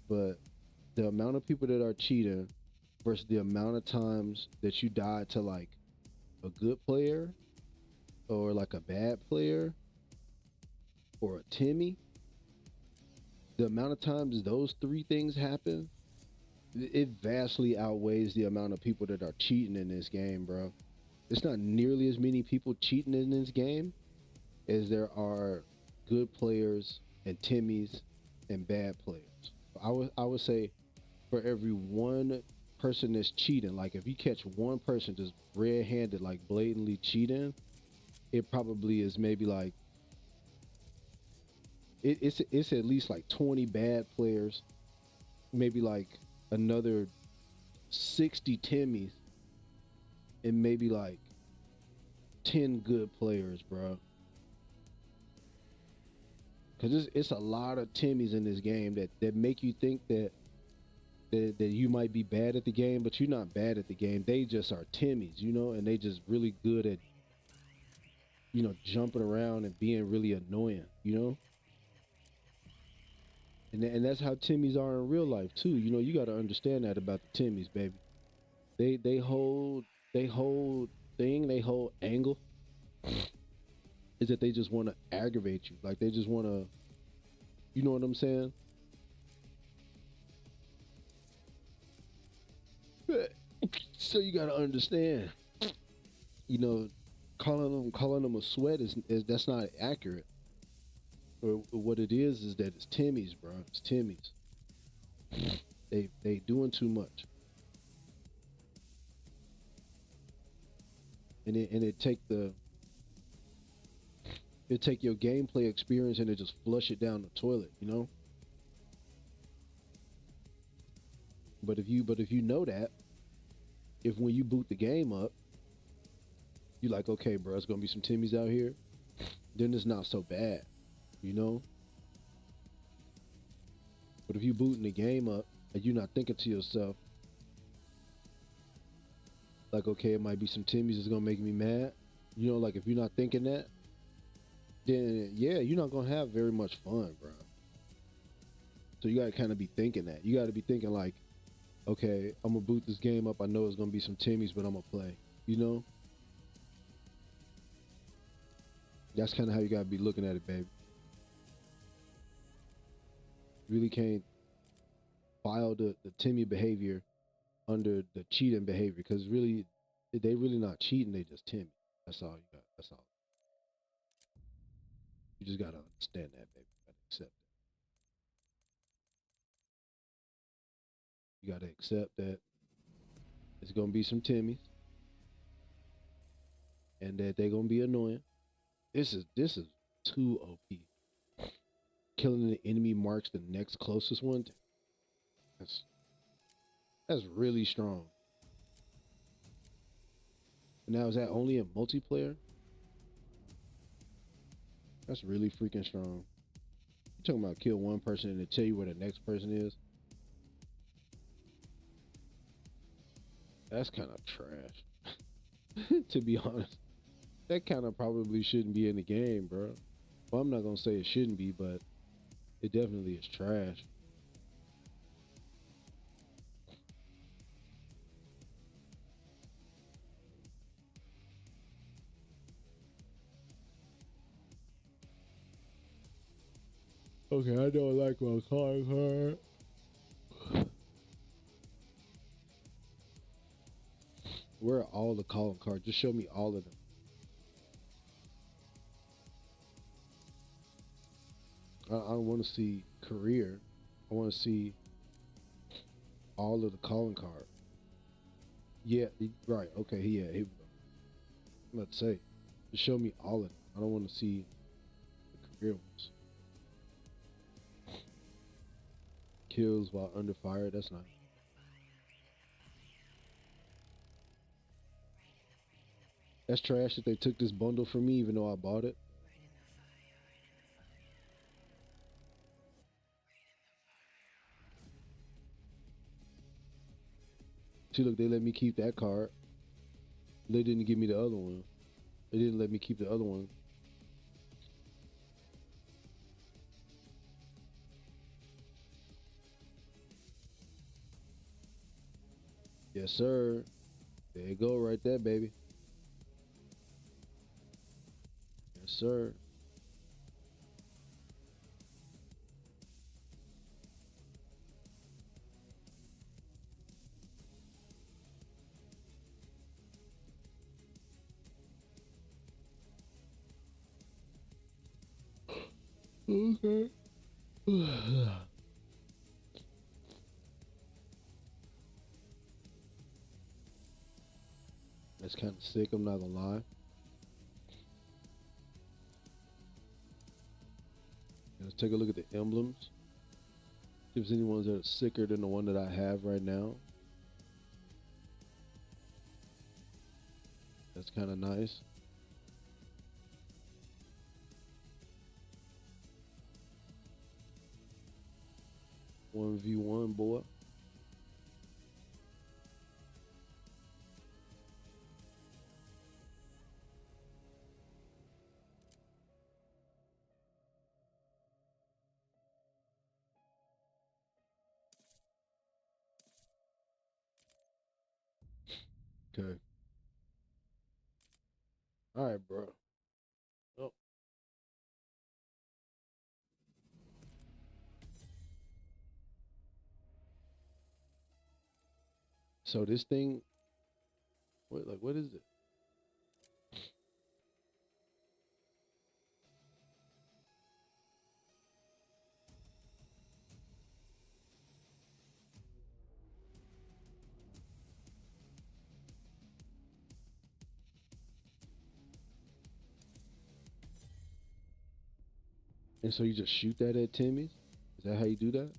[SPEAKER 1] but the amount of people that are cheating versus the amount of times that you died to like a good player or like a bad player or a Timmy, the amount of times those three things happen, it vastly outweighs the amount of people that are cheating in this game, bro. It's not nearly as many people cheating in this game as there are good players and Timmys and bad players. I would say for every one person that's cheating, like if you catch one person just red-handed, like blatantly cheating, it probably is maybe like it's at least like 20 bad players, maybe like another 60 Timmys, and maybe like 10 good players, bro. Because it's a lot of Timmys in this game that make you think that you might be bad at the game, but you're not bad at the game. They just are Timmys, and they just really good at, jumping around and being really annoying. And that's how Timmys are in real life too. You got to understand that about the Timmys, baby. They whole angle is that they just want to aggravate you. Like they just want to, you know what I'm saying? So you got to understand, you know, calling them a sweat is that's not accurate. Or what it is that it's Timmys, bro. It's Timmys. They doing too much, and it take your gameplay experience and it just flush it down the toilet. But if you know that, if when you boot the game up, you like, okay, bro, it's gonna be some Timmys out here, then it's not so bad. But if you booting the game up and you're not thinking to yourself, like, okay, it might be some Timmys that's gonna make me mad. Like if you're not thinking that, then yeah, you're not gonna have very much fun, bro. So you gotta kind of be thinking that. You gotta be thinking like, okay, I'm gonna boot this game up. I know it's gonna be some Timmys, but I'm gonna play. That's kind of how you gotta be looking at it, baby. Really can't file the Timmy behavior under the cheating behavior, because really, they really not cheating. They just Timmy. That's all you got. That's all. You just gotta understand that, baby. You gotta accept it. You gotta accept that it's gonna be some Timmys and that they're gonna be annoying. This is too OP. Killing the enemy marks the next closest one. That's that's really strong. Now is that only in multiplayer? That's really freaking strong. You talking about kill one person and they tell you where the next person is? That's kind of trash. To be honest, that kind of probably shouldn't be in the game, bro. Well, I'm not gonna say it shouldn't be, but it definitely is trash. Okay, I don't like my calling card. Where are all the calling cards? Just show me all of them. I don't want to see career. I want to see all of the calling cards. Yeah, right. Okay, yeah, here we go. I'm about to say, just show me all of them. I don't want to see the career ones. Kills while under fire. That's nice. That's trash that they took this bundle from me, even though I bought it. See, look, they let me keep that card. They didn't give me the other one. They didn't let me keep the other one. Yes, sir. There you go, right there, baby. Yes, sir. Okay. That's kind of sick. I'm not gonna lie. Let's take a look at the emblems. See if there's any ones that are sicker than the one that I have right now. That's kind of nice. One v1, boy. Okay. All right, bro. Oh. So this thing, what is it? And so you just shoot that at Timmy's? Is that how you do that?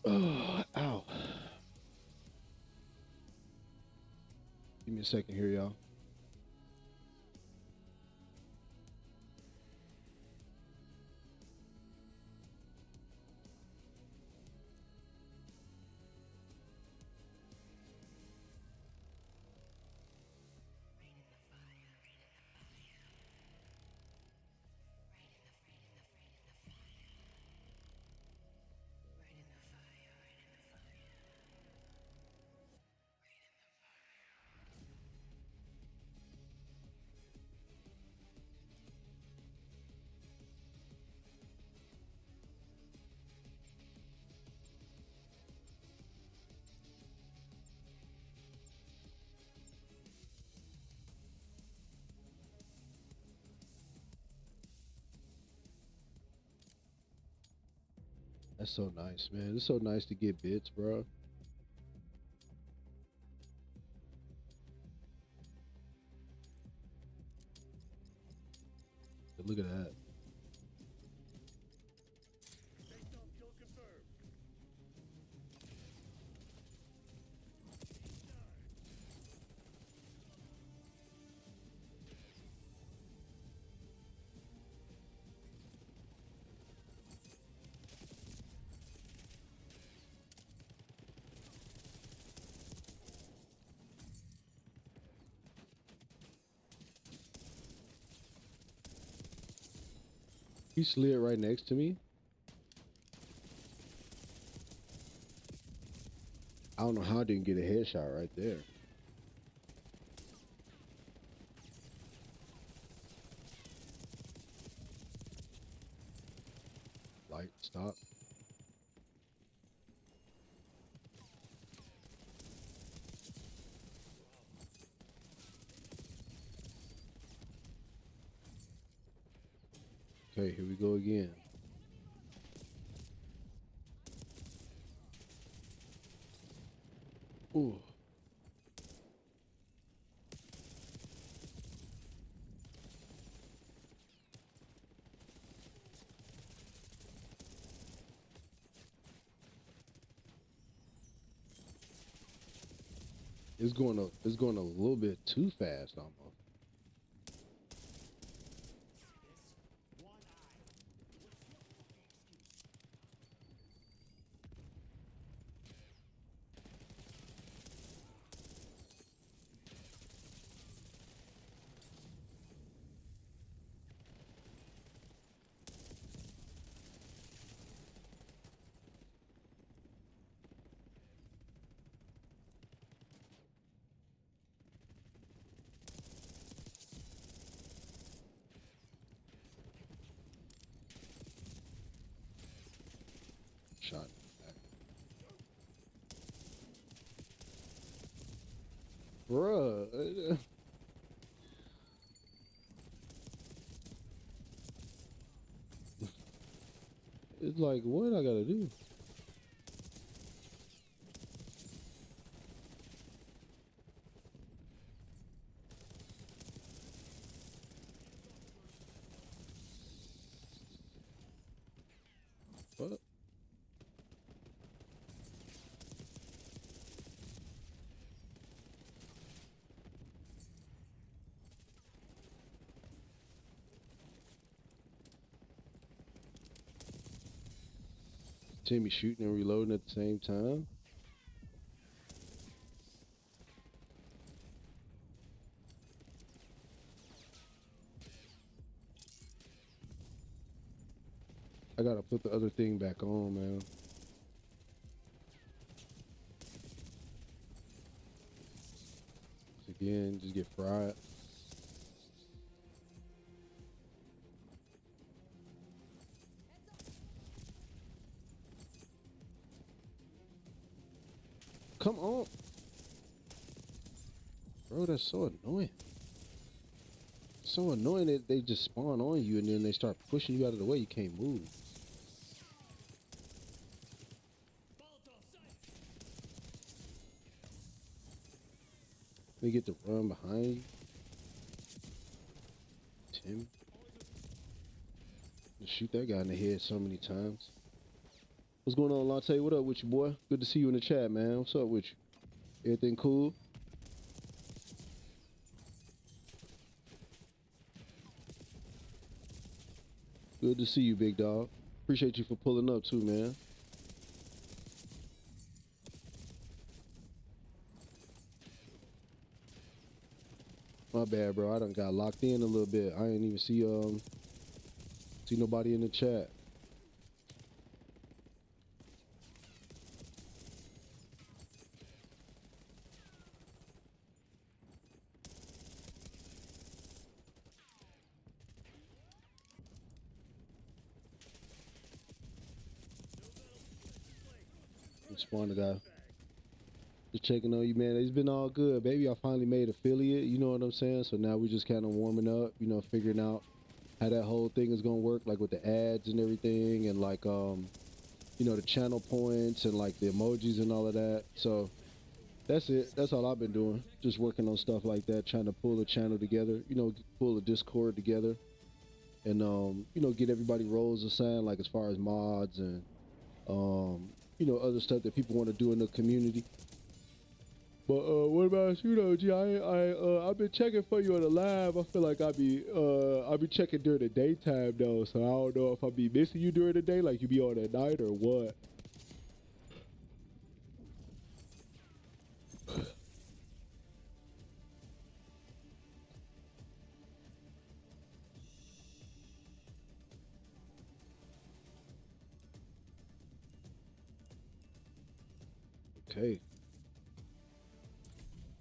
[SPEAKER 1] Oh, ow. Give me a second here, y'all. That's so nice, man. It's so nice to get bits, bro. Look at that.
[SPEAKER 2] Face-off kill confirmed.
[SPEAKER 1] He slid right next to me. I don't know how I didn't get a headshot right there. Light, stop. Okay, here we go again. Ooh. It's going a little bit too fast almost. Shot in the back. Bruh. It's like, what I gotta do? What? Timmy shooting and reloading at the same time? I gotta put the other thing back on, man. Again, just get fried. Come on. Bro, that's so annoying. So annoying that they just spawn on you and then they start pushing you out of the way. You can't move. They get to run behind you. Tim. Just shoot that guy in the head so many times. What's going on, Latte? What up with you, boy? Good to see you in the chat, man. What's up with you? Everything cool? Good to see you, big dog. Appreciate you for pulling up too, man. My bad, bro. I done got locked in a little bit. I didn't even see nobody in the chat. Spawn the guy. Just checking on you, man. It's been all good, baby. I finally made affiliate, you know what I'm saying? So now we just kind of warming up, you know, figuring out how that whole thing is gonna work, like with the ads and everything, and like you know, the channel points and like the emojis and all of that. So that's it. That's all I've been doing. Just working on stuff like that, trying to pull the channel together, you know, pull the Discord together, and you know, get everybody roles assigned, like as far as mods and you know, other stuff that people want to do in the community. But what about you though, G? I've been checking for you on the live. I feel like I be checking during the daytime though, so I don't know if I be missing you during the day, like you be on at night or what. Okay,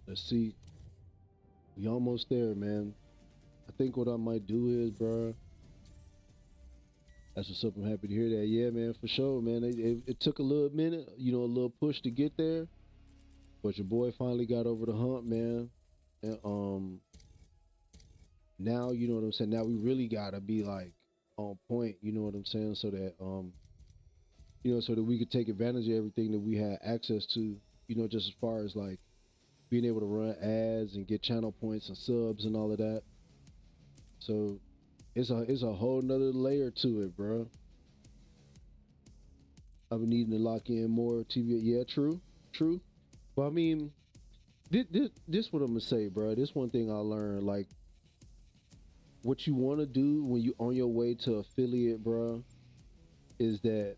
[SPEAKER 1] let's see. We almost there, man. I think what I might do is, bro. That's what's up. I'm happy to hear that. Yeah, man, for sure, man. It took a little minute, you know, a little push to get there, but your boy finally got over the hump, man. And now you know what I'm saying. Now we really gotta be like on point, you know what I'm saying, so that you know, so that we could take advantage of everything that we had access to, you know, just as far as like being able to run ads and get channel points and subs and all of that. So it's a whole nother layer to it, bro. I've been needing to lock in more TV. Yeah, true. Well, I mean, this what I'm gonna say, bro. This one thing I learned, like what you want to do when you on your way to affiliate, bro, is that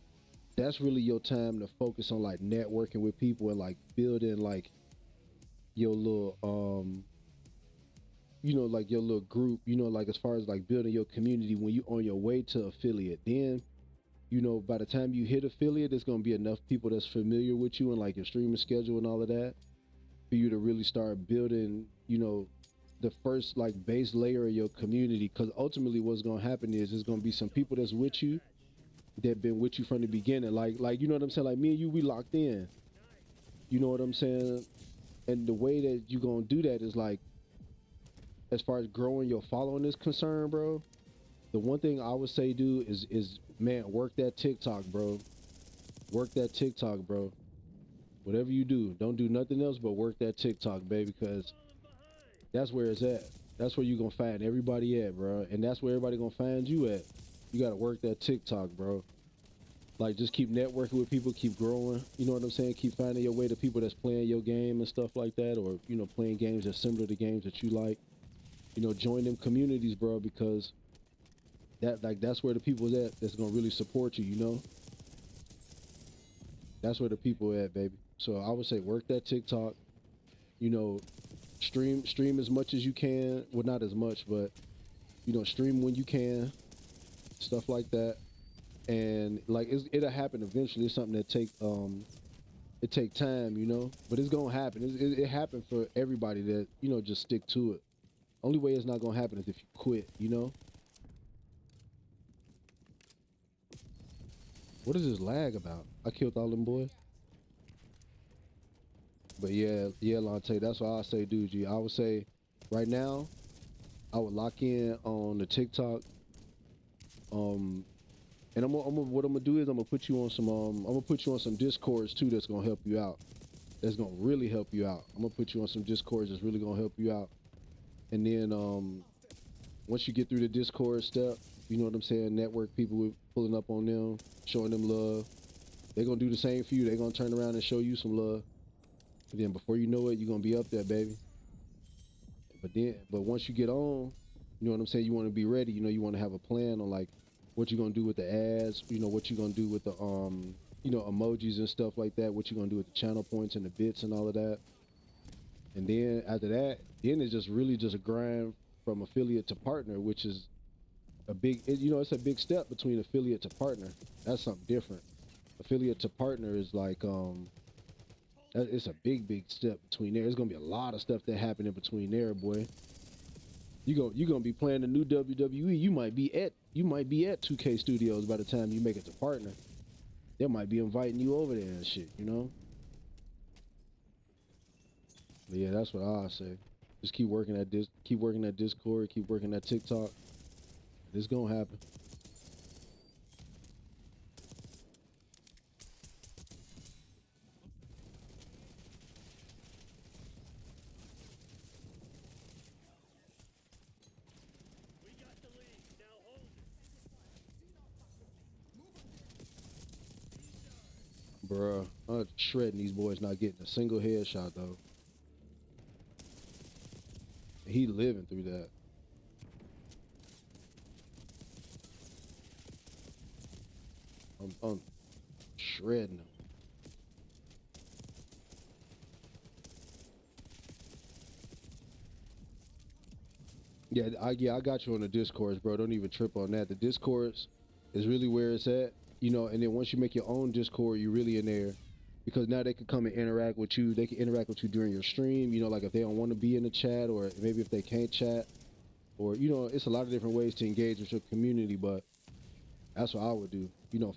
[SPEAKER 1] that's really your time to focus on like networking with people and like building like your little like your little group, like as far as like building your community when you on your way to affiliate. Then, by the time you hit affiliate, there's gonna be enough people that's familiar with you and like your streaming schedule and all of that for you to really start building, the first like base layer of your community. Because ultimately, what's gonna happen is there's gonna be some people that's with you that been with you from the beginning. Like you know what I'm saying? Like me and you, we locked in. You know what I'm saying? And the way that you gonna do that is like, as far as growing your following is concerned, bro. The one thing I would say, dude, is man, work that TikTok, bro. Work that TikTok, bro. Whatever you do, don't do nothing else but work that TikTok, baby, because that's where it's at. That's where you gonna find everybody at, bro. And that's where everybody gonna find you at. You gotta work that TikTok, bro. Like just keep networking with people, keep growing. You know what I'm saying? Keep finding your way to people that's playing your game and stuff like that, or playing games that's similar to games that you like. Join them communities, bro, because that's where the people's at that's gonna really support you. That's where the people at, baby. So I would say work that TikTok. You know, stream as much as you can. Well, not as much, but stream when you can. Stuff like that, and like it'll happen eventually. It's something that it take time, but it's gonna happen. It happened for everybody that just stick to it. Only way it's not gonna happen is if you quit. What is this lag about? I killed all them boys. But yeah, Lante, that's what I say, dude. G. I would say right now, I would lock in on the TikTok. Um, and what I'm gonna do is I'm gonna put you on some Discords too. That's gonna help you out. That's gonna really help you out. I'm gonna put you on some Discords that's really gonna help you out. And then once you get through the Discord step, you know what I'm saying. Network people with pulling up on them, showing them love. They're gonna do the same for you. They're gonna turn around and show you some love. And then before you know it, you're gonna be up there, baby. But once you get on, you know what I'm saying. You want to be ready. You want to have a plan on like what you're gonna do with the ads. What you're gonna do with the emojis and stuff like that. What you're gonna do with the channel points and the bits and all of that. And then after that, then it's just really just a grind from affiliate to partner, which is it's a big step between affiliate to partner. That's something different. Affiliate to partner is like it's a big step between there. There's gonna be a lot of stuff that happen in between there, boy. You gonna be playing the new WWE. You might be at 2K Studios by the time you make it to partner. They might be inviting you over there and shit. But yeah, that's what I say. Just keep working at this. Keep working at Discord. Keep working at TikTok. It's gonna happen.
[SPEAKER 2] We got the lead. Now hold it.
[SPEAKER 1] Bruh, I'm shredding these boys, not getting a single headshot though. He living through that. I'm shredding him. I got you on the Discords, bro. Don't even trip on that. The Discords is really where it's at, and then once you make your own Discord, you're really in there. Because now they can come and interact with you. They can interact with you during your stream, like if they don't want to be in the chat or maybe if they can't chat. Or, it's a lot of different ways to engage with your community, but that's what I would do.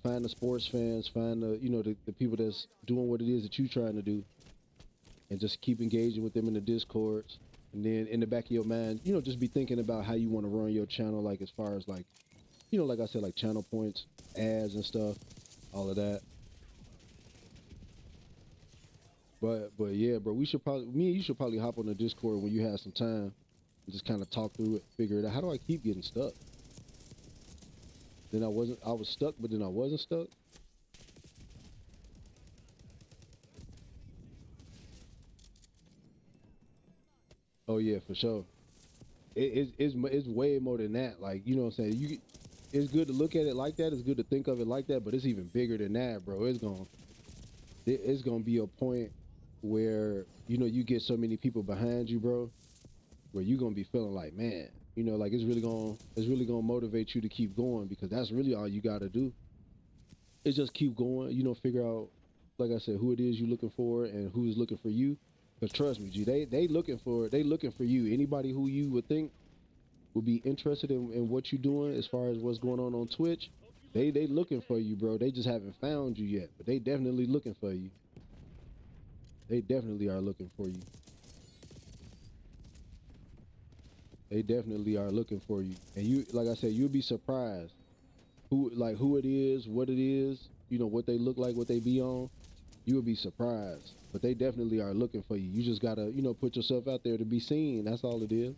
[SPEAKER 1] Find the sports fans, find the people that's doing what it is that you're trying to do, and just keep engaging with them in the Discords. And then in the back of your mind, just be thinking about how you want to run your channel, like as far as like, like I said, like channel points, ads and stuff, all of that. But yeah, bro, me and you should probably hop on the Discord when you have some time and just kind of talk through it, figure it out. How do I keep getting stuck? Then I was stuck, but then I wasn't stuck. Oh yeah, for sure. It's way more than that. Like, you know what I'm saying? It's good to look at it like that. It's good to think of it like that, but it's even bigger than that, bro. It's gonna be a point where, you know, you get so many people behind you, bro, where you're gonna be feeling like, man, you know, like it's really gonna motivate you to keep going, because that's really all you gotta do. Is just keep going, you know, figure out, like I said, who it is you're looking for and who's looking for you. Cause trust me, G, they looking for you. Anybody who you would think would be interested in what you're doing as far as what's going on Twitch, they looking for you, bro. They just haven't found you yet, but they definitely looking for you. They definitely are looking for you. They definitely are looking for you. And you, like I said, you'll be surprised who it is, what it is, you know, what they look like, what they be on. You will be surprised. But they definitely are looking for you. You just gotta, you know, put yourself out there to be seen. That's all it is.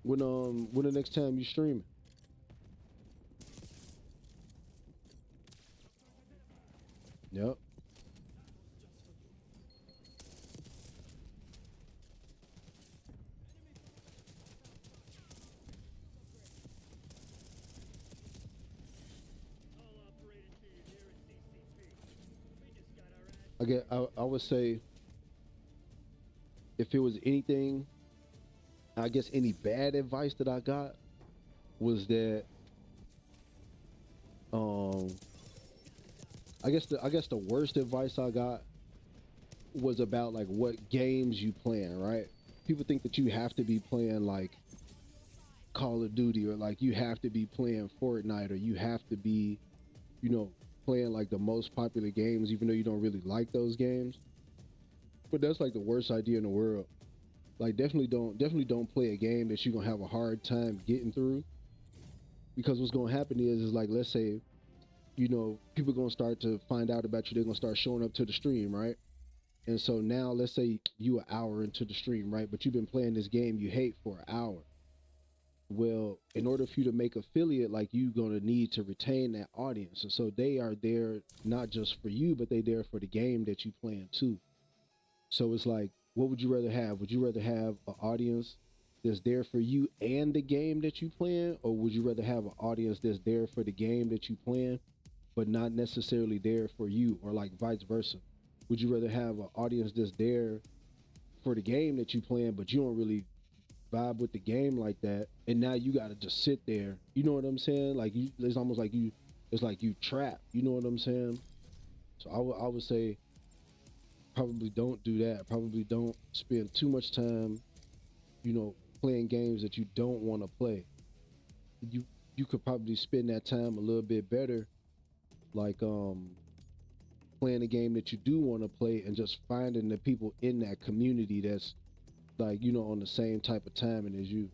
[SPEAKER 1] When the next time you streaming? Yep.
[SPEAKER 2] All operators to your nearest CCP. We just got our ass.
[SPEAKER 1] I would say if it was anything, I guess any bad advice that I got was that um I guess the worst advice I got was about like what games you playing, right? People think that you have to be playing like Call of Duty, or like you have to be playing Fortnite, or you have to be, you know, playing like the most popular games even though you don't really like those games. But that's like the worst idea in the world. Like definitely don't play a game that you're gonna have a hard time getting through, because what's gonna happen is like, let's say, you know, people gonna start to find out about you, they're gonna start showing up to the stream, right? And so now let's say you an hour into the stream, right? But you've been playing this game you hate for an hour. Well, in order for you to make affiliate, like, you gonna need to retain that audience. And so they are there not just for you, but they there for the game that you playing too. So it's like, what would you rather have? Would you rather have an audience that's there for you and the game that you playing, or would you rather have an audience that's there for the game that you playing, but not necessarily there for you, or like vice versa? Would you rather have an audience that's there for the game that you playing, but you don't really vibe with the game like that, and now you gotta just sit there? You know what I'm saying? Like, it's almost like it's like you trapped. You know what I'm saying? So I would say probably don't do that. Probably don't spend too much time, you know, playing games that you don't want to play. You you could probably spend that time a little bit better, like playing a game that you do want to play, and just finding the people in that community that's like, you know, on the same type of timing as you.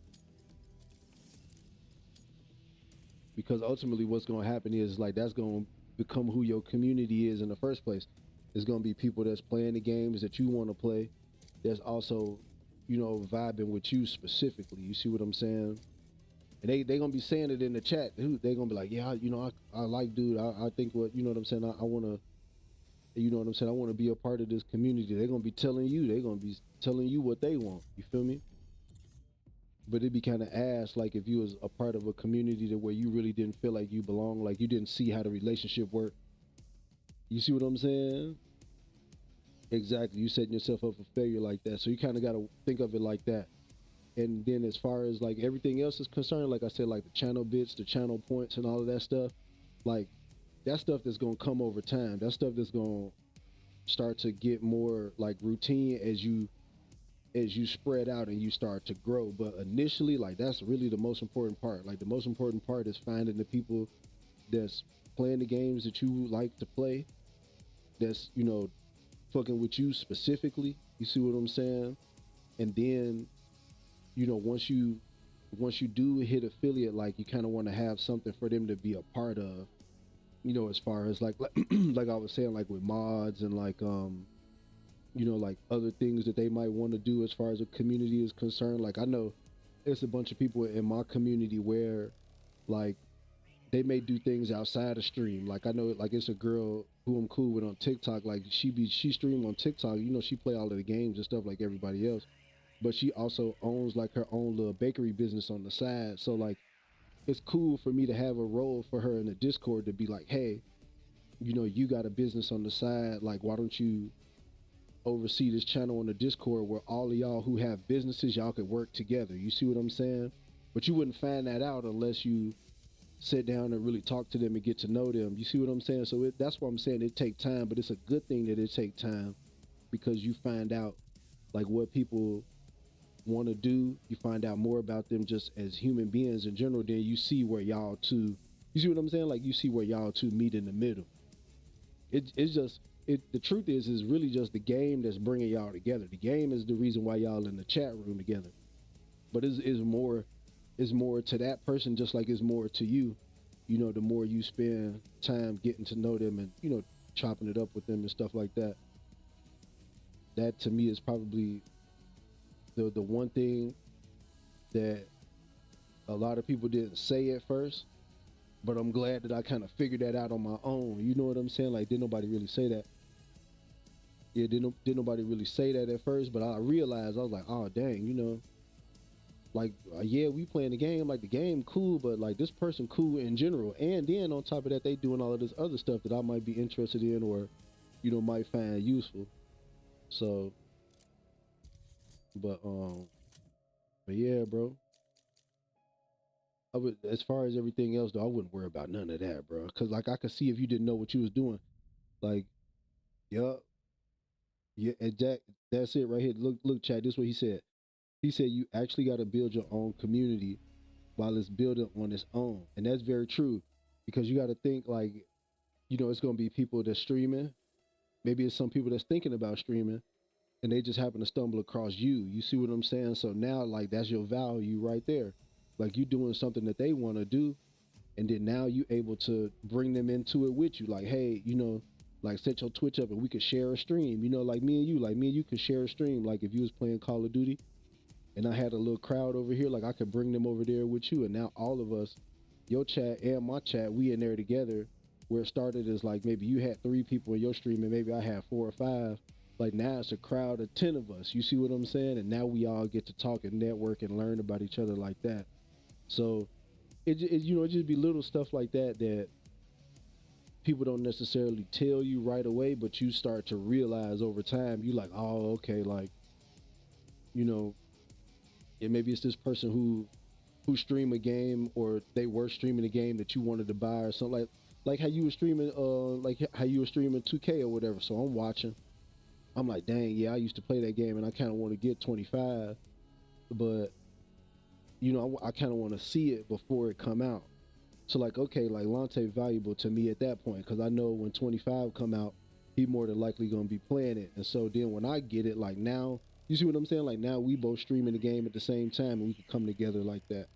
[SPEAKER 1] Because ultimately what's going to happen is like that's going to become who your community is in the first place. It's going to be people that's playing the games that you want to play, that's also, you know, vibing with you specifically. You see what I'm saying? And they gonna be saying it in the chat. They gonna be like, yeah, you know, I like dude. I think, what, you know what I'm saying. I want to, you know what I'm saying. I want to be a part of this community. They're gonna be telling you. They're gonna be telling you what they want. You feel me? But it'd be kind of ass, like, if you was a part of a community that where you really didn't feel like you belong, like you didn't see how the relationship worked. You see what I'm saying? Exactly. You setting yourself up for failure like that. So you kind of got to think of it like that. And then as far as like everything else is concerned, like I said, like the channel bits, the channel points, and all of that stuff, like that stuff that's gonna come over time. That stuff that's gonna start to get more like routine as you spread out and you start to grow. But initially, like, that's really the most important part. Like, the most important part is finding the people that's playing the games that you like to play, that's, you know, fucking with you specifically. You see what I'm saying? And then, you know, once you do hit affiliate, like, you kind of want to have something for them to be a part of, you know, as far as like like I was saying, like with mods and like you know, like other things that they might want to do as far as a community is concerned. Like, I know it's a bunch of people in my community where, like, they may do things outside of stream. Like I know, like it's a girl who I'm cool with on TikTok. Like she stream on TikTok. You know, she play all of the games and stuff like everybody else. But she also owns like her own little bakery business on the side. So like it's cool for me to have a role for her in the Discord to be like, hey, you know, you got a business on the side. Like, why don't you oversee this channel on the Discord where all of y'all who have businesses, y'all could work together. You see what I'm saying? But you wouldn't find that out unless you sit down and really talk to them and get to know them. You see what I'm saying? So that's why I'm saying it take time, but it's a good thing that it take time because you find out like what people want to do. You find out more about them just as human beings in general. Then you see where y'all two, you see what I'm saying? Like you see where y'all two meet in the middle. It's just the truth is really just the game that's bringing y'all together. The game is the reason why y'all in the chat room together. But it's more to that person just like it's more to you. You know, the more you spend time getting to know them and, you know, chopping it up with them and stuff like that. That to me is probably the one thing that a lot of people didn't say at first, but I'm glad that I kind of figured that out on my own. You know what I'm saying? Like, didn't nobody really say that. Yeah, didn't nobody really say that at first, but I realized, I was like, oh, dang, you know, like, yeah, we playing the game, like, the game cool, but, like, this person cool in general. And then on top of that, they doing all of this other stuff that I might be interested in or, you know, might find useful. So, but, but yeah, bro. I would, as far as everything else, though, I wouldn't worry about none of that, bro. Cause like I could see if you didn't know what you was doing, like, yeah, yeah, and Jack, that's it right here. Look, Chad. This is what he said. He said you actually got to build your own community while it's building on its own, and that's very true, because you got to think like, you know, it's gonna be people that's streaming. Maybe it's some people that's thinking about streaming, and they just happen to stumble across you. You see what I'm saying? So now, like, that's your value right there. Like you doing something that they want to do, and then now you able to bring them into it with you. Like, hey, you know, like set your Twitch up and we could share a stream. You know, like me and you could share a stream. Like if you was playing Call of Duty and I had a little crowd over here, like I could bring them over there with you. And now all of us, your chat and my chat, we in there together. Where it started is like maybe you had 3 people in your stream and maybe I had 4 or 5. Like now it's a crowd of 10 of us. You see what I'm saying? And now we all get to talk and network and learn about each other like that. So it you know, it just be little stuff like that that people don't necessarily tell you right away, but you start to realize over time. You like, oh, okay, like, you know, and maybe it's this person who stream a game or they were streaming a game that you wanted to buy or something like how you were streaming like how you were streaming 2K or whatever. So I'm watching. I'm like, dang, yeah, I used to play that game and I kind of want to get 25, but you know, I kind of want to see it before it come out. So like, okay, like Lante valuable to me at that point because I know when 25 come out, he more than likely gonna be playing it. And so then when I get it, like now, you see what I'm saying? Like now we both streaming the game at the same time and we could come together like that.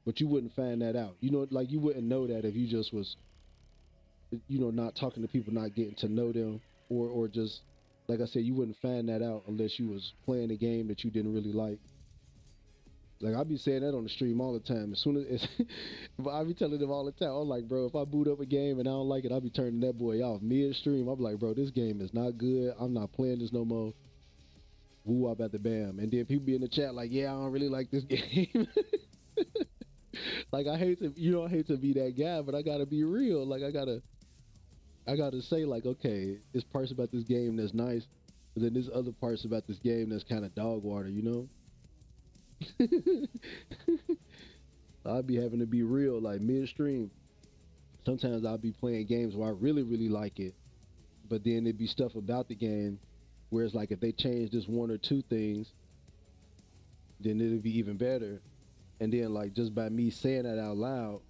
[SPEAKER 1] But you wouldn't find that out. You know, like you wouldn't know that if you just was, you know, not talking to people, not getting to know them, or just like I said, you wouldn't find that out unless you was playing a game that you didn't really like. Like I be saying that on the stream all the time. As soon as but I be telling them all the time, I'm like, bro, if I boot up a game and I don't like it, I'll be turning that boy off mid-stream. I'm like, bro, this game is not good. I'm not playing this no more. Woo up at the bam. And then people be in the chat like, yeah, I don't really like this game. Like I hate to, you know, I hate to be that guy, but I gotta be real. Like I gotta say like, okay, there's parts about this game that's nice, but then there's other parts about this game that's kind of dog water, you know? I'll be having to be real, like midstream. Sometimes I'll be playing games where I really, really like it, but then there'd be stuff about the game where it's like if they change this 1 or 2 things, then it'll be even better. And then like just by me saying that out loud,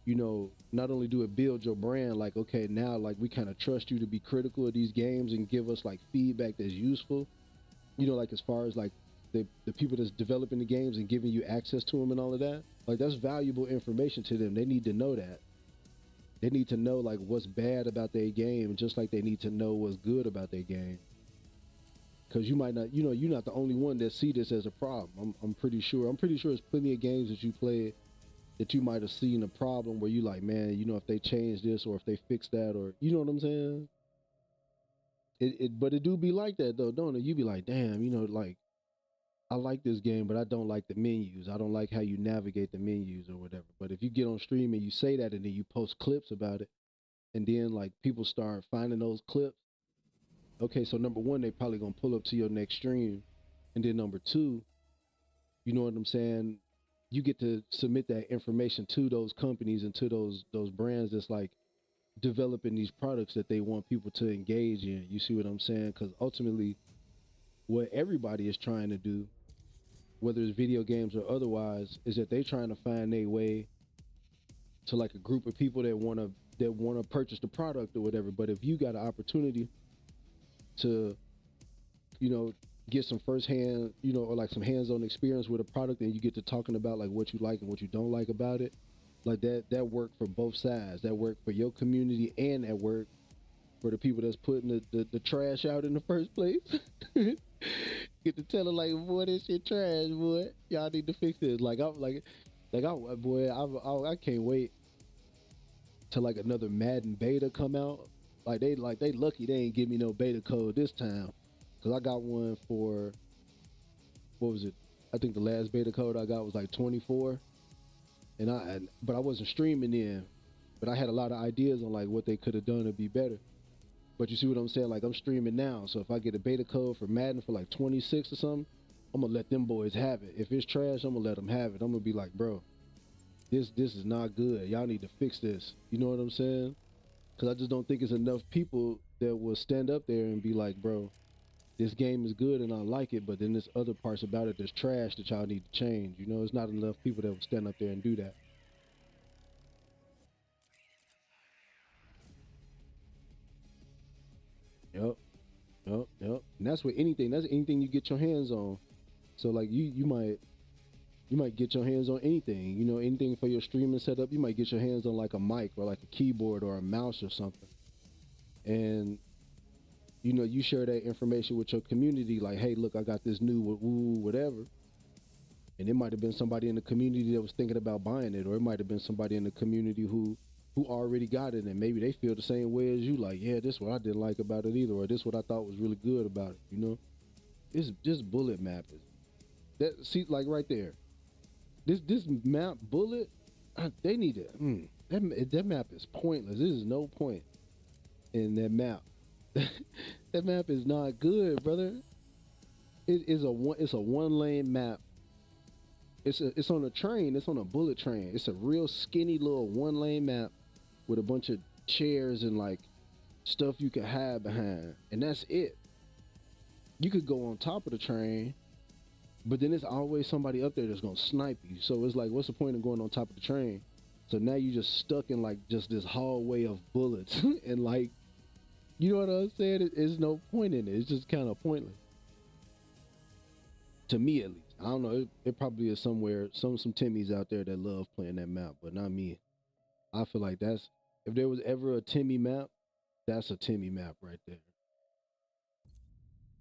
[SPEAKER 1] you know, not only do it build your brand, like okay, now like we kind of trust you to be critical of these games and give us like feedback that's useful. You know, like as far as like the people that's developing the games and giving you access to them and all of that, like that's valuable information to them. They need to know that. They need to know like what's bad about their game, just like they need to know what's good about their game. Because you might not, you know, you're not the only one that see this as a problem. I'm pretty sure. I'm pretty sure there's plenty of games that you play that you might have seen a problem where you like, man, you know, if they change this or if they fix that, or you know what I'm saying? But it do be like that though, don't it? You be like, damn, you know, like I like this game, but I don't like the menus. I don't like how you navigate the menus or whatever. But if you get on stream and you say that and then you post clips about it, and then like people start finding those clips, okay, so number one, they probably gonna pull up to your next stream. And then number two, you know what I'm saying? You get to submit that information to those companies and to those brands that's like developing these products that they want people to engage in. You see what I'm saying? Because ultimately, what everybody is trying to do, whether it's video games or otherwise, is that they trying to find their way to like a group of people that wanna purchase the product or whatever. But if you got an opportunity to, you know, get some firsthand, you know, or like some hands-on experience with a product, and you get to talking about like what you like and what you don't like about it, like that work for both sides. That work for your community and that work for the people that's putting the trash out in the first place. Get to tell them like, boy, this shit trash, boy. Y'all need to fix this. I can't wait till like another Madden beta come out. They lucky they ain't give me no beta code this time, cause I got one for, what was it? I think the last beta code I got was like 24, but I wasn't streaming then. But I had a lot of ideas on like what they could have done to be better. But you see what I'm saying? Like I'm streaming now, so if I get a beta code for Madden for like 26 or something, I'm gonna let them boys have it. If it's trash, I'm gonna let them have it. I'm gonna be like, bro, this is not good. Y'all need to fix this. You know what I'm saying? Because I just don't think it's enough people that will stand up there and be like, bro, this game is good and I like it, but then there's other parts about it that's trash that y'all need to change. You know, it's not enough people that will stand up there and do that. Yep, yep. And that's with anything. That's anything you get your hands on. So like you might get your hands on anything. You know, anything for your streaming setup. You might get your hands on like a mic or like a keyboard or a mouse or something. And you know, you share that information with your community. Like, hey, look, I got this new woo whatever. And it might have been somebody in the community that was thinking about buying it, or it might have been somebody in the community who already got it, and maybe they feel the same way as you. Like, yeah, this is what I didn't like about it either, or this is what I thought was really good about it. You know, this bullet map is that. See, like right there, this map bullet, they need it. That map is pointless. There is no point in that map. That map is not good, brother. It's a one lane map. It's on a train. It's on a bullet train. It's a real skinny little one lane map with a bunch of chairs and like stuff you can hide behind, and that's it. You could go on top of the train, but then there's always somebody up there that's gonna snipe you. So it's like, what's the point of going on top of the train? So now you just stuck in like just this hallway of bullets, and like, you know what I'm saying? There's no point in it. It's just kind of pointless to me, at least. I don't know. It probably is somewhere, some Timmies out there that love playing that map, but not me. I feel like that's, if there was ever a Timmy map, that's a Timmy map right there.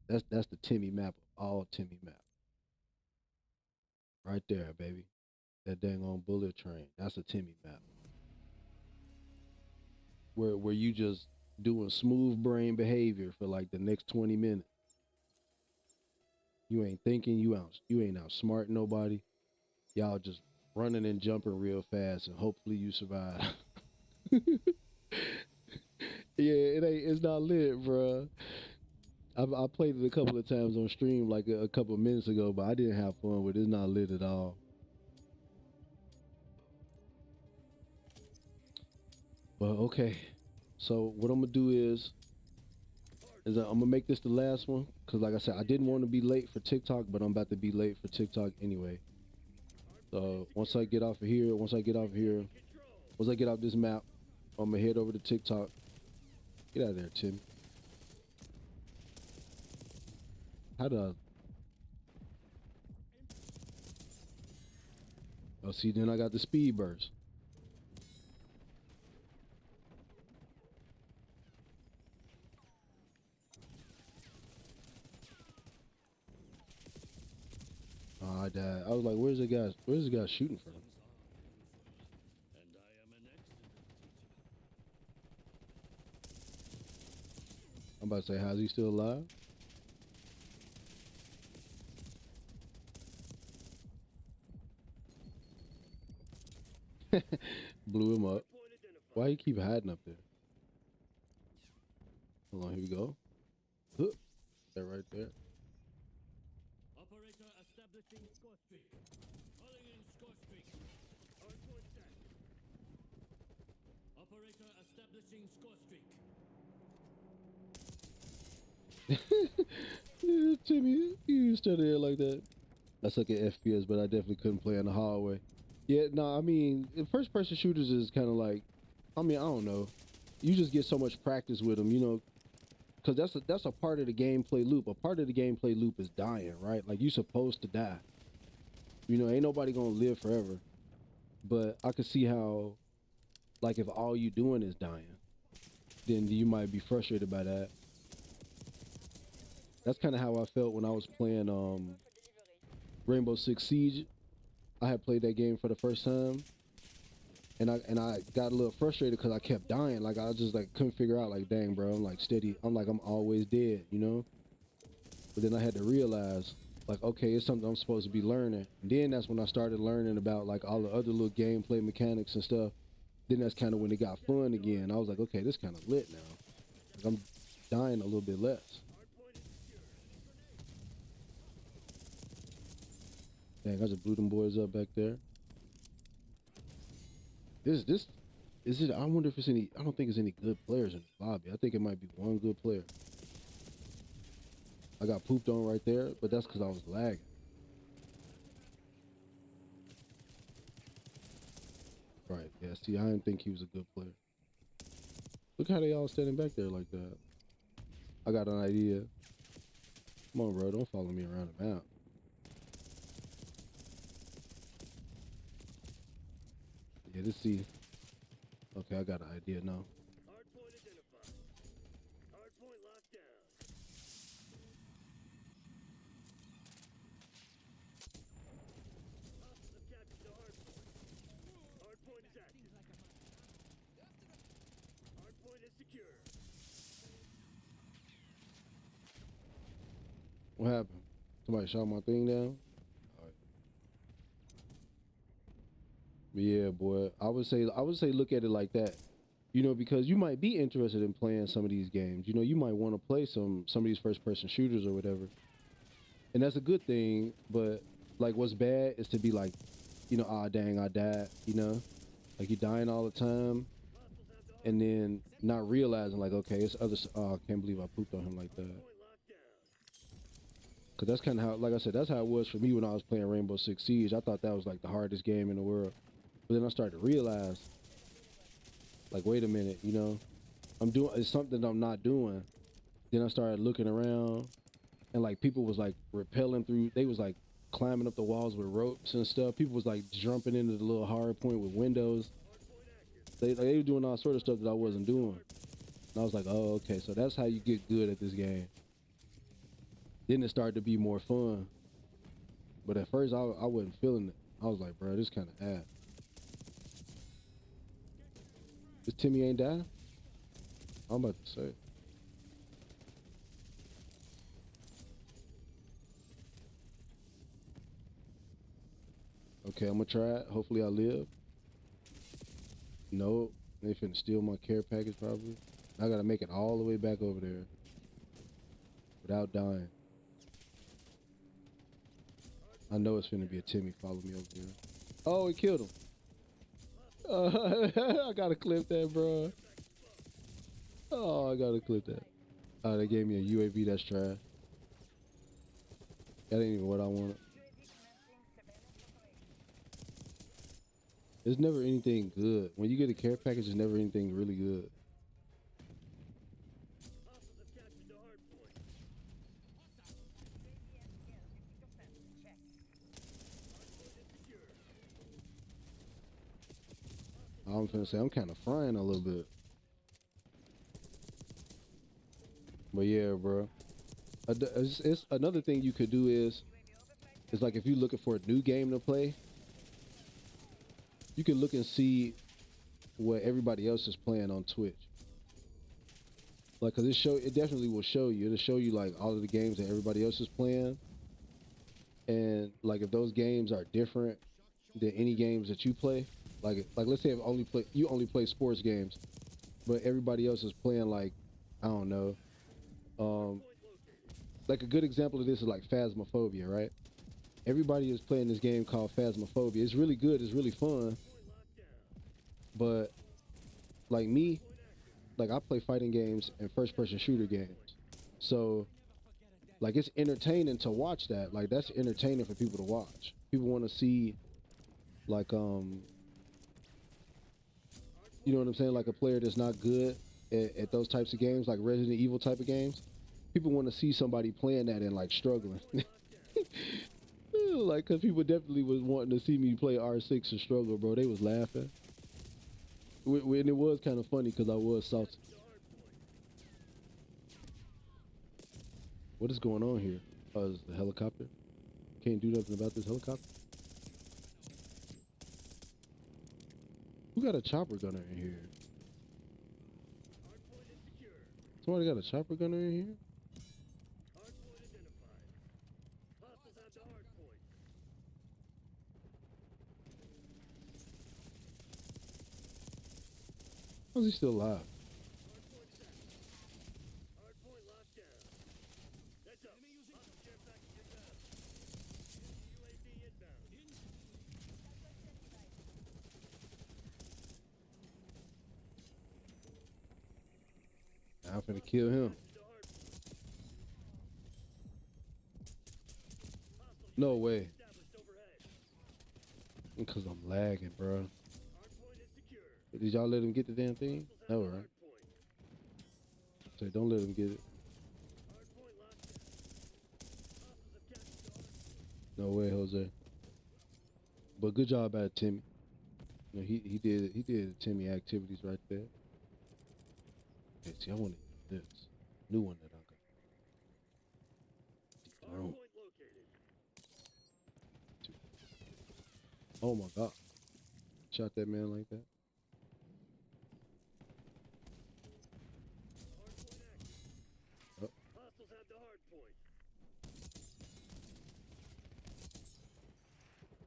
[SPEAKER 1] That's the Timmy map of all Timmy maps. Right there, baby. That dang on bullet train. That's a Timmy map. Where you just doing smooth brain behavior for like the next 20 minutes. You ain't thinking, you ain't outsmart nobody. Y'all just running and jumping real fast, and hopefully you survive. Yeah, it's not lit, bruh. I played it a couple of times on stream like a couple of minutes ago, but I didn't have fun with it. It's not lit at all. But okay, so what I'm gonna do is I'm gonna make this the last one, because like I said, I didn't want to be late for TikTok, but I'm about to be late for TikTok anyway. So once I get off of here, once I get off this map, I'm gonna head over to TikTok. Get out of there, Tim. How do I? Oh, see, then I got the speed burst. Oh, I died. I was like, where's the guy? Where's the guy shooting from? I'm about to say, how's he still alive? Blew him up.
[SPEAKER 2] Point identified.
[SPEAKER 1] Why you keep hiding up there? Hold on, here we go. Huh. That right there.
[SPEAKER 2] Operator establishing score streak. Calling in score streak. Hardpoint set. Operator establishing score streak.
[SPEAKER 1] Yeah, Timmy, you stood there like that. I suck at FPS, but I definitely couldn't play in the hallway. Yeah, no, I mean, first person shooters is kind of like, I mean, I don't know. You just get so much practice with them, you know, because that's a part of the gameplay loop. A part of the gameplay loop is dying, right? Like, you're supposed to die. You know, ain't nobody gonna live forever. But I could see how, like, if all you doing is dying, then you might be frustrated by that. That's kind of how I felt when I was playing Rainbow Six Siege. I had played that game for the first time, and I got a little frustrated because I kept dying. Like, I just like couldn't figure out, like, dang, bro, I'm like steady. I'm like, I'm always dead, you know. But then I had to realize, like, okay, it's something I'm supposed to be learning. And then that's when I started learning about like all the other little gameplay mechanics and stuff. Then that's kind of when it got fun again. I was like, okay, this kind of lit now. Like, I'm dying a little bit less.
[SPEAKER 2] Hardpoint is secure.
[SPEAKER 1] Dang, I just blew them boys up back there. This is it? I wonder if it's any. I don't think it's any good players in the lobby. I think it might be one good player. I got pooped on right there, but that's because I was lagging. Right? Yeah. See, I didn't think he was a good player. Look how they all standing back there like that. I got an idea. Come on, bro. Don't follow me around the map. Yeah, let's see. Okay, I got an idea now.
[SPEAKER 2] Hardpoint identified. Hardpoint locked down. Hostiles have captured the hardpoint. Hardpoint is active. Hardpoint is secure.
[SPEAKER 1] What happened? Somebody shot my thing down? Alright. But yeah, boy. I would say look at it like that. You know, because you might be interested in playing some of these games. You know, you might want to play some of these first person shooters or whatever. And that's a good thing, but like what's bad is to be like, you know, ah dang, I died, you know? Like you're dying all the time
[SPEAKER 2] Hostiles have the
[SPEAKER 1] and then not realizing like, okay, it's other oh, I can't believe I pooped on him like that.
[SPEAKER 2] hardpoint locked down.
[SPEAKER 1] Cause that's kind of how, like I said, that's how it was for me when I was playing Rainbow Six Siege. I thought that was like the hardest game in the world. But then I started to realize, like, wait a minute, you know, it's something I'm not doing. Then I started looking around and like people was like rappelling through, they was like climbing up the walls with ropes and stuff. People was like jumping into the little hard point with windows. They were doing all sort of stuff that I wasn't doing. And I was like, oh, okay, so that's how you get good at this game. Then it started to be more fun. But at first I wasn't feeling it. I was like, bro, this kind of ass. This Timmy ain't die? I'm about to say. Okay, I'm gonna try it. Hopefully I live. Nope. They finna steal my care package probably. I gotta make it all the way back over there without dying. I know it's finna be a Timmy follow me over there. Oh, he killed him. I gotta clip that, bro. Oh, I gotta clip that. Oh, they gave me a UAV that's trash. That ain't even what I wanted. There's never anything good. When you get a care package, there's never anything really good.
[SPEAKER 2] Hostiles have captured the hardpoint. Hardpoint is secure.
[SPEAKER 1] I'm finna say I'm kind of frying a little bit. But yeah, bro. It's another thing you could do is like if you're looking for a new game to play, you can look and see what everybody else is playing on Twitch. Like, cause it definitely will show you. It'll show you like all of the games that everybody else is playing, and like if those games are different than any games that you play, like let's say if you only play sports games, but everybody else is playing like, I don't know, um, like a good example of this is like Phasmophobia, right? Everybody is playing this game called Phasmophobia. It's really good. It's really fun, but like me, like I play fighting games and first person shooter games. So like it's entertaining to watch that. Like that's entertaining for people to watch. People want to see like you know what I'm saying, like a player that's not good at those types of games, like Resident Evil type of games. People want to see somebody playing that and like struggling. Like cuz people definitely was wanting to see me play R6 and struggle, bro. They was laughing. And it was kind of funny cuz I was salty. What is going on here? Oh, is the helicopter? Can't do nothing about this helicopter? Who got a chopper gunner in here? Somebody got a chopper gunner in here? How's he still alive? I'm finna kill him. No way. Because I'm lagging, bro. Did y'all let him get the damn thing? No, right? Say, don't let him get it. No way, Jose. But good job at Timmy. You know, he did Timmy activities right there. Okay, see, I want to use this new one that I got. Drone. Oh my God! Shot that man like that. Oh,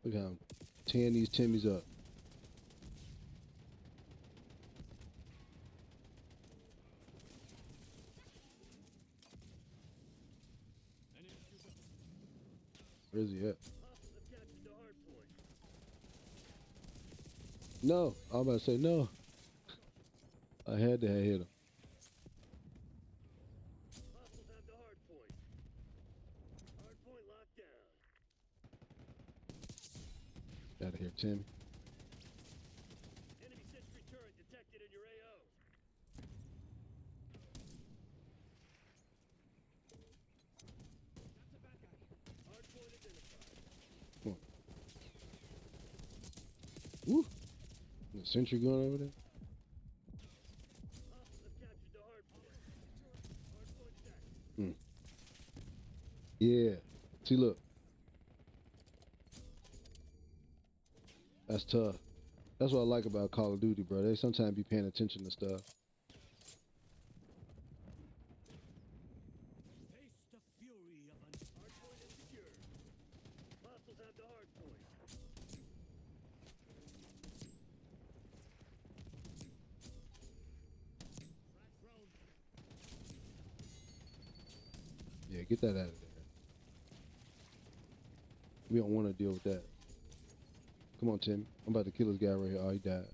[SPEAKER 1] look how I'm tearing these Timmys up. Where's he at? No, I'm about to say no. I had to have hit him. Out of here, Timmy. Come on. Woo! The sentry gun over there. Hmm. Yeah. See, look, that's tough. That's what I like about Call of Duty, bro. They sometimes be paying attention to stuff.
[SPEAKER 3] Face the fury of an
[SPEAKER 1] Yeah, get that out of there. We don't want to deal with that. Come on, Tim. I'm about to kill this guy right here. Oh, he died.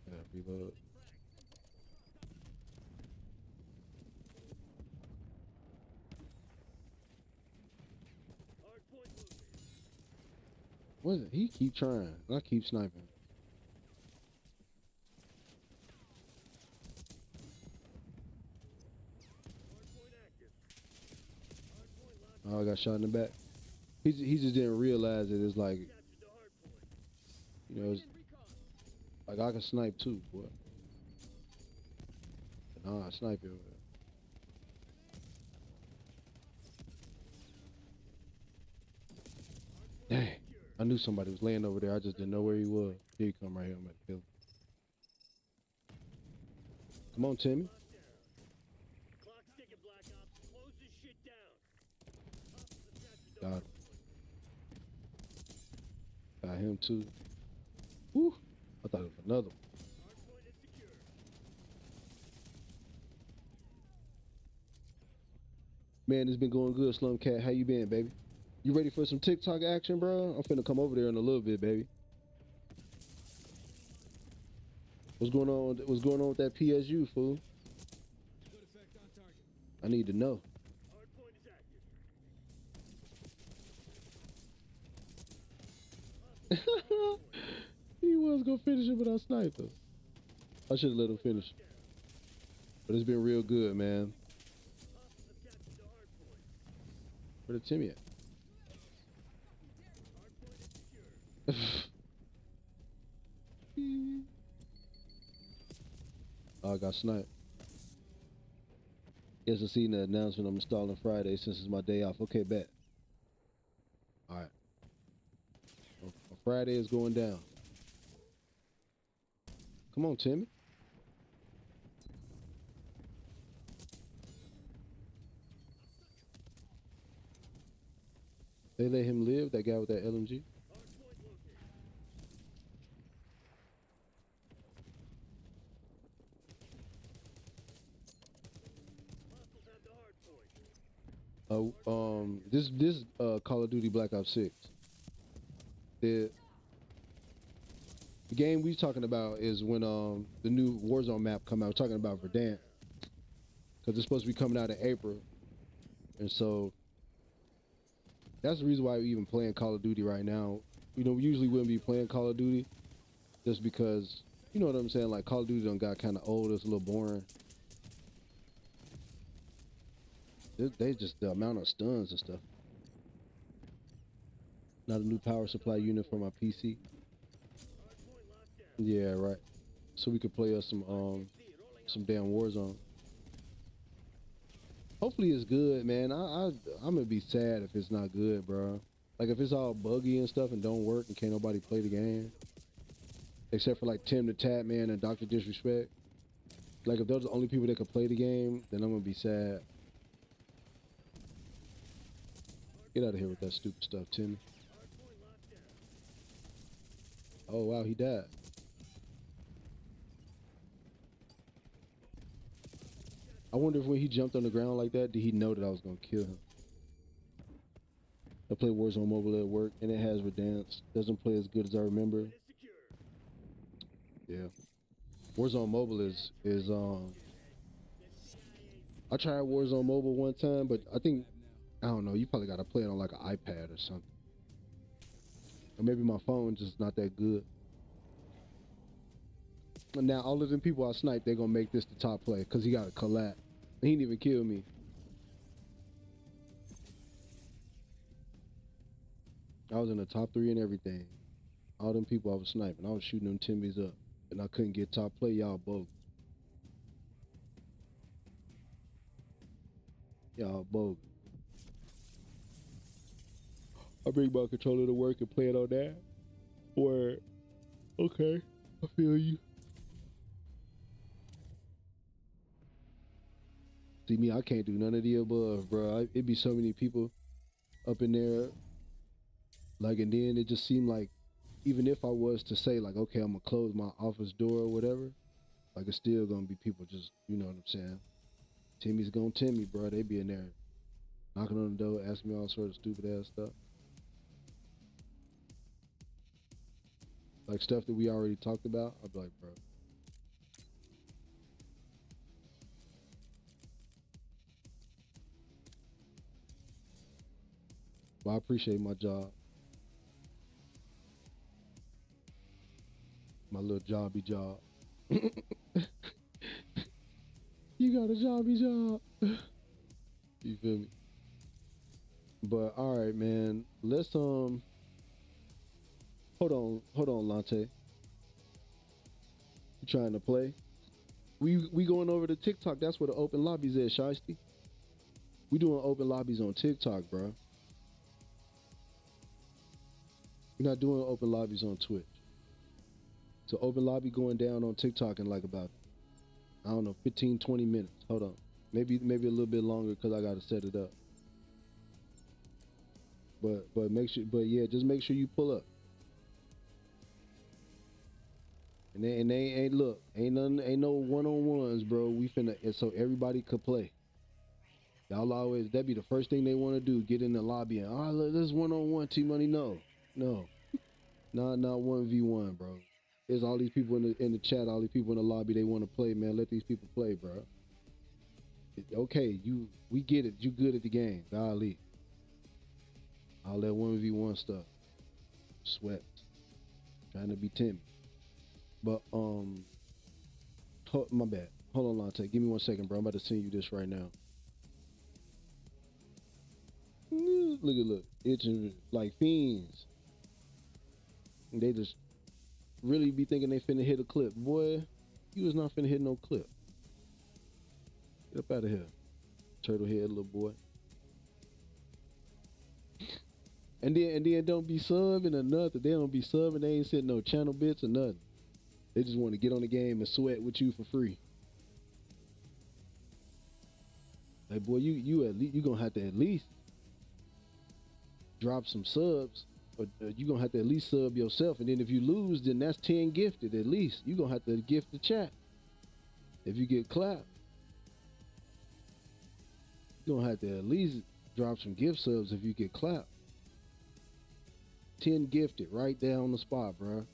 [SPEAKER 1] Yeah, reload. What is it? He keep trying. I keep sniping. Oh, I got shot in the back. He just didn't realize that it's like, you know, it's like I can snipe too, boy. Nah, I snipe it. Dang. I knew somebody was laying over there. I just didn't know where he was. Here he come right here. I'm gonna kill him. Come on, Timmy. Got him. Got him too. Woo! I thought it was another one.
[SPEAKER 2] Hardpoint is secure.
[SPEAKER 1] Man, it's been going good, Slum Cat. How you been, baby? You ready for some TikTok action, bro? I'm finna come over there in a little bit, baby. What's going on? What's going on with that PSU, fool?
[SPEAKER 3] Good effect on target.
[SPEAKER 1] I need to know.
[SPEAKER 2] Hardpoint is active.
[SPEAKER 1] He was gonna finish it, but I sniped him. I should have let him finish. But it's been real good, man.
[SPEAKER 2] Hostiles have captured the hardpoint.
[SPEAKER 1] Where the Timmy at?
[SPEAKER 2] Hardpoint is secure.
[SPEAKER 1] Oh, I got sniped. Guess I seen the announcement I'm installing Friday since it's my day off. Okay, bet. Alright. Friday is going down. Come on, Timmy. They let him live, that guy with that LMG.
[SPEAKER 2] Hardpoint located. Hostiles have the hardpoint.
[SPEAKER 1] This Call of Duty Black Ops 6. The game we talking about is when the new Warzone map come out. We're talking about Verdansk, because it's supposed to be coming out in April, and so that's the reason why we even playing Call of Duty right now. You know, we usually wouldn't be playing Call of Duty just because, you know what I'm saying, like Call of Duty done got kind of old. It's a little boring. They just, the amount of stuns and stuff. Not a new power supply unit for my PC.
[SPEAKER 2] Hardpoint locked down.
[SPEAKER 1] Yeah, right. So we could play us some damn Warzone. Hopefully it's good, man. I'm gonna be sad if it's not good, bro. Like if it's all buggy and stuff and don't work and can't nobody play the game, except for like Tim the Tat Man and Dr. Disrespect. Like if those are the only people that can play the game, then I'm gonna be sad. Get out of here with that stupid stuff, Timmy.
[SPEAKER 2] Hardpoint locked down.
[SPEAKER 1] Oh wow, he died. I wonder if when he jumped on the ground like that, did he know that I was gonna kill him? I play Warzone Mobile at work, and it has Verdansk. Doesn't play as good as I remember.
[SPEAKER 2] Hardpoint is secure.
[SPEAKER 1] Yeah, Warzone Mobile is I tried Warzone Mobile one time, but I think, I don't know, you probably gotta play it on like an iPad or something. Or maybe my phone's just not that good. And now all of them people I sniped, they're gonna make this the top play because he got a collab. He didn't even kill me. I was in the top 3 and everything. All them people I was sniping, I was shooting them Timmys up, and I couldn't get top play. Y'all bogus. Y'all bogus. I bring my controller to work and play it on that. Or, okay, I feel you. See me, I can't do none of the above, bro. It'd be so many people up in there. Like, and then it just seemed like, even if I was to say, like, okay, I'm gonna close my office door or whatever, like, it's still gonna be people just, you know what I'm saying? Timmy's gonna Timmy, bro. They be in there knocking on the door, asking me all sorts of stupid ass stuff. Like, stuff that we already talked about. I'd be like, bro. Well, I appreciate my job. My little jobby job. You got a jobby job. You feel me? But all right, man. Let's hold on, Lante. You trying to play? We going over to TikTok. That's where the open lobbies is, Shiesty. We doing open lobbies on TikTok, bro. We're not doing open lobbies on Twitch. So open lobby going down on TikTok in like about, I don't know, 15, 20 minutes. Hold on. Maybe a little bit longer because I got to set it up. But make sure, but yeah, just make sure you pull up. And they ain't look, ain't nothing, ain't no one-on-ones, bro. We finna, and so everybody could play. Y'all always, that be the first thing they want to do, get in the lobby and, oh, look, this one-on-one, T-Money. No, no, not 1v1, bro. There's all these people in the chat, all these people in the lobby, they want to play, man. Let these people play, bro. Okay, we get it. You good at the game. Golly. All that 1v1 stuff. Sweat. Trying to be Timmy. But, my bad. Hold on, Lante. Give me 1 second, bro. I'm about to send you this right now. Look. Itching like fiends. They just really be thinking they finna hit a clip. Boy, you was not finna hit no clip. Get up out of here. Turtle head little boy. And then don't be subbing or nothing. They don't be subbing. They ain't sending no channel bits or nothing. They just want to get on the game and sweat with you for free. Like, boy, you at least, you gonna have to at least drop some subs, or you gonna have to at least sub yourself. And then if you lose, then that's 10 gifted at least. You gonna have to gift the chat. If you get clapped, you gonna have to at least drop some gift subs if you get clapped. 10 gifted right there on the spot, bro.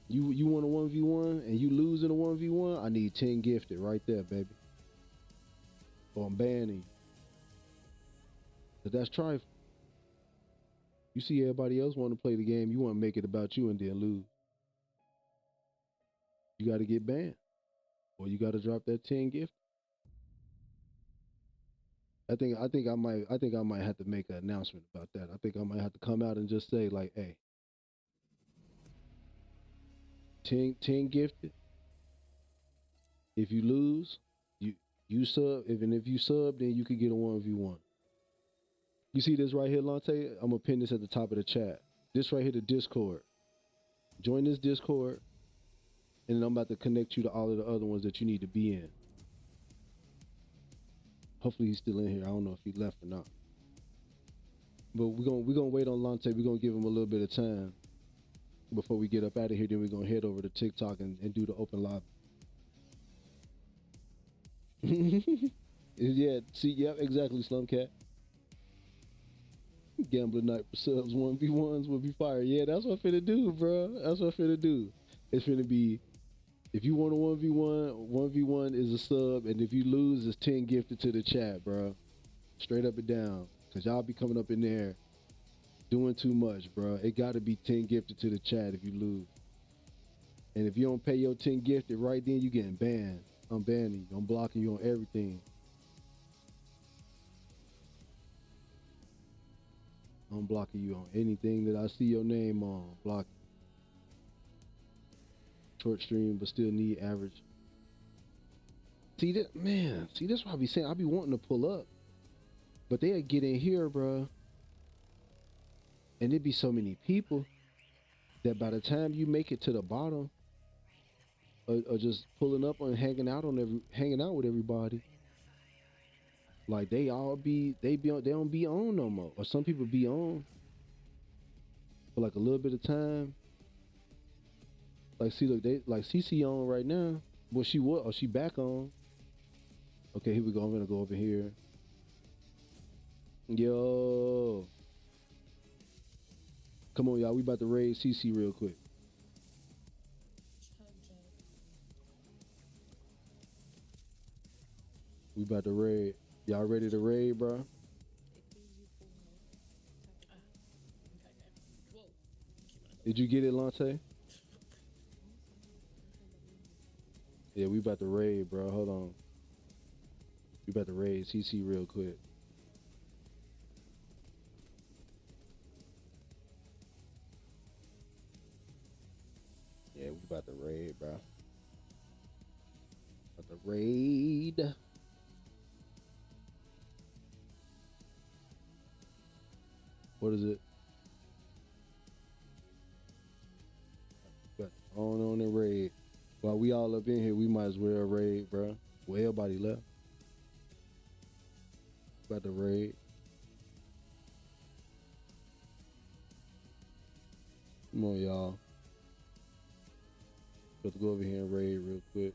[SPEAKER 1] You want a 1v1 and you lose in a 1v1, I need 10 gifted right there, baby. Or I'm banning you. But that's trifling. You see everybody else want to play the game, you want to make it about you and then lose. You got to get banned. Or you got to drop that 10 gift. I think I might have to make an announcement about that. I think I might have to come out and just say, like, hey, 10 gifted. If you lose, you sub. If you sub, then you could get a 1v1. You see this right here, Lante? I'm gonna pin this at the top of the chat. This right here, the Discord. Join this Discord, and then I'm about to connect you to all of the other ones that you need to be in. Hopefully he's still in here. I don't know if he left or not. But we're gonna wait on Lante. We're gonna give him a little bit of time before we get up out of here. Then we're gonna head over to TikTok and do the open lobby. Yeah, see, yep, exactly, Slumcat. Gambler night for subs, 1v1s will be fire. Yeah, that's what I'm finna do, bro. That's what I'm finna do. It's finna be, if you want a 1v1, 1v1 is a sub, and if you lose, it's 10 gifted to the chat, bro. Straight up and down. Because y'all be coming up in there doing too much, bro. It gotta be 10 gifted to the chat if you lose. And if you don't pay your 10 gifted right then, you getting banned. I'm banning you. I'm blocking you on everything. I'm blocking you on anything that I see your name on. Block. Short stream, but still need average. See that, man. See, that's what I be saying. I be wanting to pull up, but they'll get in here, bro. And there be so many people that by the time you make it to the bottom, or just pulling up and hanging out with everybody, like they don't be on no more. Or some people be on for like a little bit of time. Like, see, look, they like CC on right now. Well, she was, or she back on. Okay, here we go. I'm gonna go over here. Yo, come on, y'all. We about to raid CC real quick. We about to raid. Y'all ready to raid, bro? Did you get it, Lante? Yeah, we about to raid, bro. Hold on. We about to raid CC real quick. Yeah, we about to raid, bro. About to raid. What is it? Got on the raid. While we all up in here, we might as well raid, bro. Well, everybody left. About to raid. Come on, y'all. Got to go over here and raid real quick.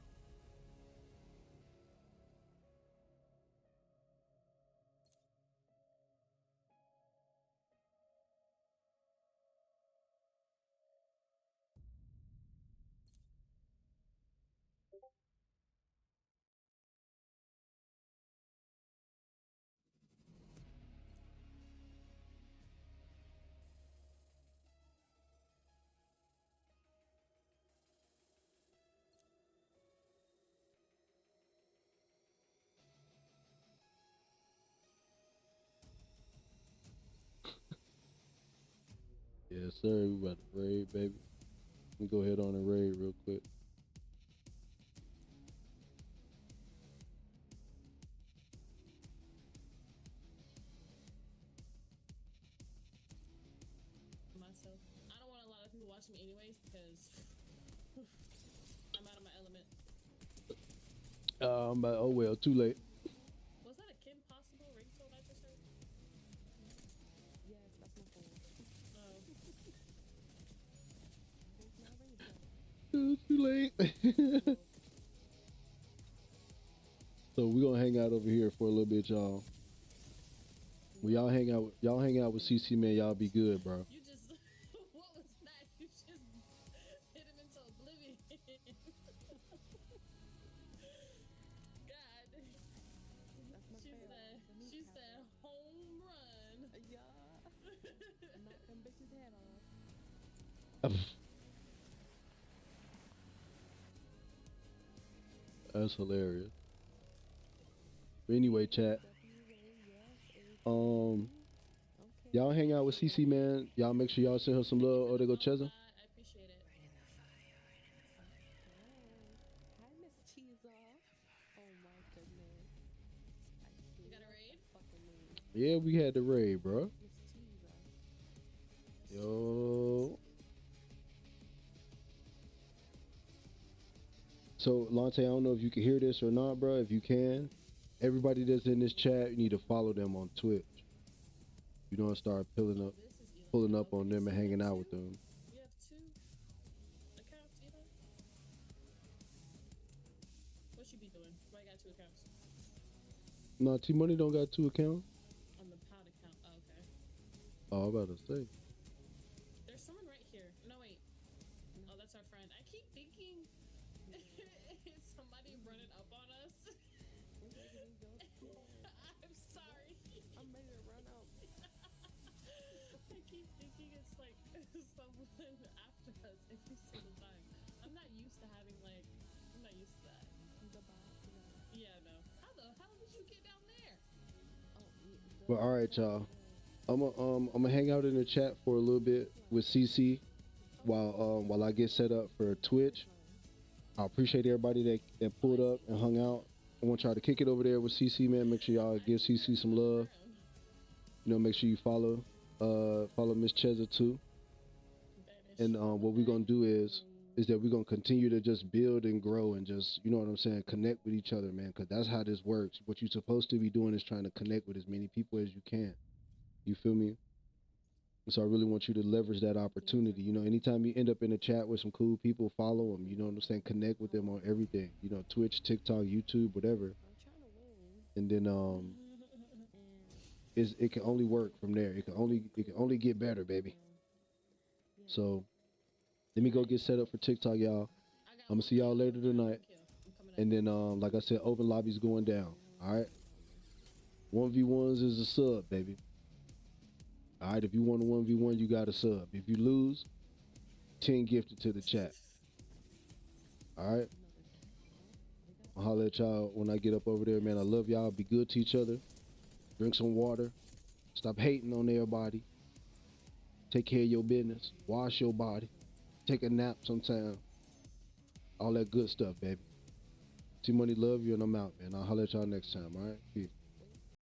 [SPEAKER 1] Yes, sir. We about to raid, baby. Let me go ahead on and raid real quick.
[SPEAKER 6] Myself. I don't want a lot of people watching me anyways because I'm out of my element.
[SPEAKER 1] Oh well, too late.
[SPEAKER 6] Was that a Kim Possible ringtone I just heard?
[SPEAKER 7] Yes, that's my phone.
[SPEAKER 6] Oh.
[SPEAKER 7] It's not ringtone.
[SPEAKER 1] Too late. So we're gonna hang out over here for a little bit, y'all. When y'all hang out with CC, man, y'all be good, bro.
[SPEAKER 6] You just what was that? You just hit him into oblivion. God.
[SPEAKER 7] That's my
[SPEAKER 6] She
[SPEAKER 7] favorite.
[SPEAKER 6] said
[SPEAKER 7] The meat
[SPEAKER 6] she
[SPEAKER 7] chopper.
[SPEAKER 6] said home run.
[SPEAKER 7] Yeah. Knock them bitches head off.
[SPEAKER 1] That's hilarious. But anyway, chat. Um,
[SPEAKER 7] Okay.
[SPEAKER 1] y'all hang out with CC, man. Y'all make sure y'all send her some love. Or they go Cheza.
[SPEAKER 6] I appreciate it.
[SPEAKER 7] Hi, Miss Cheezer. Oh my goodness. I
[SPEAKER 6] You got a
[SPEAKER 7] love
[SPEAKER 6] raid?
[SPEAKER 7] that fucking name.
[SPEAKER 1] Yeah, we had the raid, bro.
[SPEAKER 7] Miss Cheezer.
[SPEAKER 1] Yo. So, Lante, I don't know if you can hear this or not, bro. If you can, everybody that's in this chat, you need to follow them on Twitch. You don't start pulling up,
[SPEAKER 6] This is Eli.
[SPEAKER 1] pulling up
[SPEAKER 6] Okay,
[SPEAKER 1] on them
[SPEAKER 6] so
[SPEAKER 1] and
[SPEAKER 6] you have
[SPEAKER 1] hanging out
[SPEAKER 6] two?
[SPEAKER 1] with them.
[SPEAKER 6] You have two accounts, Eli? What you be doing? Why you got two accounts?
[SPEAKER 1] Nah, T Money don't got 2 accounts.
[SPEAKER 6] On the pod account. Oh, okay.
[SPEAKER 1] Oh, I'm about to say.
[SPEAKER 6] There's someone right here. No, wait. Oh, that's our friend. I keep thinking it's somebody running up on us. I'm sorry.
[SPEAKER 7] I'm ready to run out.
[SPEAKER 6] I keep thinking it's like someone after us every single time. I'm not used to having I'm not used to that.
[SPEAKER 7] The box.
[SPEAKER 6] Yeah, no. How the hell did you get down there?
[SPEAKER 7] Oh, yeah.
[SPEAKER 1] But all right, y'all. I'm gonna hang out in the chat for a little bit with CC while I get set up for Twitch. I appreciate everybody that pulled up and hung out. I want y'all to kick it over there with CC, man. Make sure y'all give CC some love. You know, make sure you follow Miss Cheza too. And what we're gonna do is that we're gonna continue to just build and grow and just, you know what I'm saying, connect with each other, man. Because that's how this works. What you're supposed to be doing is trying to connect with as many people as you can. You feel me? So I really want you to leverage that opportunity. You know, anytime you end up in a chat with some cool people, follow them. You know what I'm saying? Connect with them on everything. You know, Twitch, TikTok, YouTube, whatever.
[SPEAKER 7] I'm trying to win.
[SPEAKER 1] And then
[SPEAKER 7] And
[SPEAKER 1] it can only work from there. It can only get better, baby.
[SPEAKER 7] yeah.
[SPEAKER 1] So let me go get set up for TikTok, y'all.
[SPEAKER 6] I got
[SPEAKER 1] I'm gonna
[SPEAKER 6] one
[SPEAKER 1] see y'all
[SPEAKER 6] kill.
[SPEAKER 1] later
[SPEAKER 6] I got one
[SPEAKER 1] tonight.
[SPEAKER 6] kill. I'm coming up.
[SPEAKER 1] And then like I said, open lobby's going down. All right. 1v1s is a sub, baby. All right. If you want a 1v1, you got a sub. If you lose, 10 gifted to the chat. All right. I'll holler at y'all when I get up over there, man. I love y'all. Be good to each other. Drink some water. Stop hating on everybody. Take care of your business. Wash your body. Take a nap sometime. All that good stuff, baby. T Money, love you, and I'm out, man. I'll holler at y'all next time, all right? Peace.